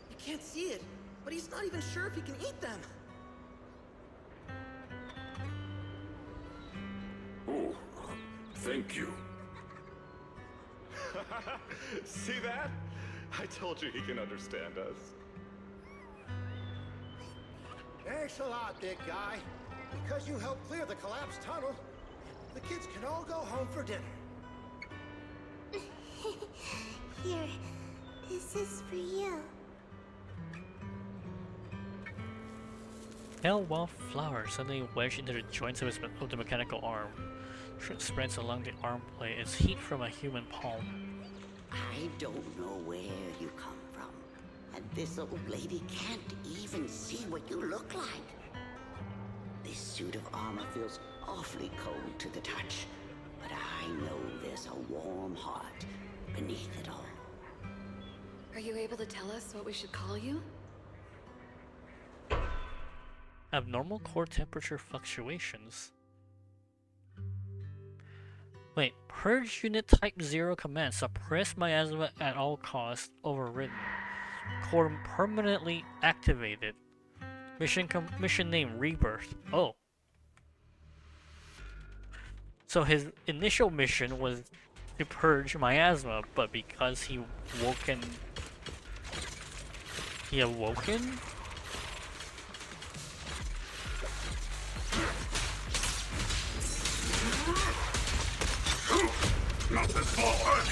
You can't see it, but he's not even sure if he can eat them. Oh, thank you. See that? I told you he can understand us. Thanks a lot, big guy. Because you helped clear the collapsed tunnel, the kids can all go home for dinner. Here, this is for you. Pale wildflower suddenly wedged into the joints of the mechanical arm. Spreads along the arm plate its heat from a human palm. I don't know where you come from, and this old lady can't even see what you look like. This suit of armor feels awfully cold to the touch, but I know there's a warm heart beneath it all. Are you able to tell us what we should call you? Abnormal core temperature fluctuations. Wait, purge unit type 0 command. Suppress miasma at all costs. Overridden. Core permanently activated. Mission name Rebirth. Oh. So his initial mission was to purge miasma, but because he awoken. Nothing forward!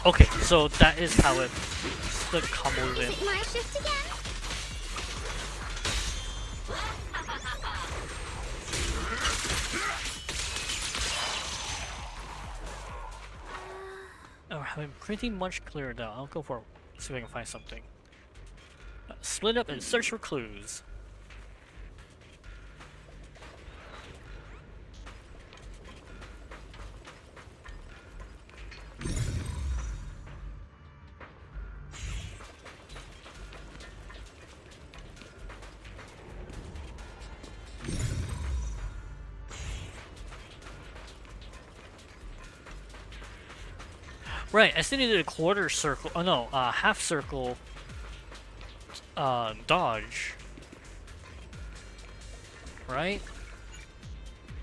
Okay, so that is how it the combos in. Is it my shift again? Oh, I'm pretty much cleared out. I'll go for see if I can find something. Split up and search for clues. Right, I still needed a quarter circle. Oh no, half circle. Dodge. Right?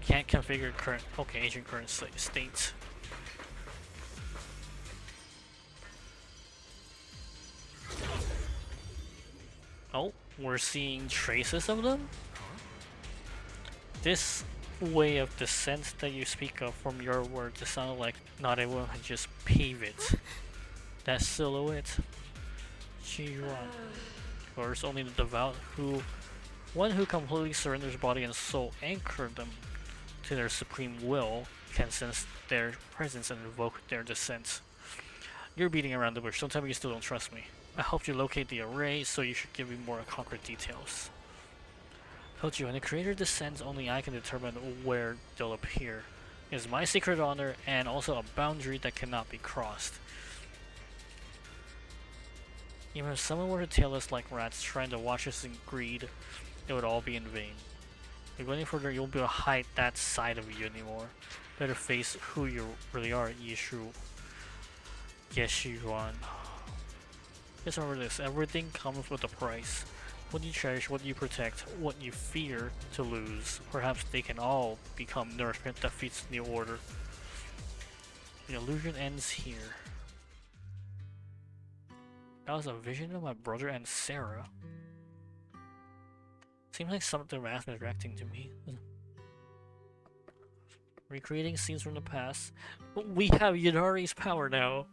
Can't configure current. Okay, agent current state. Oh, we're seeing traces of them? This way of descent that you speak of from your words, it sounded like not everyone can just pave it. That silhouette. G1. Of course, only the devout one who completely surrenders body and soul, anchor them to their supreme will, can sense their presence and invoke their descent. You're beating around the bush. Don't tell me you still don't trust me. I helped you locate the array, so you should give me more concrete details. Told you, when the creator descends, only I can determine where they'll appear. It is my secret honor, and also a boundary that cannot be crossed. Even if someone were to tail us like rats, trying to watch us in greed, it would all be in vain. If you go any further, you won't be able to hide that side of you anymore. Better face who you really are, Yeshuan. Just remember this, everything comes with a price. What you cherish, what you protect, what you fear to lose. Perhaps they can all become nourishment that feeds the order. The illusion ends here. That was a vision of my brother and Sarah. Seems like some of the math is reacting to me. Recreating scenes from the past. We have Yadari's power now.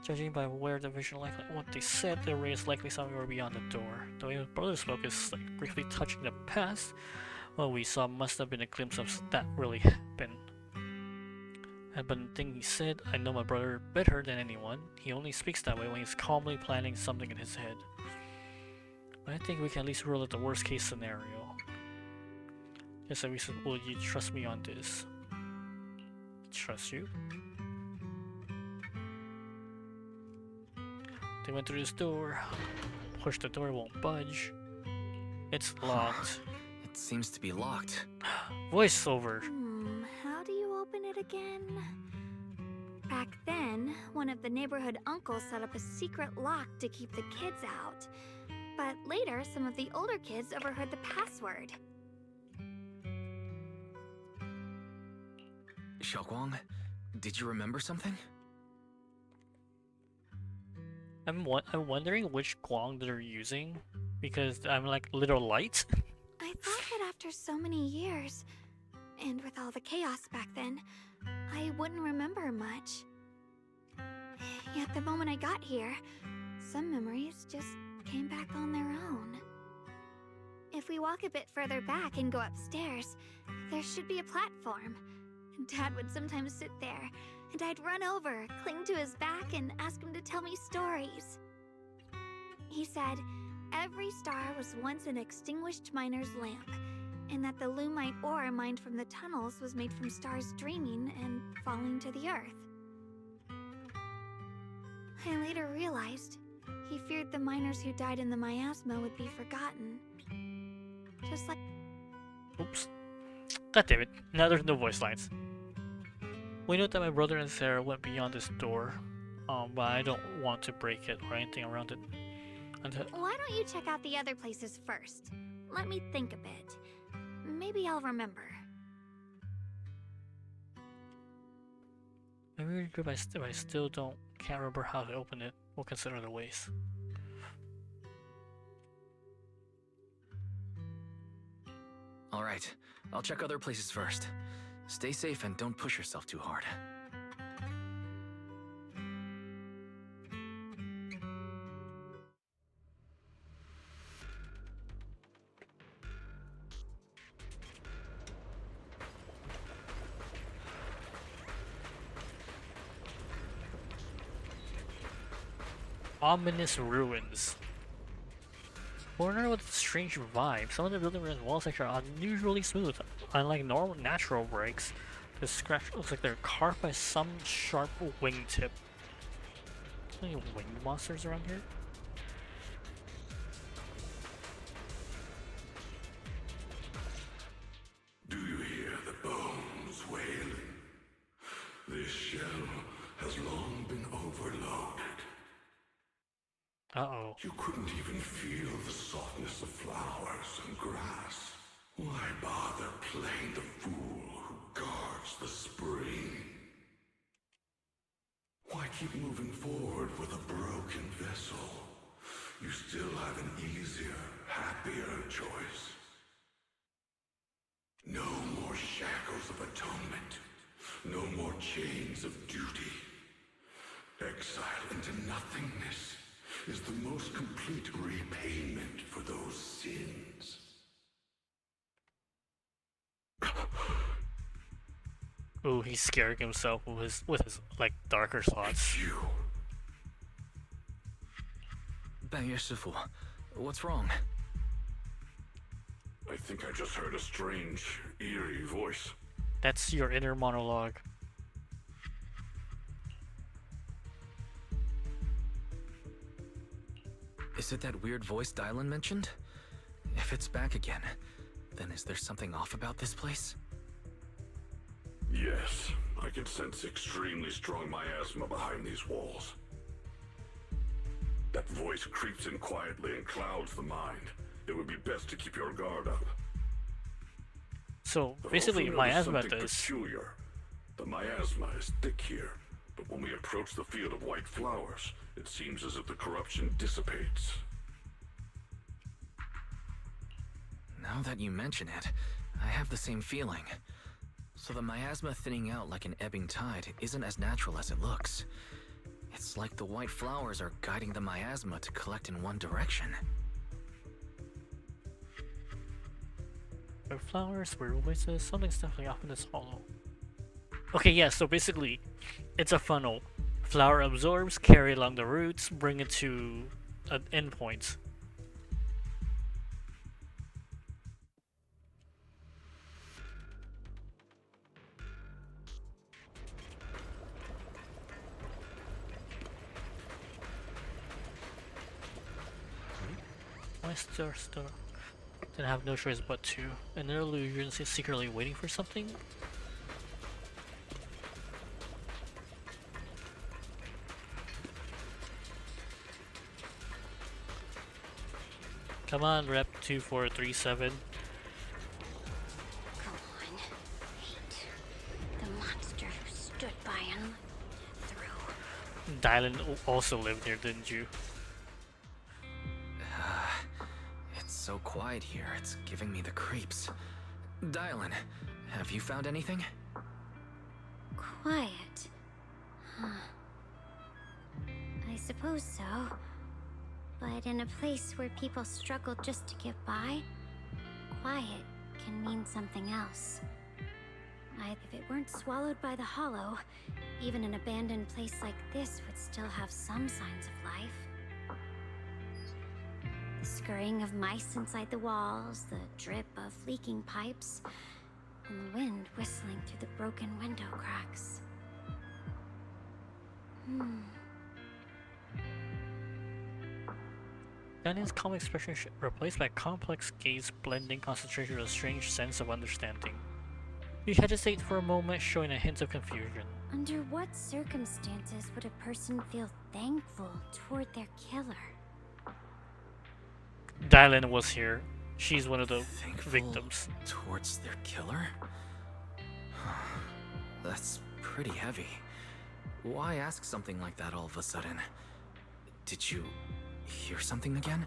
Judging by where the vision likely what they said, the array is likely somewhere beyond the door. The way his brother spoke is like briefly touching the past. What we saw must have been a glimpse of that really happened. But the thing he said, I know my brother better than anyone. He only speaks that way when he's calmly planning something in his head. But I think we can at least rule out the worst case scenario. Yes, we said, will you trust me on this? Trust you? They went through this door. Push the door, won't budge. It's locked. It seems to be locked. Voiceover. How do you open it again? Back then, one of the neighborhood uncles set up a secret lock to keep the kids out. But later, some of the older kids overheard the password. Xiaoguang, did you remember something? I'm wondering which Guang they're using, because I'm like little light. I thought that after so many years, and with all the chaos back then, I wouldn't remember much. Yet the moment I got here, some memories just came back on their own. If we walk a bit further back and go upstairs, there should be a platform. Dad would sometimes sit there, and I'd run over, cling to his back, and ask him to tell me stories. He said every star was once an extinguished miner's lamp, and that the lumite ore mined from the tunnels was made from stars dreaming and falling to the earth. I later realized he feared the miners who died in the miasma would be forgotten. Just like... Oops. God damn it. Now there's no voice lines. We know that my brother and Sarah went beyond this door, but I don't want to break it or anything around it. Why don't you check out the other places first? Let me think a bit. Maybe I'll remember. Maybe if I still can't remember how to open it, we'll consider other ways. Alright, I'll check other places first. Stay safe and don't push yourself too hard. Ominous ruins. Corner with a strange vibe. Some of the building walls are unusually smooth, unlike normal natural breaks. The scratch looks like they're carved by some sharp wingtip. Any winged monsters around here? Do you hear the bones wailing? This shell has long been overloaded. Uh-oh. You couldn't even feel the softness of flowers and grass. Why bother playing the fool who guards the spring? Why keep moving forward with a broken vessel? You still have an easier, happier choice. No more shackles of atonement. No more chains of duty. Exile into nothingness is the most complete repayment for those sins. Ooh, he's scaring himself with his like darker thoughts. You. Bangye Shifu, what's wrong? I think I just heard a strange, eerie voice. That's your inner monologue. Is it that weird voice Dylan mentioned? If it's back again, then is there something off about this place? Yes, I can sense extremely strong miasma behind these walls. That voice creeps in quietly and clouds the mind. It would be best to keep your guard up. So I've basically, also miasma noticed something does. peculiar. The miasma is thick here, but when we approach the field of white flowers, it seems as if the corruption dissipates. Now that you mention it, I have the same feeling. So the miasma thinning out like an ebbing tide isn't as natural as it looks. It's like the white flowers are guiding the miasma to collect in one direction. Weird flowers, weird voices, something's definitely off in this hollow. Okay, yeah, so basically, it's a funnel. Flower absorbs, carry along the roots, bring it to an endpoint. My star. Then have no choice but to. An illusion is secretly waiting for something? Come on, Rep 2437. Go on. Hate the monster who stood by and through. Dylan also lived here, didn't you? It's so quiet here, it's giving me the creeps. Dylan, have you found anything? Quiet. Huh. I suppose so. But in a place where people struggle just to get by, quiet can mean something else. If it weren't swallowed by the hollow, even an abandoned place like this would still have some signs of life. The scurrying of mice inside the walls, the drip of leaking pipes, and the wind whistling through the broken window cracks. Dylan's calm expression replaced by complex gaze, blending concentration with a strange sense of understanding. He hesitates for a moment, showing a hint of confusion. Under what circumstances would a person feel thankful toward their killer? Dylan was here. She's one of the victims. Towards their killer? That's pretty heavy. Why ask something like that all of a sudden? Did you hear something again?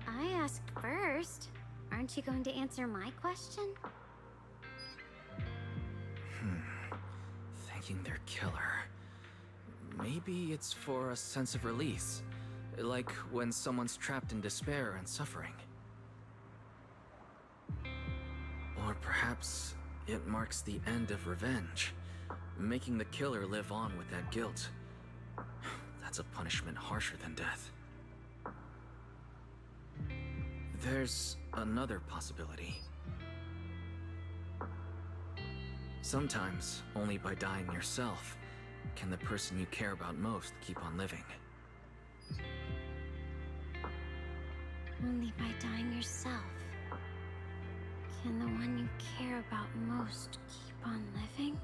I asked first. Aren't you going to answer my question? Thanking their killer. Maybe it's for a sense of release. Like when someone's trapped in despair and suffering. Or perhaps it marks the end of revenge, making the killer live on with that guilt. That's a punishment harsher than death. There's another possibility. Sometimes, only by dying yourself, can the person you care about most keep on living. Only by dying yourself can the one you care about most keep on living?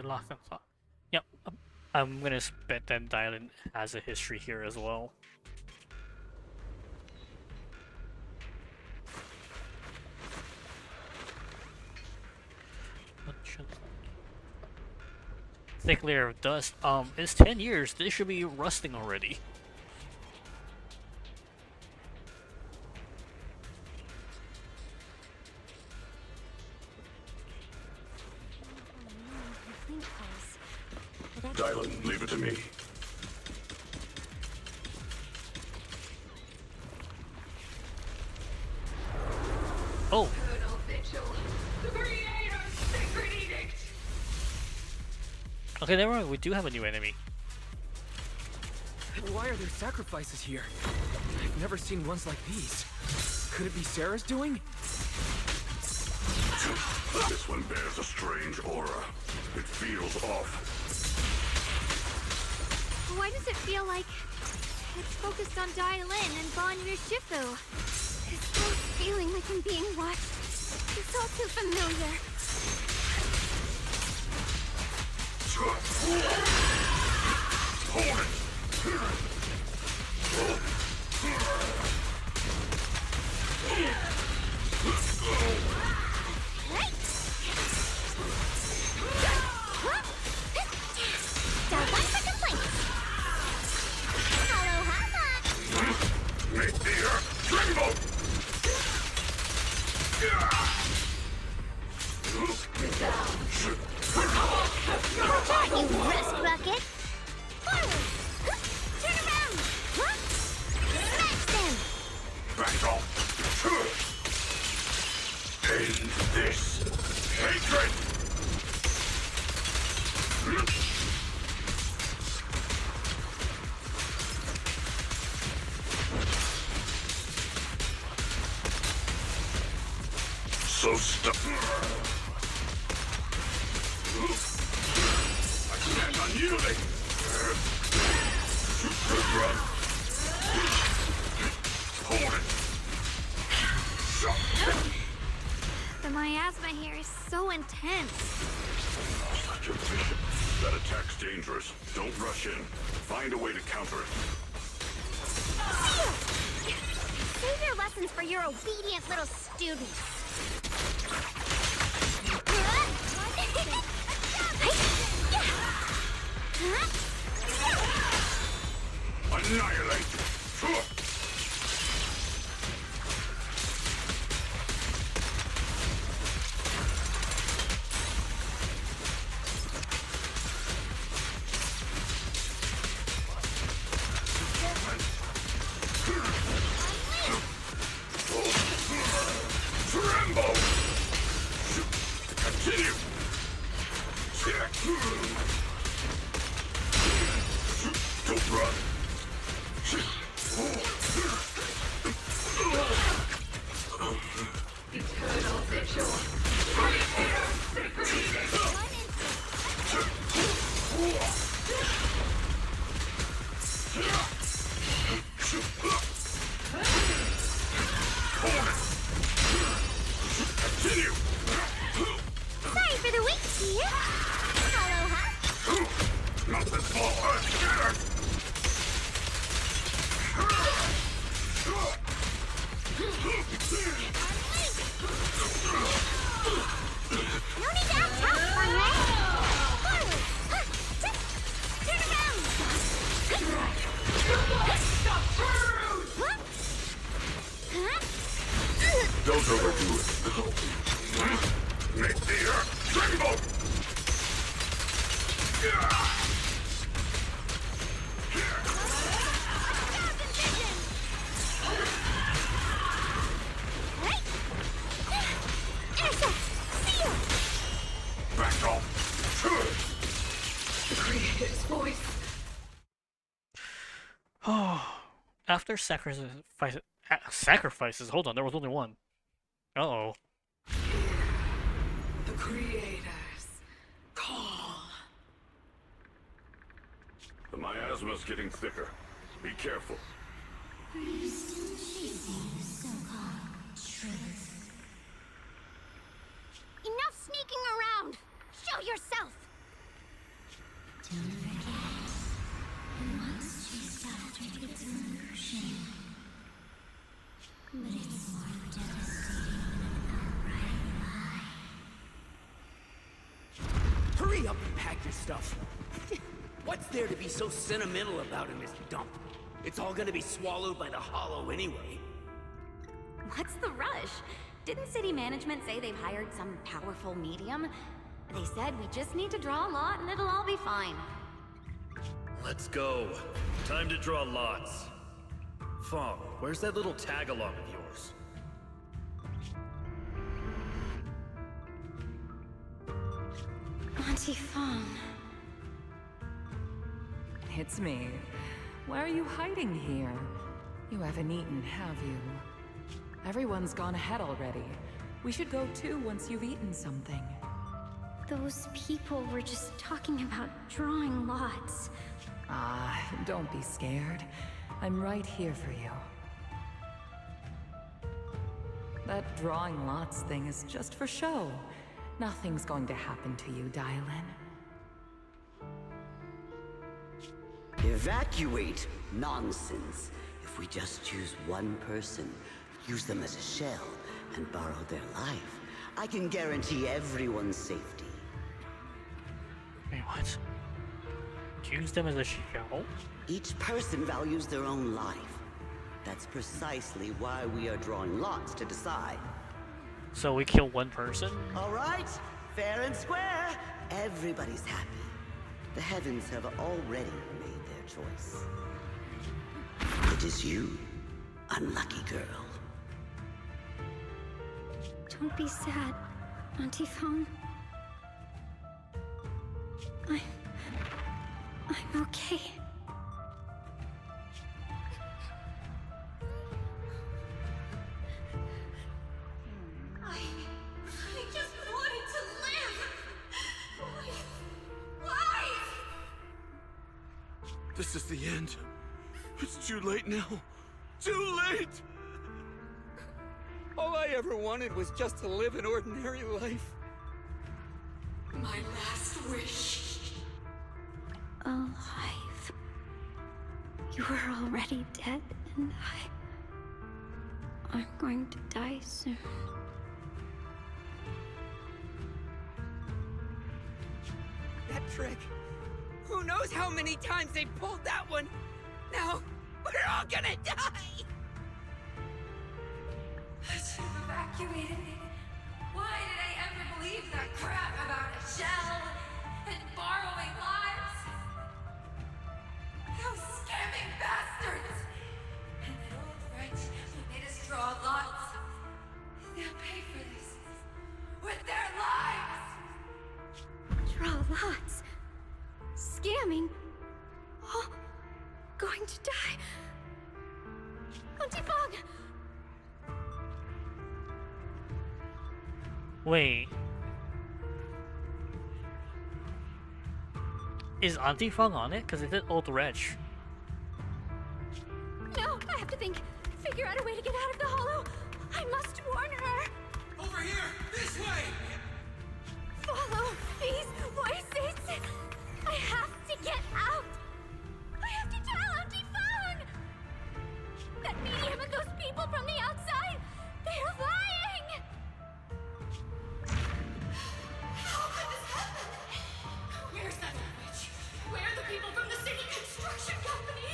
Lost in thought. Yep, I'm gonna bet that Dylan has a history here as well. Thick layer of dust. It's 10 years. This should be rusting already. Dylan, leave it to me. Oh. Okay, never mind. We do have a new enemy. Why are there sacrifices here? I've never seen ones like these. Could it be Sarah's doing? This one bears a strange aura. It feels off. Why does it feel like it's focused on Dylan and Bonnier Shifu? This feeling like I'm being watched. It's all too familiar. Hold it! You rust bucket! Forward! Turn around! Smash them! Back off! End this hatred! So stuck. I stand unyielding. The miasma here is so intense. Such a vision. That attack's dangerous. Don't rush in. Find a way to counter it. Save your lessons for your obedient little students. Annihilate! Tremble! Continue! Don't run! Eternal vigil. Continue! Sorry for the wait, dear. Aloha. Not this ball! Get it! No need to act tough, Funray. Forward. Turn around. Don't overdo it. Make the earth tremble! Back off! The Creator's voice. Oh, after sacrifices. Hold on, there was only one. Uh-oh. The Creator's call. The miasma's getting thicker. Be careful. Are you still chasing the so-called truth? Enough sneaking around! Show yourself! Don't forget, who once chased after its illusion. But it's more devastating than an outright lie. Hurry up and pack your stuff. What's there to be so sentimental about in this dump? It's all gonna be swallowed by the hollow anyway. What's the rush? Didn't city management say they've hired some powerful medium? They said we just need to draw a lot and it'll all be fine. Let's go. Time to draw lots. Fong, where's that little tag-along of yours? Auntie Fong. It's me. Why are you hiding here? You haven't eaten, have you? Everyone's gone ahead already. We should go too once you've eaten something. Those people were just talking about drawing lots. Ah, don't be scared. I'm right here for you. That drawing lots thing is just for show. Nothing's going to happen to you, Dylan. Evacuate? Nonsense. If we just choose one person, use them as a shell, and borrow their life, I can guarantee everyone's safety. Wait, what? Use them as a shell? Each person values their own life. That's precisely why we are drawing lots to decide. So we kill one person? All right, fair and square. Everybody's happy. The heavens have already made their choice. It is you, unlucky girl. Don't be sad, Auntie Fong. I'm okay. I just wanted to live. Why? This is the end. It's too late now. Too late! Oh my I ever wanted was just to live an ordinary life. My last wish. Alive. You were already dead, and I'm going to die soon. That trick. Who knows how many times they pulled that one? Now, we're all gonna die! I should have evacuated me. Why did I ever believe that crap about a shell and borrowing lives? Those scamming bastards! And that old French who made us draw lots. They'll pay for this with their lives! Draw lots. Scamming. Oh, going to die. Auntie Fong! Wait. Is Auntie Fong on it? Because it did Old Wretch. No, I have to think. Figure out a way to get out of the hollow. I must warn her. Over here! This way! Follow these voices. I have to get out. I have to tell Auntie Fong. That medium and those people from the outside, they're lying. How could this happen? Where's that witch? Where are the people from the city construction company?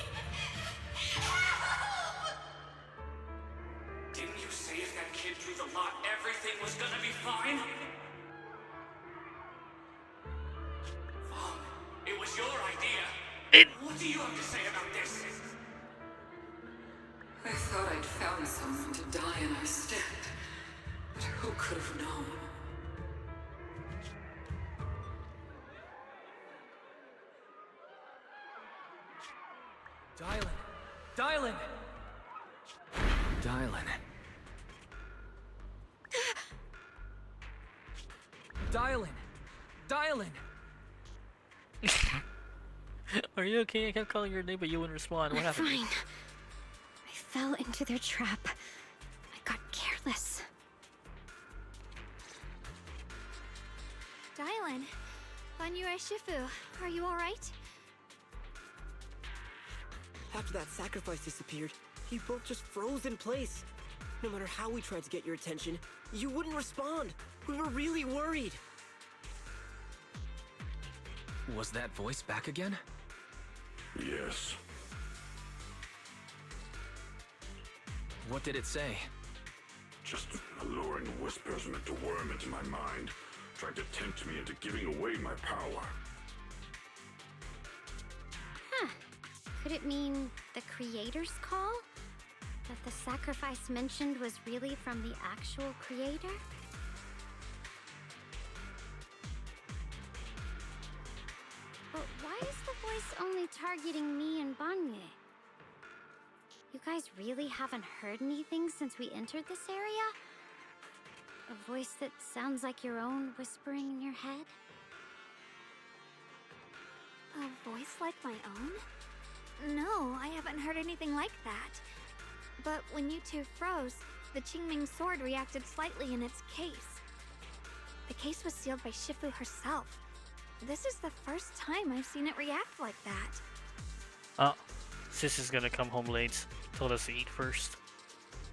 Help! Didn't you say if that kid drew the lot, everything was gonna be fine? Fong, it was your idea. What do you have to say about this? I thought I'd found someone to die in our stead. But who could have known? Dylan! Dylan. Dylan! Are you okay? I kept calling your name, but you wouldn't respond. What I'm happened? fine. I fell into their trap. I got careless. Dylan, Banyue Shifu, are you alright? After that sacrifice disappeared, you both just froze in place. No matter how we tried to get your attention, you wouldn't respond. We were really worried. Was that voice back again? Yes. What did it say? Just alluring whispers meant to worm into my mind, trying to tempt me into giving away my power. Huh. Could it mean the creator's call? That the sacrifice mentioned was really from the actual creator? But why is the voice only targeting me and Banyue? You guys really haven't heard anything since we entered this area? A voice that sounds like your own whispering in your head? A voice like my own? No, I haven't heard anything like that. But when you two froze, the Qingming sword reacted slightly in its case. The case was sealed by Shifu herself. This is the first time I've seen it react like that. Oh, sis is gonna come home late. Told us to eat first.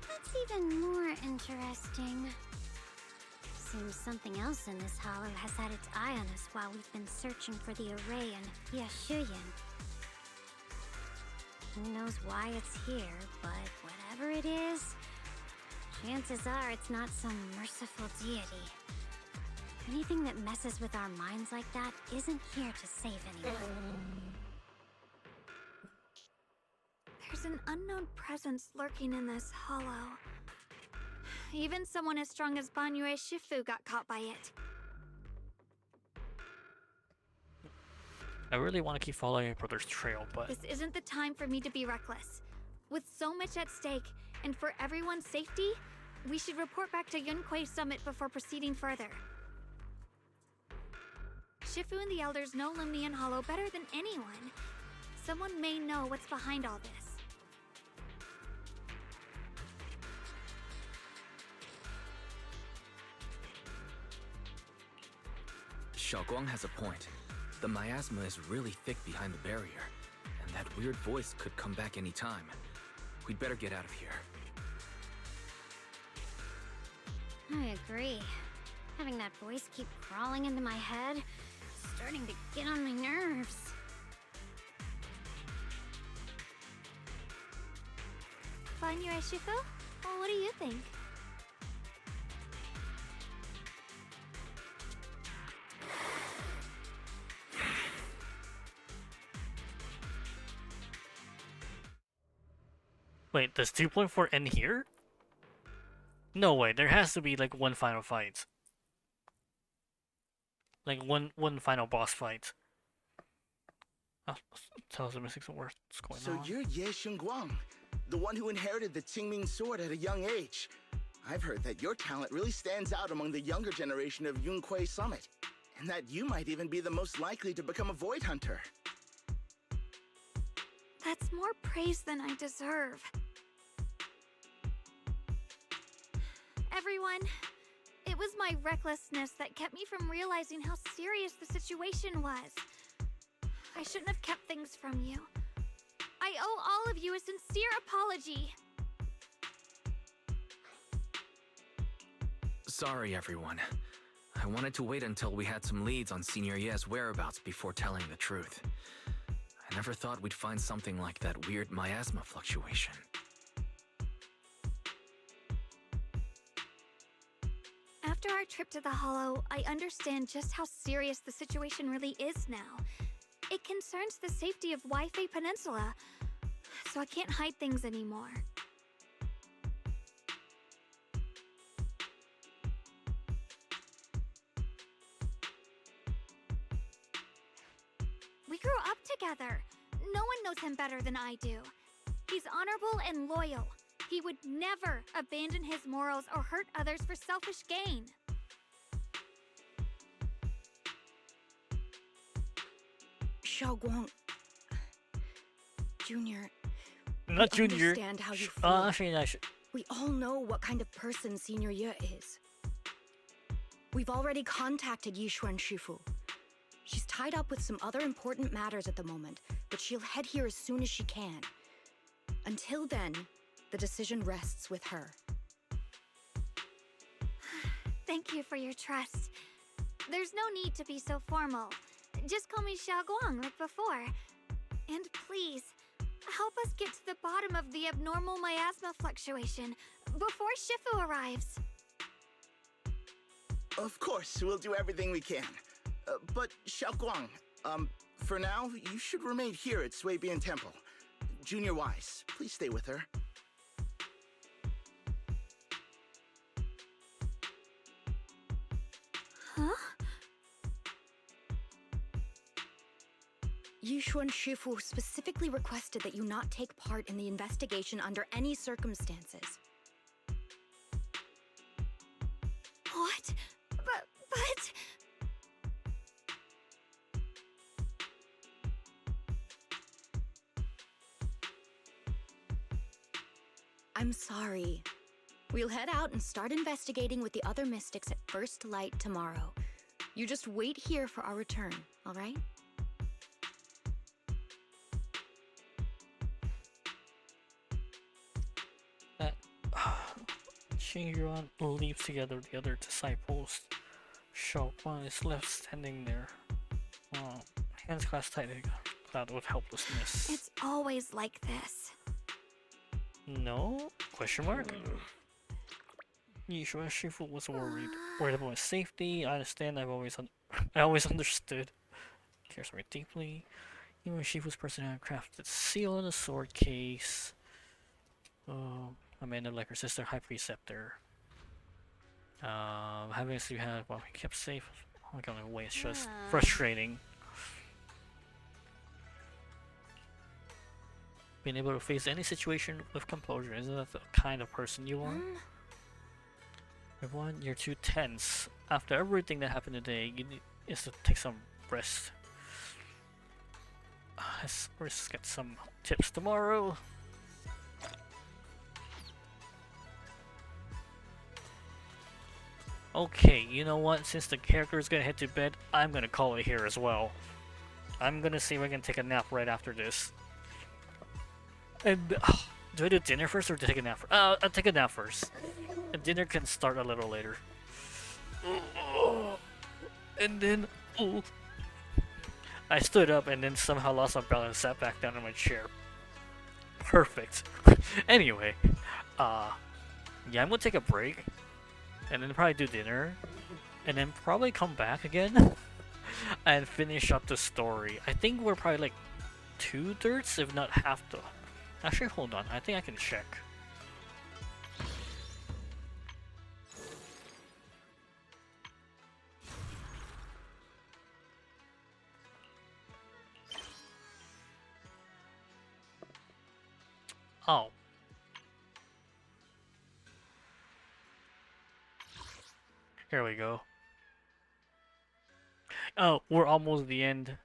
That's even more interesting. Seems something else in this hollow has had its eye on us while we've been searching for the array in Yashuyan. Who knows why it's here, but whatever it is, chances are it's not some merciful deity. Anything that messes with our minds like that isn't here to save anyone. There's an unknown presence lurking in this hollow. Even someone as strong as Banyue Shifu got caught by it. I really want to keep following my brother's trail, but This isn't the time for me to be reckless. With so much at stake, and for everyone's safety, we should report back to Yunquei Summit before proceeding further. Shifu and the Elders know Lumnian Hollow better than anyone. Someone may know what's behind all this. Xiaoguang has a point. The miasma is really thick behind the barrier, and that weird voice could come back any time. We'd better get out of here. I agree. Having that voice keep crawling into my head, starting to get on my nerves. Fun, Yueshifu? Well, what do you think? Wait, does 2.4 end here? No way, there has to be like one final fight. Like one final boss fight. Oh, tell us I'm missing some words. What's going on? So you're Ye Xingguang, the one who inherited the Qingming sword at a young age. I've heard that your talent really stands out among the younger generation of Yunque Summit, and that you might even be the most likely to become a Void Hunter. That's more praise than I deserve. Everyone, it was my recklessness that kept me from realizing how serious the situation was. I shouldn't have kept things from you. I owe all of you a sincere apology. Sorry, everyone. I wanted to wait until we had some leads on Senior Ye's whereabouts before telling the truth. I never thought we'd find something like that weird miasma fluctuation. After our trip to the Hollow, I understand just how serious the situation really is now. It concerns the safety of Waifei Peninsula, so I can't hide things anymore. We grew up together. No one knows him better than I do. He's honorable and loyal. He would never abandon his morals or hurt others for selfish gain. Xiaoguang, Junior. Not we Junior. Understand how you feel. Actually, I should. We all know what kind of person Senior Ye is. We've already contacted Yishuan Shifu. She's tied up with some other important matters at the moment, but she'll head here as soon as she can. Until then, the decision rests with her. Thank you for your trust. There's no need to be so formal. Just call me Xiaoguang like before. And please, help us get to the bottom of the abnormal miasma fluctuation before Shifu arrives. Of course, we'll do everything we can. But Xiaoguang, for now, you should remain here at Suibian Temple. Junior Wise, please stay with her. Huh? Yishuan Shifu specifically requested that you not take part in the investigation under any circumstances. What? But... I'm sorry. We'll head out and start investigating with the other mystics at first light tomorrow. You just wait here for our return, all right? Shinjuan leaves together the other disciples. Xiaoguang is left standing there. Hands clasped tightly, clad with helplessness. It's always like this. No? Question mark? Yishuan Shifu was worried about my safety. I understand. I always understood. Cares very deeply. Even Shifu's personality crafted seal in a sword case. Amanda, like her sister, High Preceptor. Having us had while we kept safe. Like on the way, it's just frustrating. Being able to face any situation with composure, isn't that the kind of person you are? Everyone, you're too tense. After everything that happened today, you need to take some rest. Let's get some tips tomorrow. Okay, you know what? Since the character is gonna head to bed, I'm gonna call it here as well. I'm gonna see if I can take a nap right after this. And do I do dinner first or take a nap first? I'll take a nap first. And dinner can start a little later. And then, I stood up and then somehow lost my balance and sat back down in my chair. Perfect. Anyway, yeah, I'm gonna take a break, and then probably do dinner, and then probably come back again, and finish up the story. I think we're probably like 2/3, if not half the... Actually, hold on. I think I can check. Oh. Here we go. Oh, we're almost the end.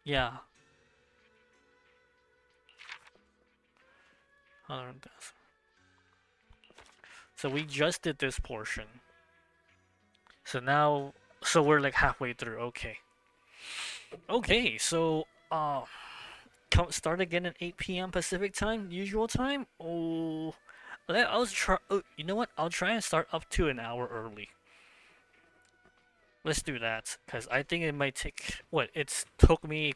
Yeah. 100,000. So we just did this portion. So now, so we're like halfway through. Okay. Okay, so start again at 8 p.m. Pacific time, usual time. Oh, I'll try. Oh, you know what? I'll try and start up to an hour early. Let's do that, because I think it might take, what, it's took me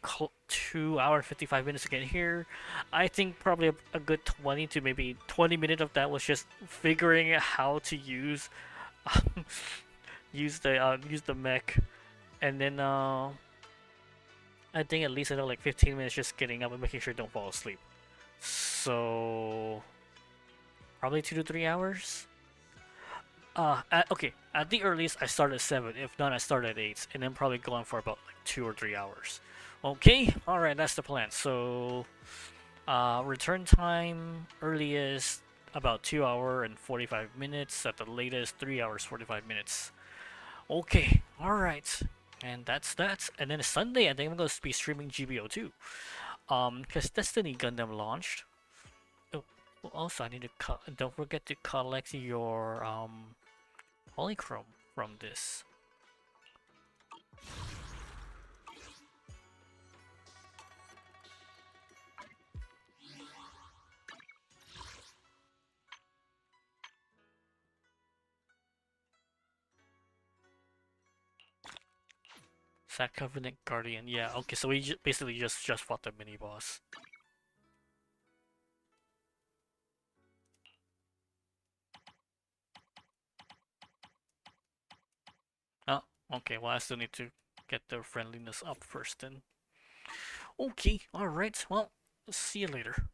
2 hours 55 minutes to get here. I think probably a good 20 to maybe 20 minutes of that was just figuring out how to use use the mech, and then I think at least another like 15 minutes just getting up and making sure I don't fall asleep. So probably 2 to 3 hours. Okay, at the earliest I start at 7, if not I start at 8, and then probably go on for about like 2 or 3 hours. Okay, alright, that's the plan. So, return time, earliest about 2 hours and 45 minutes, at the latest 3 hours 45 minutes. Okay, alright, and that's that. And then Sunday, I think I'm going to be streaming GBO too. Because Destiny Gundam launched. Oh, also I need to don't forget to collect your, polychrome from this. Sack Covenant Guardian, yeah, okay, so we basically just fought the mini boss. Oh, okay, well I still need to get their friendliness up first then. Okay, alright, well, see you later.